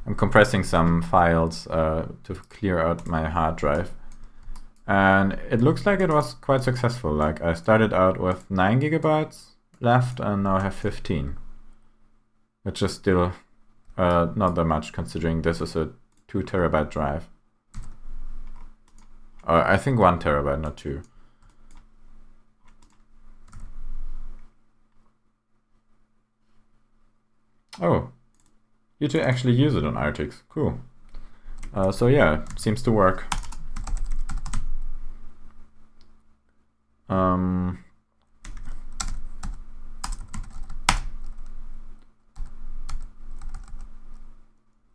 I'm compressing some files to clear out my hard drive. And it looks like it was quite successful. Like I started out with 9 gigabytes left and now I have 15. Which is still not that much considering this is a 2 terabyte drive. I think 1 terabyte, not 2. Oh, you two actually use it on Artix. Cool. So yeah, it seems to work.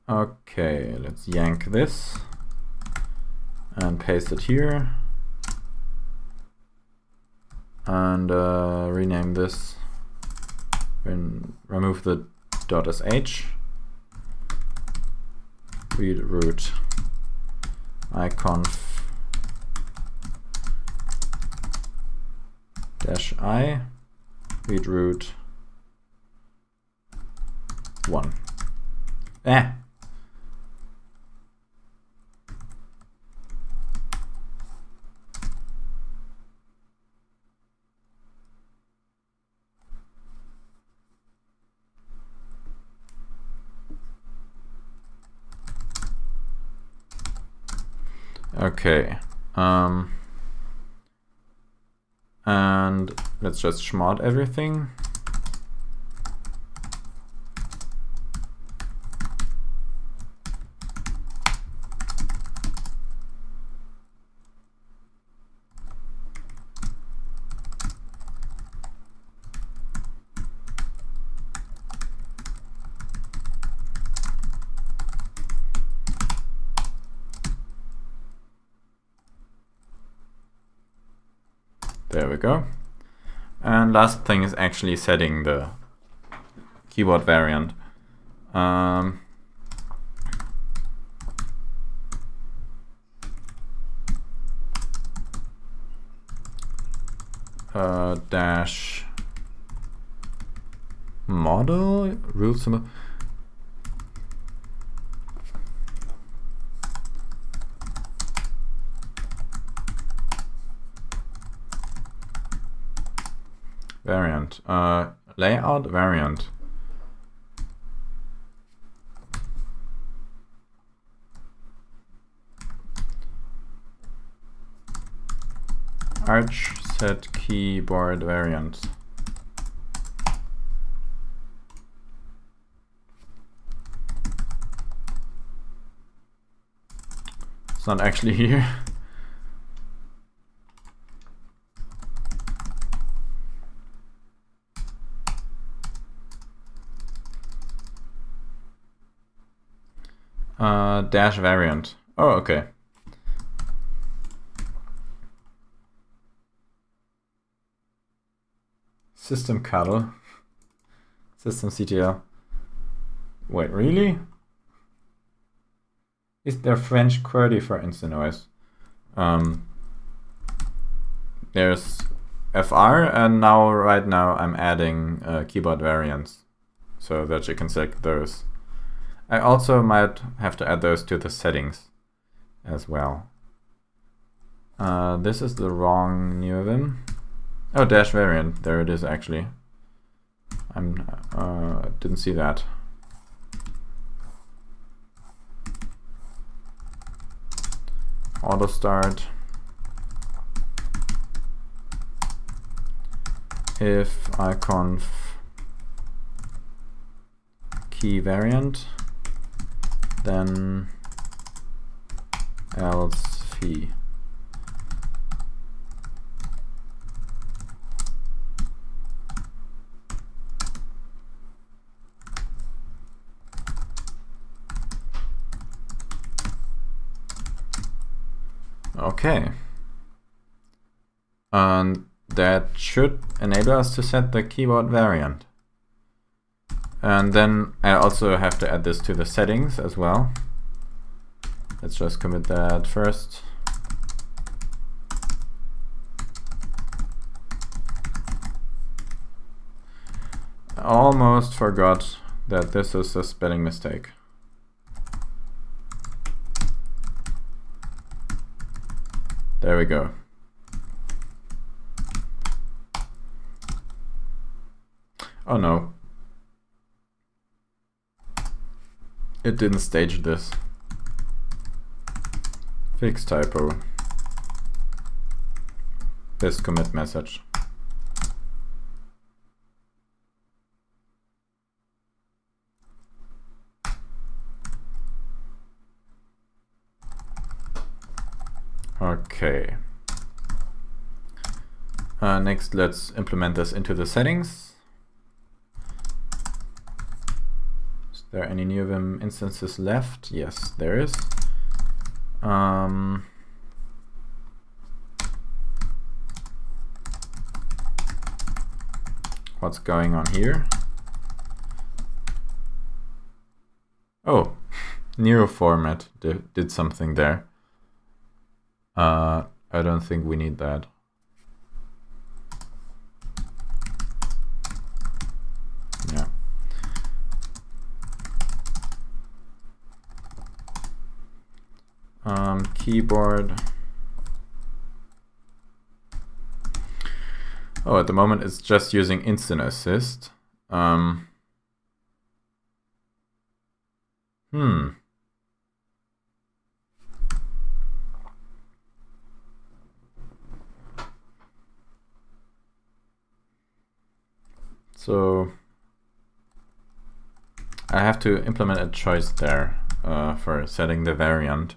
Okay, let's yank this and paste it here. and rename this and remove the .sh, read root iconf -i, read root 1. Okay, and let's just chmod everything. There we go. And last thing is actually setting the keyboard variant. Dash model root symbol. Variant, layout variant. Arch set keyboard variant. It's not actually here. Dash variant. Oh, okay. System cuddle. System CTL. Wait, really? Is there French QWERTY for instant noise? There's FR, and right now I'm adding keyboard variants so that you can select those. I also might have to add those to the settings as well. This is the wrong NeoVim. Oh, dash variant. There it is actually. Didn't see that. Auto start. If iconf key variant, then else fee. Okay. And that should enable us to set the keyboard variant. And then I also have to add this to the settings as well. Let's just commit that first. I almost forgot that this is a spelling mistake. There we go. Oh no. It didn't stage this. Fix typo. This commit message. Okay. Next, let's implement this into the settings. Is there any NeoVim instances left? Yes, there is. what's going on here. Oh, new format did something there. I don't think we need that. Yeah. Keyboard. Oh, at the moment it's just using instant assist. So I have to implement a choice there for setting the variant.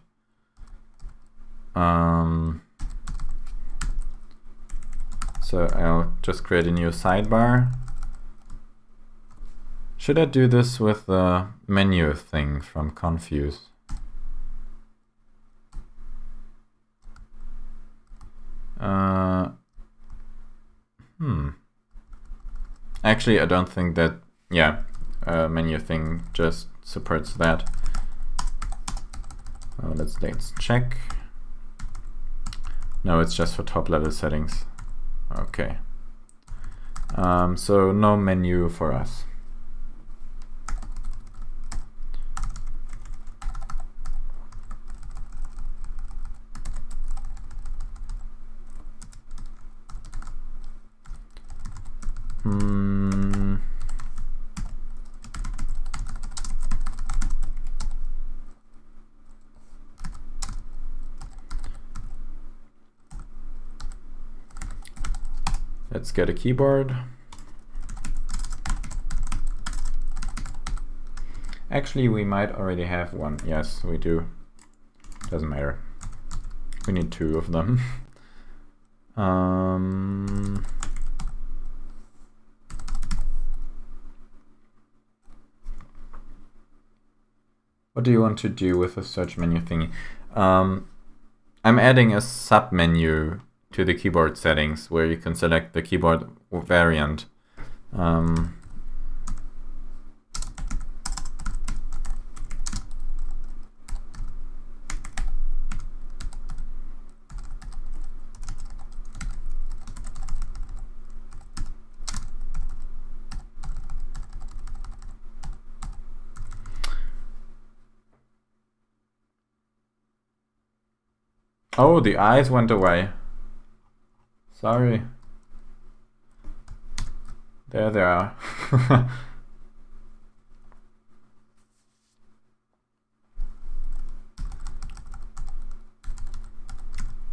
So I'll just create a new sidebar. Should I do this with the menu thing from Confuse? Actually, I don't think that, yeah, menu thing just supports that. Let's check. No, it's just for top level settings. Okay. So no menu for us. Let's get a keyboard. Actually, we might already have one. Yes, we do. Doesn't matter. We need two of them. What do you want to do with the search menu thingy? I'm adding a sub-menu to the keyboard settings where you can select the keyboard variant. Oh, the eyes went away. Sorry. There they are.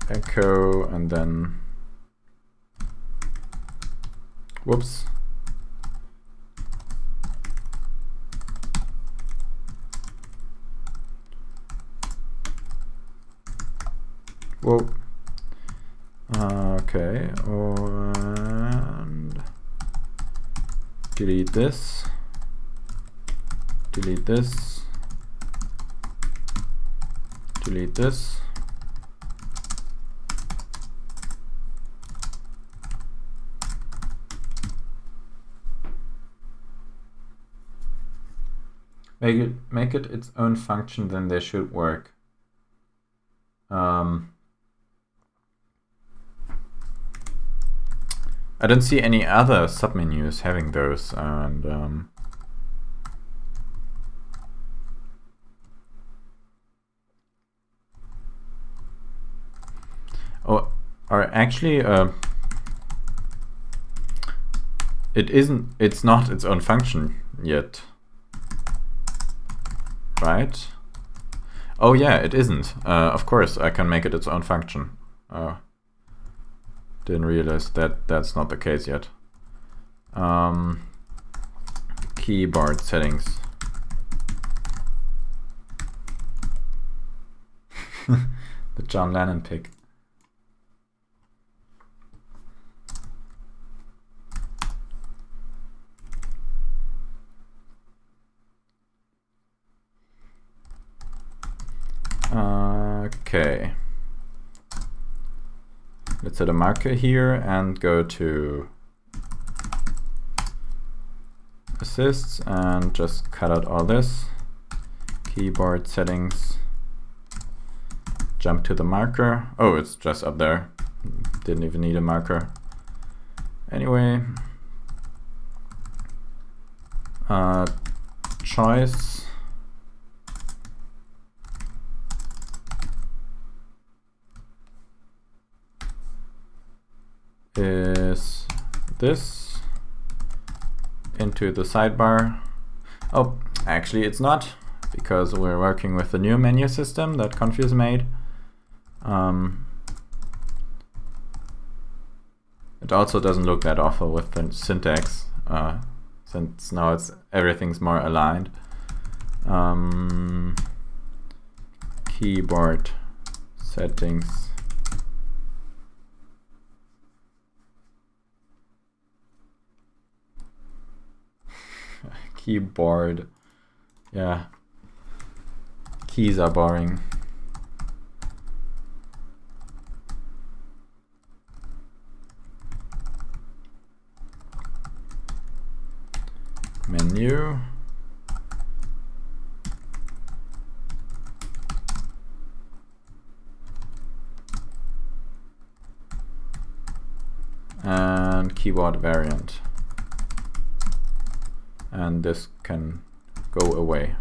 Echo and then whoops. Whoa. Okay, and delete this, delete this, delete this. Make it its own function, then they should work. I don't see any other submenus having those, and oh, or actually, it's not its own function yet, right? Oh yeah, it isn't. Of course, I can make it its own function. Didn't realize that that's not the case yet. Keyboard settings. The John Lennon pic. Okay. Let's set a marker here and go to assists and just cut out all this. Keyboard settings, jump to the marker. Oh, it's just up there. Didn't even need a marker. Anyway, choice. Is this into the sidebar. Oh, actually it's not, because we're working with the new menu system that Confuse made. It also doesn't look that awful with the syntax, since now everything's more aligned. Keyboard settings. Keyboard. Yeah. Keys are boring. Menu. And keyboard variant. And this can go away.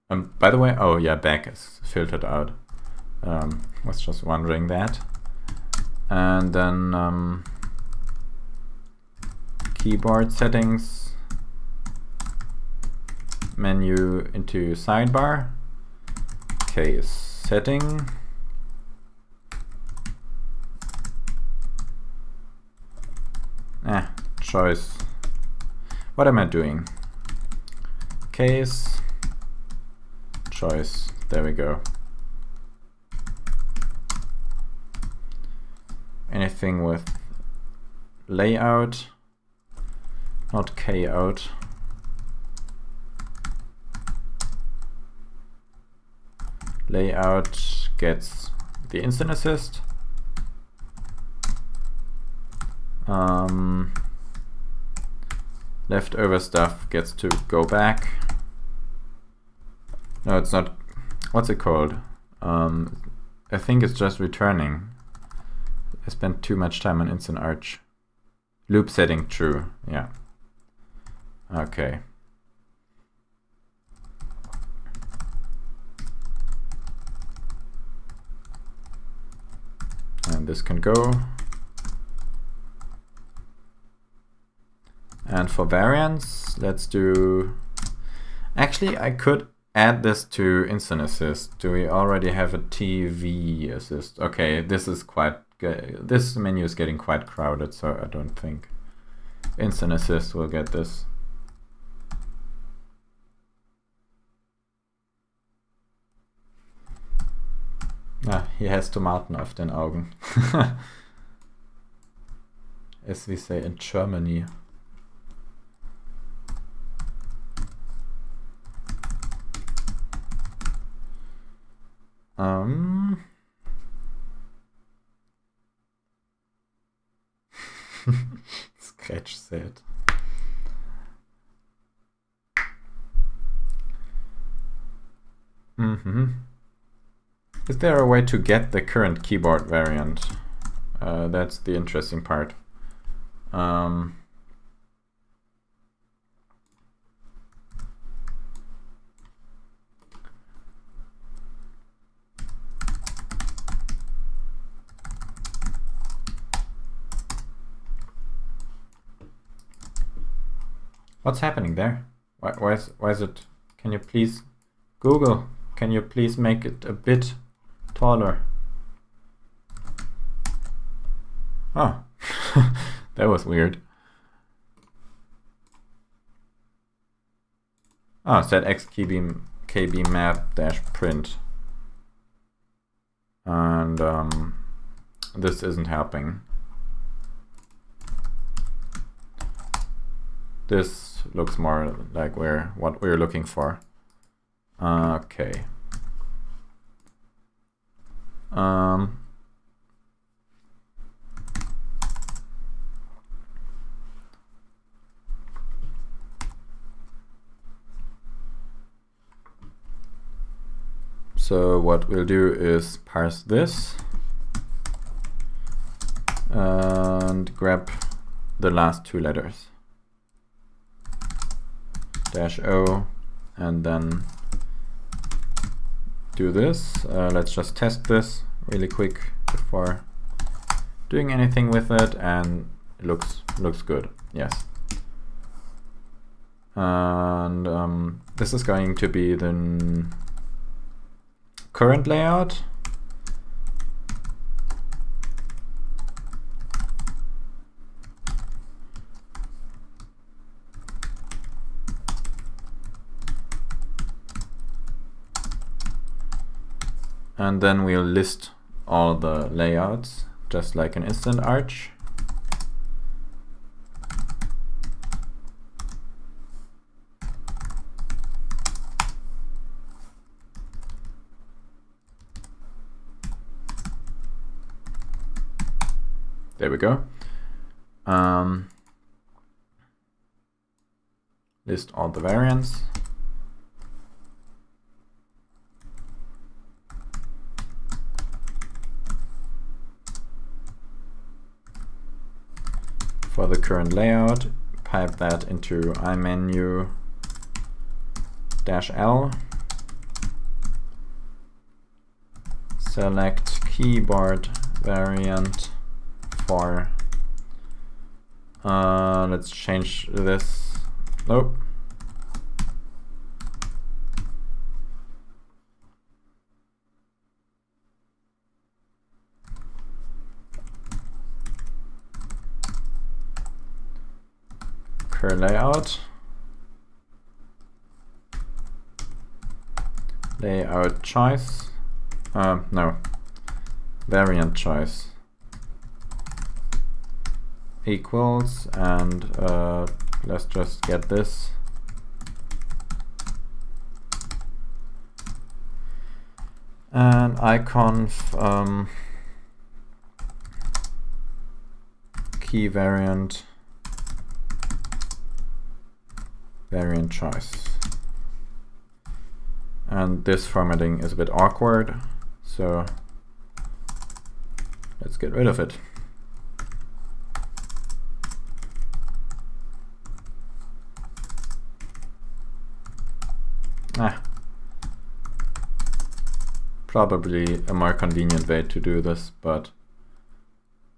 By the way, oh yeah, back is filtered out. Was just wondering that. And then keyboard settings, menu into sidebar, case setting, choice. What am I doing? Case, choice, there we go. Anything with layout, not K out. Layout gets the instant assist. Leftover stuff gets to go back. No, it's not. What's it called? I think it's just returning. I spent too much time on instant arch. Loop setting true, yeah. Okay. And this can go. And for variants, let's do... Actually, I could add this to instant assist. Do we already have a TV assist? Okay, this is quite good. This menu is getting quite crowded, so I don't think instant assist will get this. He has Tomaten auf den Augen. As we say in Germany. Scratch said. Is there a way to get the current keyboard variant? That's the interesting part. What's happening there? Why is it? Can you please, Google, can you please make it a bit taller? Oh, that was weird. Oh, set x kb map dash print. And this isn't helping. This looks more like what we're looking for. Okay. So what we'll do is parse this and grab the last two letters, -o, and then do this. Let's just test this really quick before doing anything with it, and it looks good. Yes. And this is going to be the current layout. And then we'll list all the layouts, just like an instant arch. There we go. List all the variants. For the current layout, pipe that into imenu-l. Select keyboard variant for, let's change this. Nope. Current layout. Layout choice. No. Variant choice. Equals, and let's just get this. And iconf key variant choice. And this formatting is a bit awkward, so let's get rid of it. Probably a more convenient way to do this, but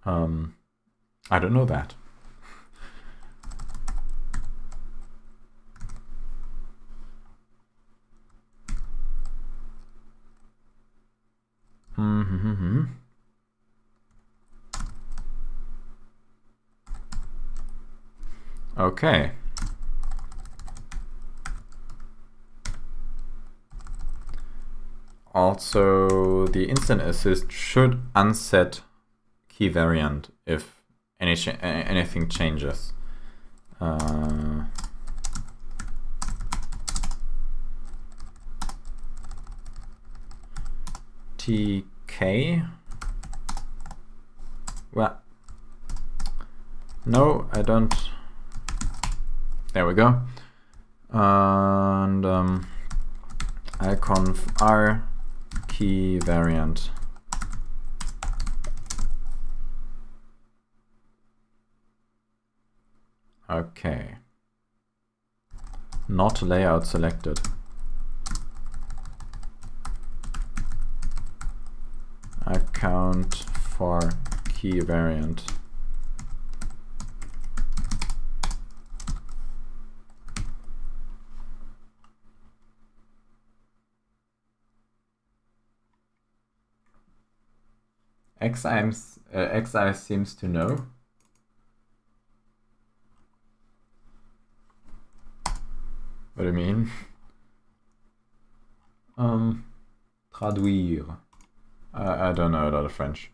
I don't know that. Okay. Also, the instant assist should unset key variant if anything changes. TK. Well, no, I don't. There we go. And iconf r key variant. Okay. Not layout selected. Account for key variant. XI seems to know. What do you mean? Traduire. I don't know a lot of French.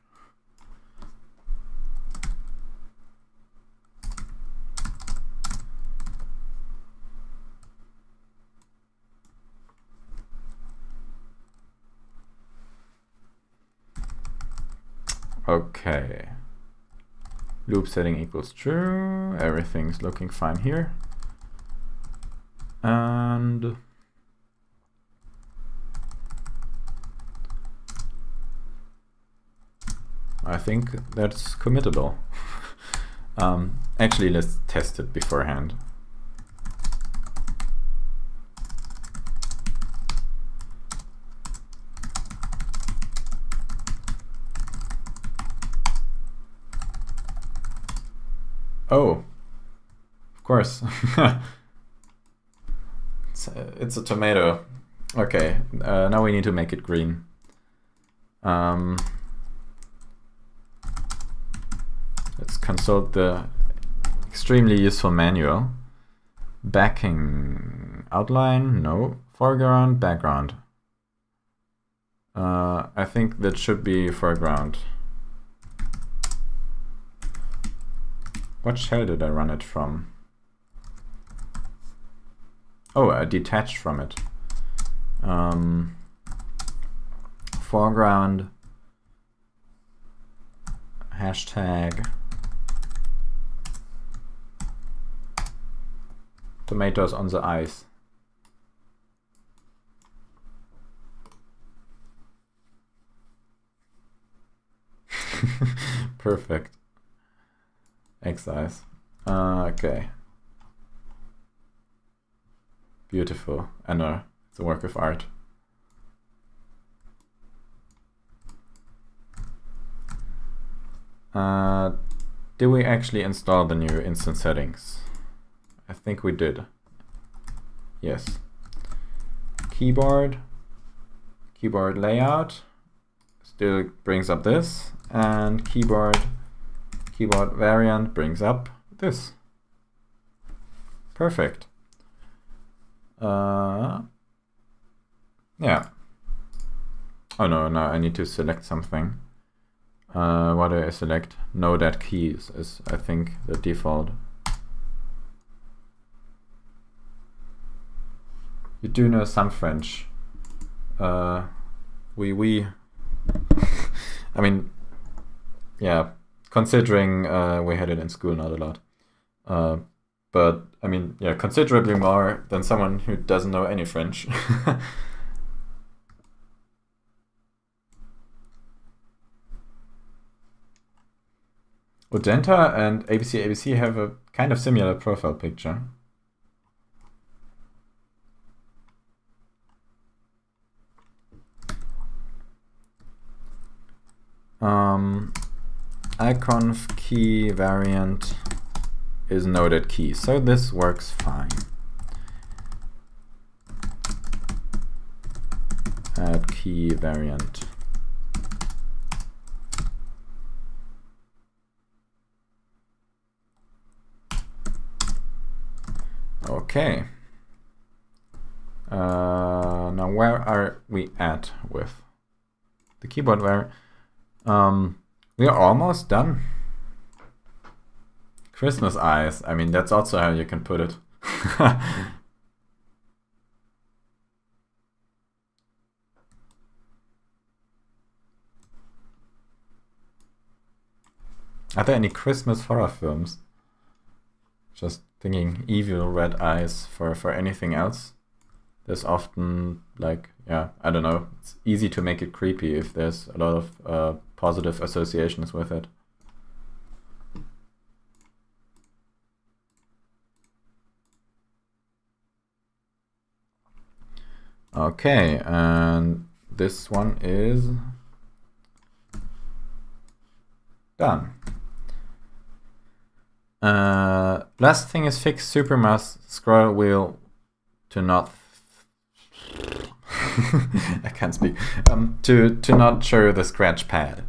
Okay. Loop setting equals true. Everything's looking fine here. And I think that's committable. Actually, let's test it beforehand. Oh, of course. It's a tomato. Okay, now we need to make it green. Let's consult the extremely useful manual. Backing outline, no. Foreground, background. I think that should be foreground. What shell did I run it from? Oh, I detached from it. Foreground, hashtag tomatoes on the ice. Perfect. X-eyes. Okay. Beautiful. I know, it's a work of art. Did we actually install the new instance settings? I think we did. Yes. Keyboard layout still brings up this, and keyboard variant brings up this. Perfect. Yeah. Oh no, I need to select something. What do I select? No, that keys is, I think, the default. You do know some French. Oui. I mean, yeah, considering we had it in school, not a lot. But, I mean, yeah, considerably more than someone who doesn't know any French. Odenta and ABC have a kind of similar profile picture. Iconf key variant is noded key, so this works fine. Add key variant. Okay. Now where are we at with the keyboard variant? We are almost done. Christmas eyes. I mean, that's also how you can put it. Are there any Christmas horror films? Just thinking evil red eyes for anything else. There's often, like, yeah, I don't know. It's easy to make it creepy if there's a lot of positive associations with it. Okay, and this one is done. Last thing is fix supermouse scroll wheel to not I can't speak. To not show the scratch pad.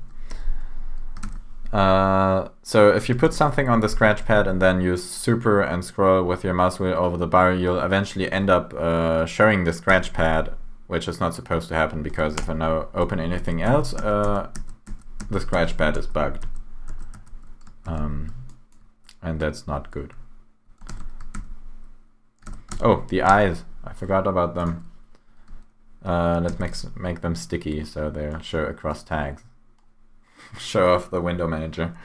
So if you put something on the scratch pad and then use super and scroll with your mouse wheel over the bar, you'll eventually end up showing the scratch pad, which is not supposed to happen, because if I now open anything else, the scratch pad is bugged. And that's not good. Oh, the eyes. I forgot about them. Let's make them sticky so they'll show across tags. Show off the window manager.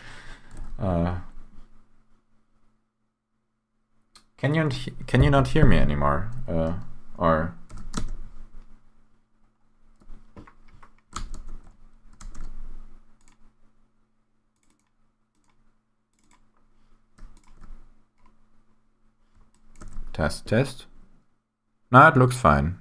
Can you not hear me anymore? Or Test, test. No, it looks fine.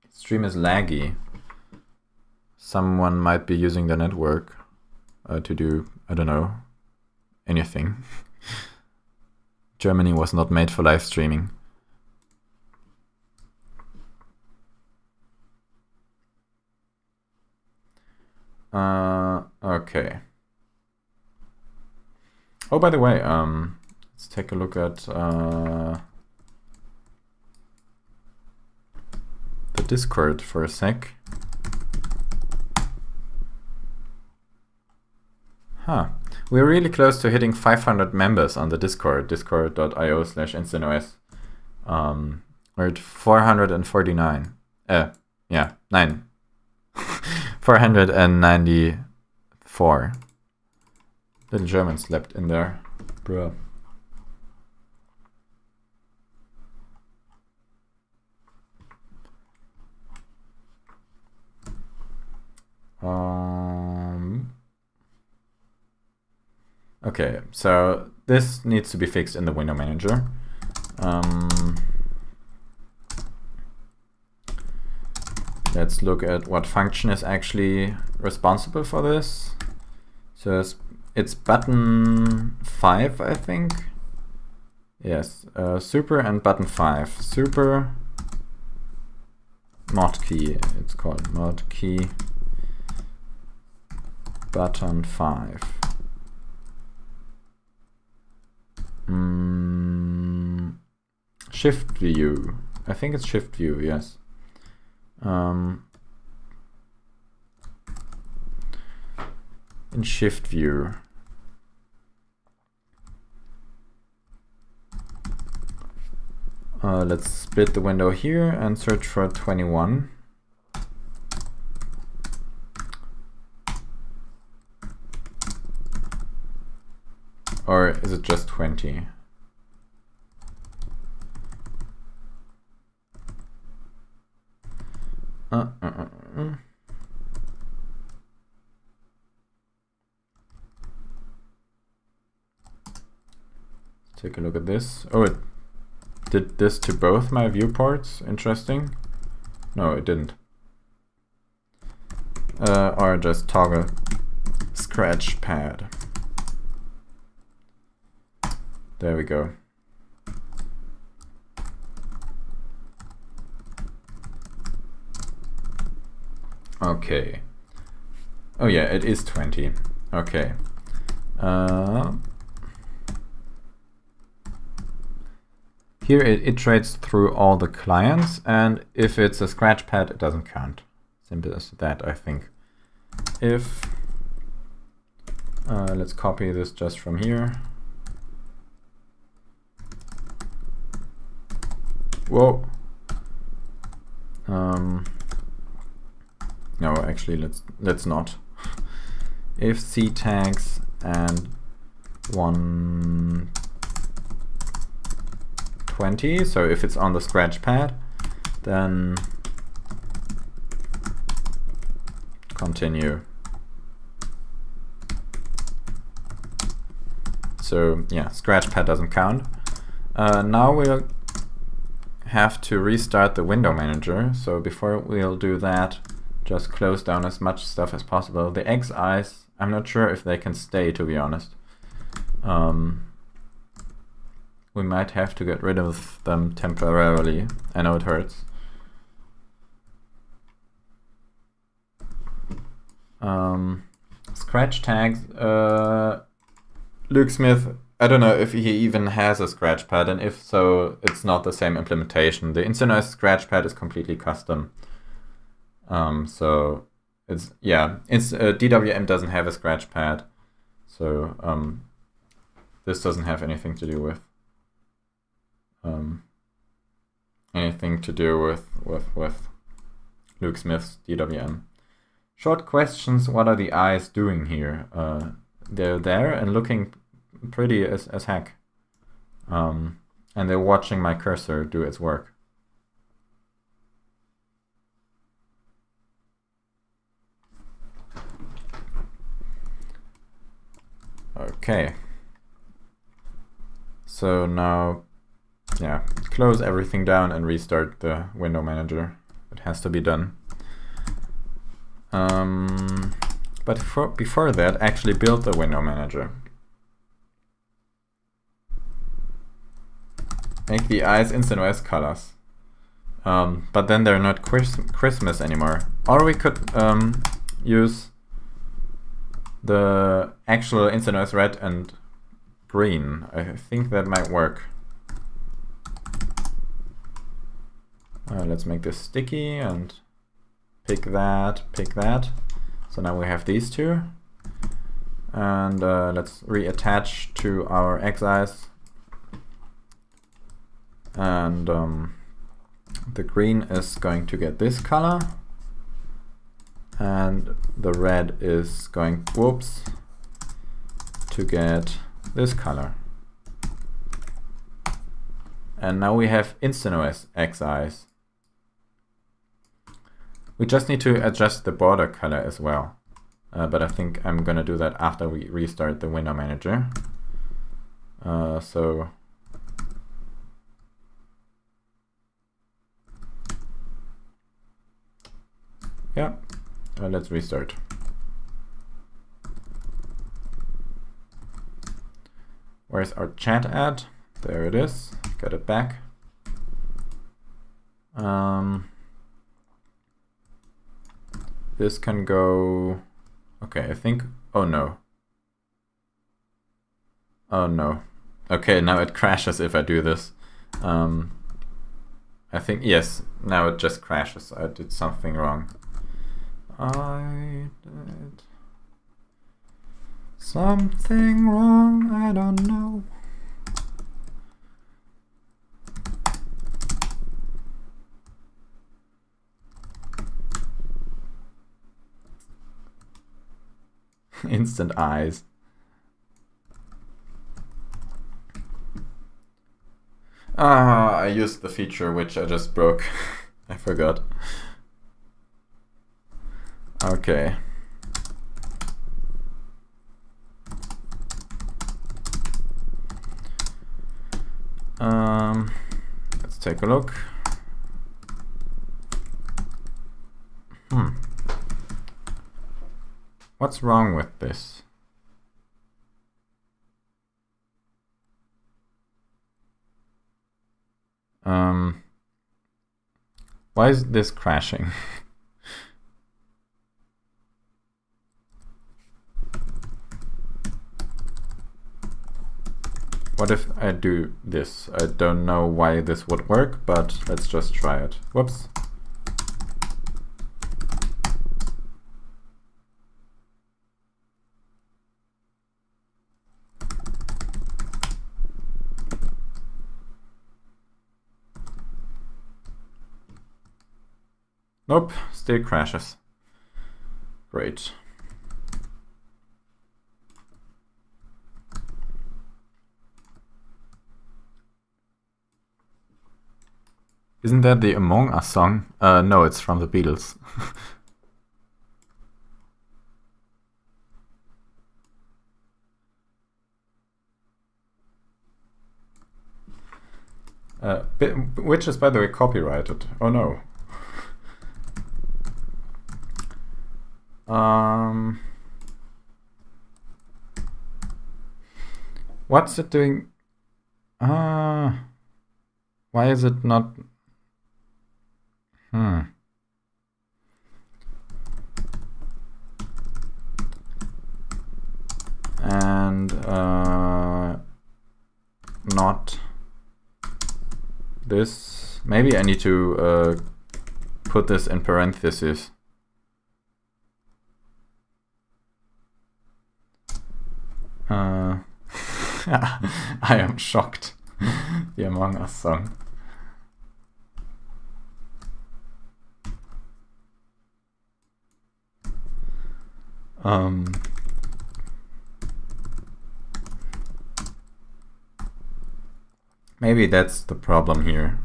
Stream is laggy. Someone might be using the network to do, I don't know, anything. Germany was not made for live streaming. Okay. Oh, by the way, let's take a look at the Discord for a sec. Huh. We're really close to hitting 500 members on the Discord, discord.io/instanOS. We're at 449. Yeah, 9. 494. Little German slept in there. Bruh. Okay, so this needs to be fixed in the window manager. Let's look at what function is actually responsible for this. So it's button 5, I think. Yes, super and button 5. Super mod key, it's called mod key button 5. Shift view. I think it's shift view, yes. In shift view. Let's split the window here and search for 21. Or is it just 20? Take a look at this. Oh, it did this to both my viewports. Interesting. No, it didn't. Or just toggle scratch pad. There we go. Okay. Oh yeah, it is 20. Okay. Here it iterates through all the clients, and if it's a scratch pad, it doesn't count. Simple as that, I think. If let's copy this just from here. Whoa. No, actually, let's not. If C tags and 120, so if it's on the scratch pad, then continue. So yeah, scratch pad doesn't count. Now we'll have to restart the window manager. So before we'll do that, just close down as much stuff as possible. The X eyes, I'm not sure if they can stay, to be honest. We might have to get rid of them temporarily. I know it hurts. Scratch tags. Luke Smith, I don't know if he even has a scratch pad, and if so, it's not the same implementation. The InstaNoise scratch pad is completely custom. So it's DWM doesn't have a scratch pad, so this doesn't have anything to do with Luke Smith's DWM. Short questions. What are the eyes doing here? They're there and looking pretty as heck, and they're watching my cursor do its work. Okay. So now, yeah, close everything down and restart the window manager. It has to be done. But before that, actually build the window manager. Make the eyes InstantOS colors. But then they're not Christmas anymore. Or we could use the actual InstantOS red and green. I think that might work. Let's make this sticky and pick that. So now we have these two. And let's reattach to our X-eyes. And the green is going to get this color. And the red is going, whoops, to get this color. And now we have InstantOS X-eyes. We just need to adjust the border color as well. But I think I'm gonna do that after we restart the window manager. So yeah, let's restart. Where's our chat at? There it is. Got it back. This can go. Okay, I think. Oh no. Oh no. Okay, now it crashes if I do this. I think, yes, now it just crashes. I did something wrong. I did something wrong, I don't know. Instant eyes. I used the feature which I just broke. I forgot. Okay. Let's take a look. What's wrong with this? Why is this crashing? What if I do this? I don't know why this would work, but let's just try it. Whoops. Nope, still crashes. Great. Isn't that the Among Us song? No, it's from the Beatles. Which is, by the way, copyrighted. Oh no. What's it doing? Why is it not? And not this. Maybe I need to put this in parentheses. I am shocked. The Among Us song. Maybe that's the problem here.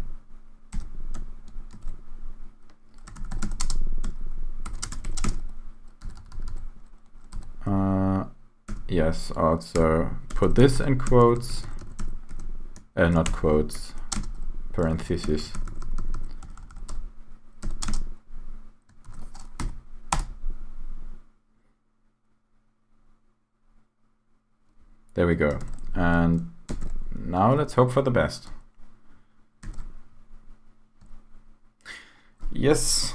yes, also put this in quotes, not quotes, parentheses. There we go. And now let's hope for the best. Yes,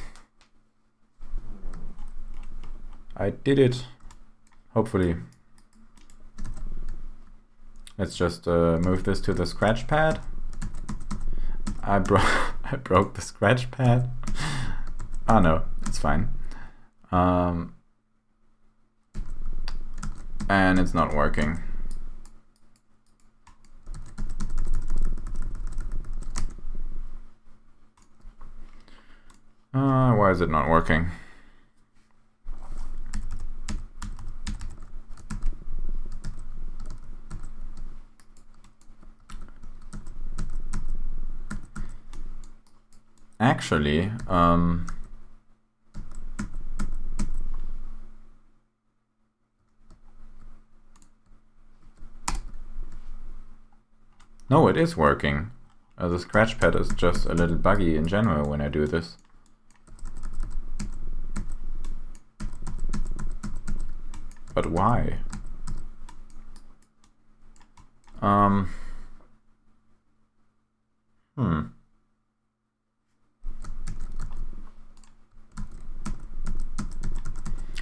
I did it, hopefully. Let's just move this to the scratch pad. I broke the scratch pad. Oh no, it's fine. And it's not working. Why is it not working? Actually, no, it is working. The scratch pad is just a little buggy in general when I do this. But why?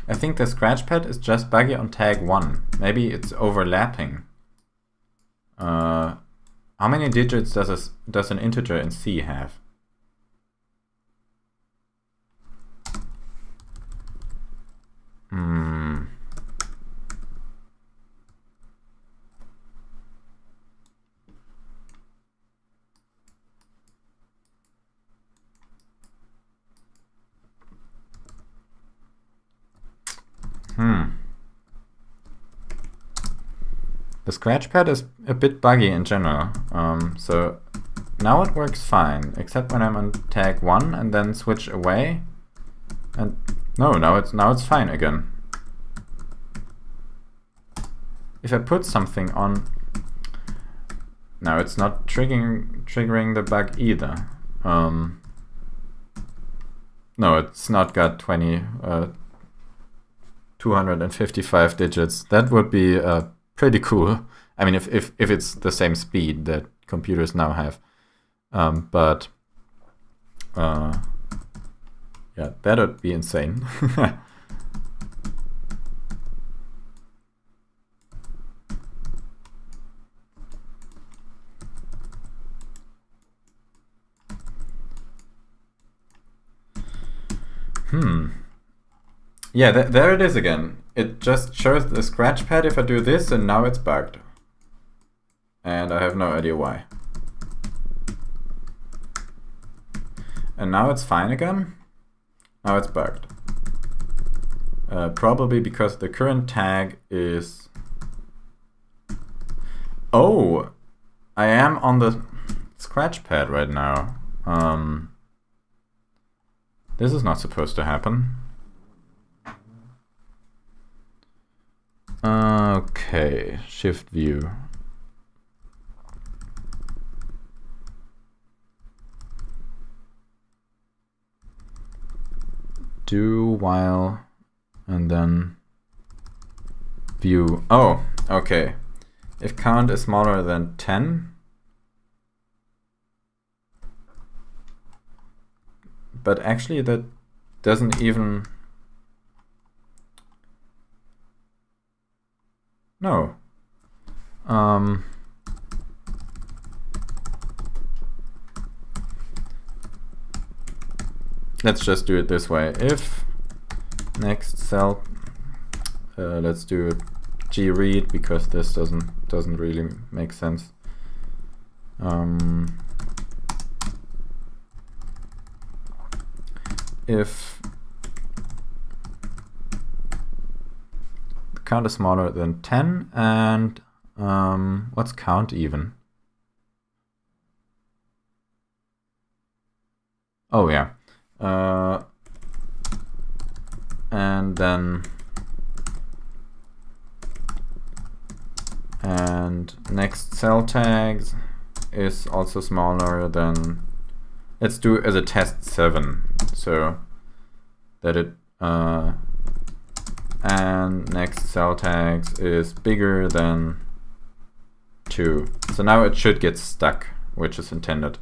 I think the scratch pad is just buggy on tag 1. Maybe it's overlapping. How many digits does an integer in C have? The scratch pad is a bit buggy in general, so now it works fine, except when I'm on tag 1 and then switch away, and no, now it's fine again. If I put something on, now it's not triggering the bug either. No, it's not got 255 digits. That would be pretty cool. I mean, if it's the same speed that computers now have. But yeah, that would be insane. Yeah, there it is again. It just shows the scratch pad if I do this, and now it's bugged. And I have no idea why. And now it's fine again. Now it's bugged. Probably because the current tag is... Oh! I am on the scratch pad right now. This is not supposed to happen. Okay, shift view. Do while and then view. Oh, okay. If count is smaller than 10. But actually that doesn't even... No. Let's just do it this way. If next cell, let's do gread because this doesn't really make sense. If count is smaller than 10 and what's count even? Oh yeah. And then And next cell tags is also smaller than, let's do as a test 7, so that it, and next cell tags is bigger than 2. So now it should get stuck, which is intended.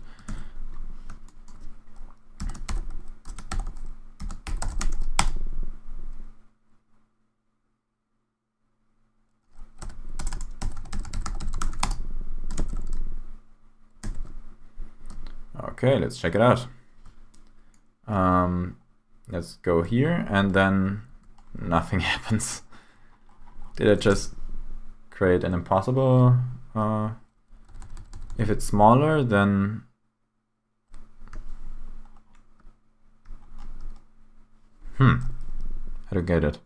Okay, let's check it out. Let's go here, and then nothing happens. Did I just create an impossible? If it's smaller, then I don't get it.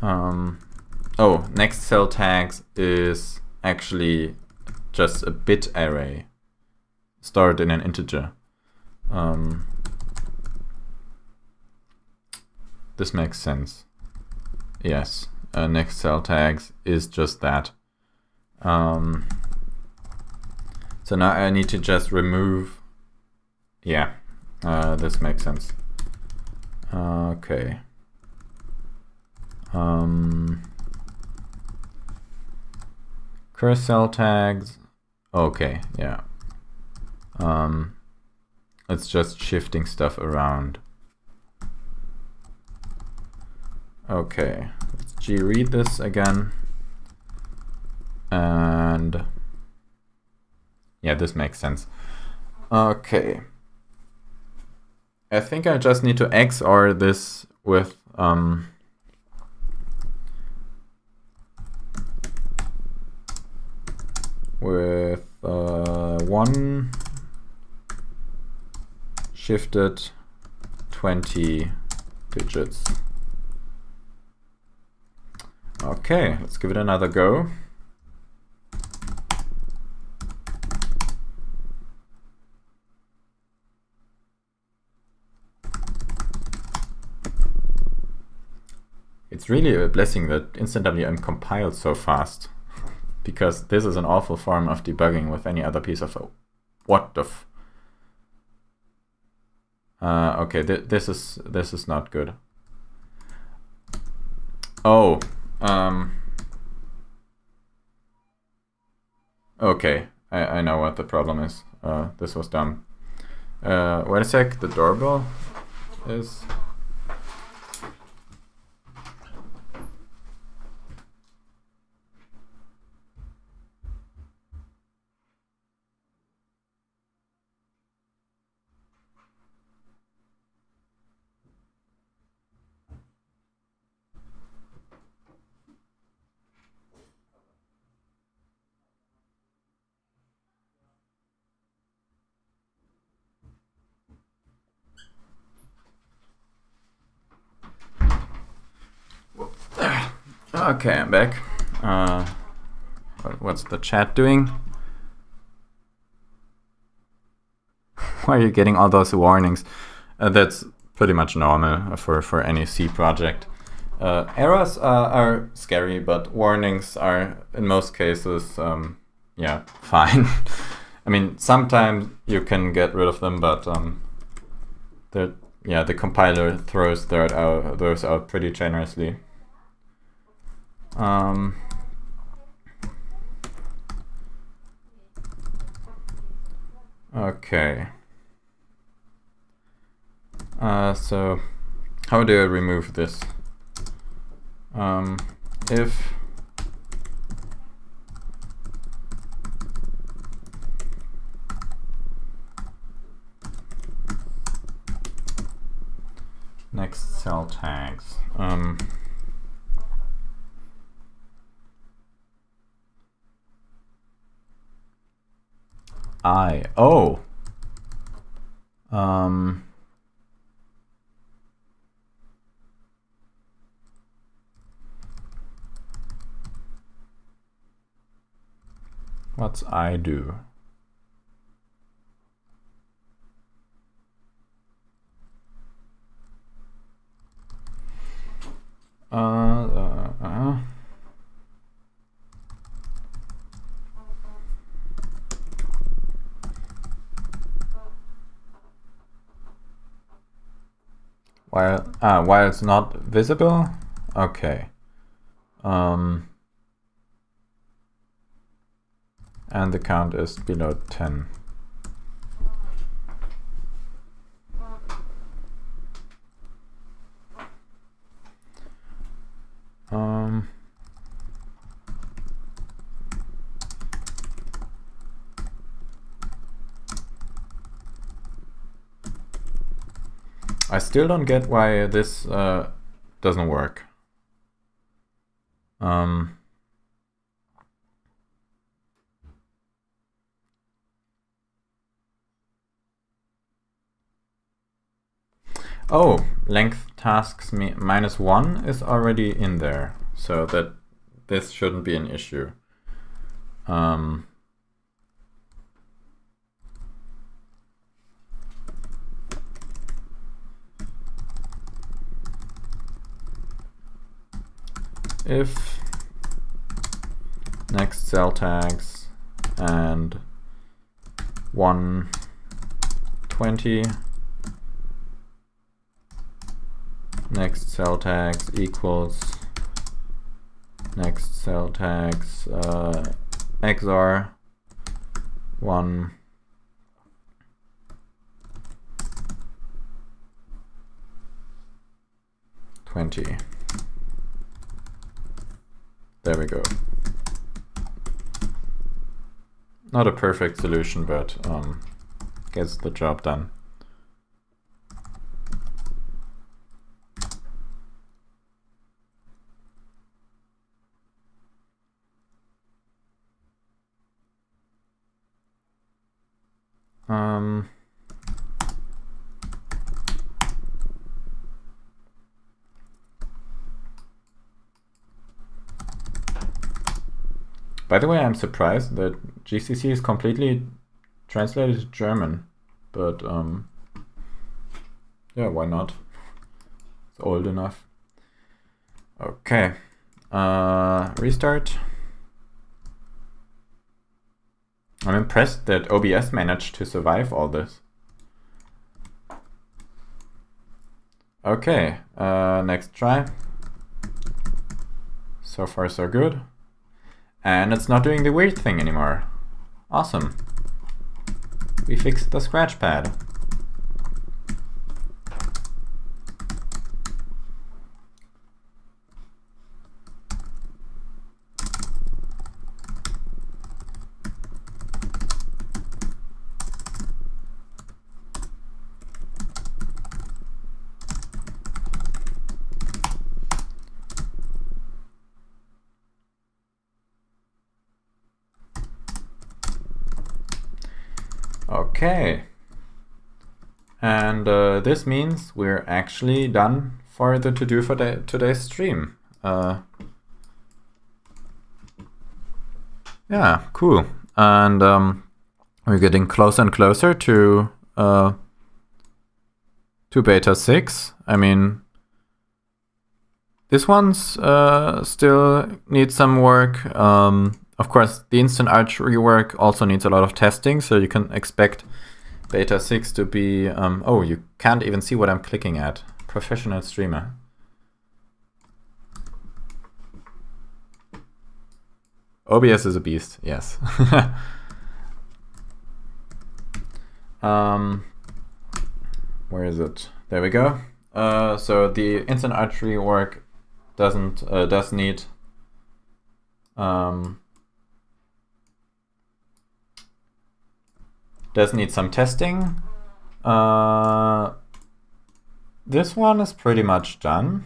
Oh, next cell tags is actually just a bit array stored in an integer. This makes sense. Yes, next cell tags is just that. So now I need to just remove, yeah, this makes sense. Okay. Curse cell tags, okay, yeah. It's just shifting stuff around. Okay, let's read this again. And yeah, this makes sense. Okay. I think I just need to XOR this with one shifted 20 digits. Okay, let's give it another go. It's really a blessing that InstantWM compiles so fast, because this is an awful form of debugging with any other piece of what the f. Okay, this is not good. Oh, okay, I know what the problem is. This was dumb. Wait a sec, the doorbell is. Okay, I'm back. What's the chat doing? Why are you getting all those warnings? That's pretty much normal for any C project. Errors are scary, but warnings are, in most cases, yeah, fine. I mean, sometimes you can get rid of them, but the compiler throws those out pretty generously. Okay. So how do I remove this? If next cell tags. What's I do? while it's not visible. Okay. And the count is below 10. I still don't get why this doesn't work. Oh, length tasks -1 is already in there, so that this shouldn't be an issue. If next cell tags and 120 next cell tags equals next cell tags XOR 120. There we go. Not a perfect solution, but gets the job done. By the way, I'm surprised that GCC is completely translated to German, but yeah, why not? It's old enough. Okay, restart. I'm impressed that OBS managed to survive all this. Okay, next try. So far so good. And it's not doing the weird thing anymore. Awesome. We fixed the scratch pad. Okay, and this means we're actually done for the to-do for today's stream. Yeah, cool. And we're getting closer and closer to beta 6. I mean, this one's still needs some work. Of course, the instant archery work also needs a lot of testing, so you can expect beta 6 to be... oh, you can't even see what I'm clicking at. Professional streamer. OBS is a beast, yes. Where is it? There we go. So the instant archery work does need... does need some testing. This one is pretty much done.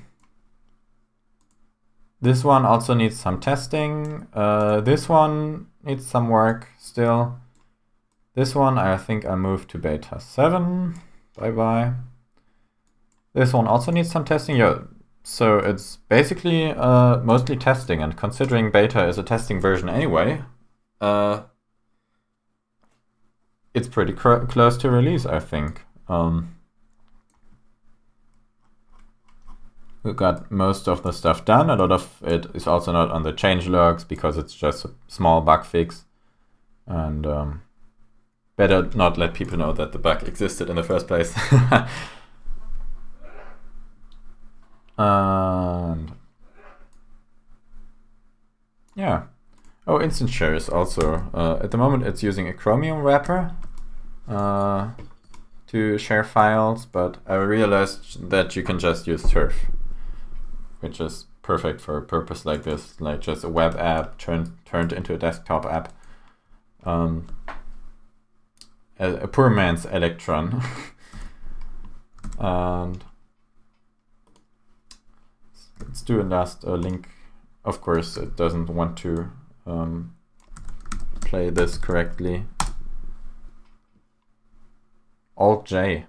This one also needs some testing. This one needs some work still. This one I think I moved to beta 7. Bye-bye. This one also needs some testing. Yeah, so it's basically mostly testing, and considering beta is a testing version anyway, it's pretty close to release, I think. We got most of the stuff done. A lot of it is also not on the changelogs because it's just a small bug fix. And better not let people know that the bug existed in the first place. And yeah. Oh, instant share is also, at the moment it's using a Chromium wrapper to share files, but I realized that you can just use Surf, which is perfect for a purpose like this, like just a web app turned into a desktop app. A poor man's Electron. And let's do a last link. Of course, it doesn't want to play this correctly. Alt J.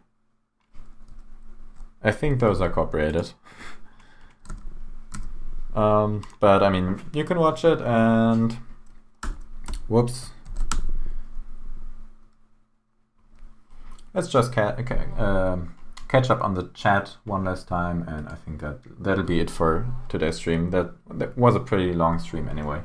I think those are copyrighted. But I mean, you can watch it and whoops. Let's just catch up on the chat one last time, and I think that'll be it for today's stream. That was a pretty long stream anyway.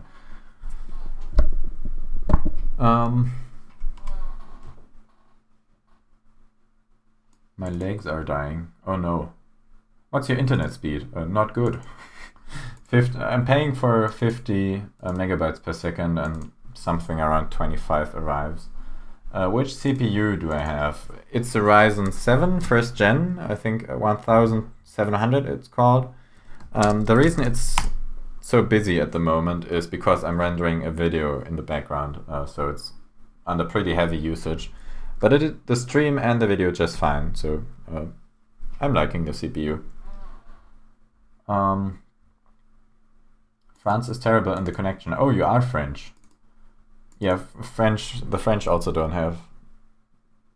My legs are dying. Oh no. What's your internet speed? Not good. I'm paying for 50 megabytes per second, and something around 25 arrives. Which CPU do I have? It's a Ryzen 7 first gen, I think 1700 it's called. The reason it's so busy at the moment is because I'm rendering a video in the background, so it's under pretty heavy usage. But the stream and the video just fine, so I'm liking the CPU. France is terrible in the connection. Oh, you are French. Yeah, the French also don't have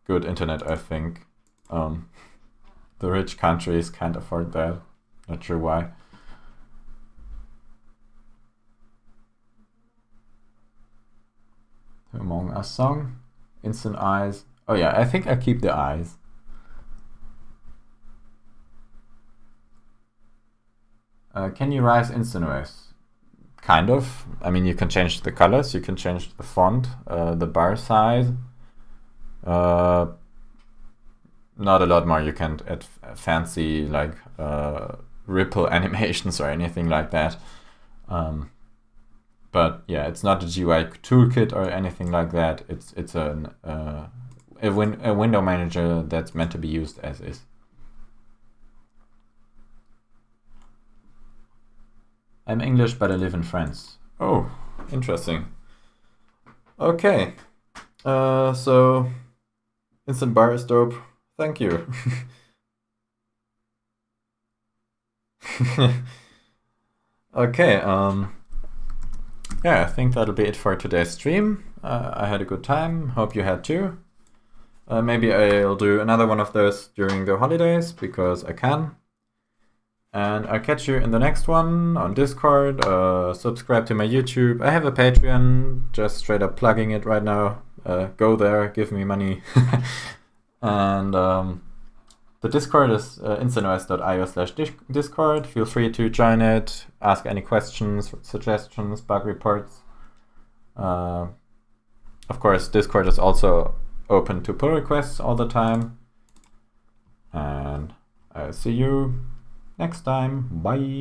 good internet, I think. The rich countries can't afford that. Not sure why. Among Us song. Instant eyes. Oh yeah, I think I keep the eyes. Can you rise instant noise? Kind of. I mean, you can change the colors, you can change the font, the bar size. Not a lot more. You can't add fancy like ripple animations or anything like that. But yeah, it's not a GUI toolkit or anything like that. It's a window manager that's meant to be used as is. I'm English, but I live in France. Oh, interesting. Okay. So instant bar is dope. Thank you. Okay. Yeah, I think that'll be it for today's stream. I had a good time. Hope you had too. Maybe I'll do another one of those during the holidays because I can. And I'll catch you in the next one on Discord. Subscribe to my YouTube. I have a Patreon, just straight up plugging it right now. Go there, give me money. And the Discord is instantos.io/discord. Feel free to join it, ask any questions, suggestions, bug reports. Of course, Discord is also open to pull requests all the time. And I'll see you next time. Bye.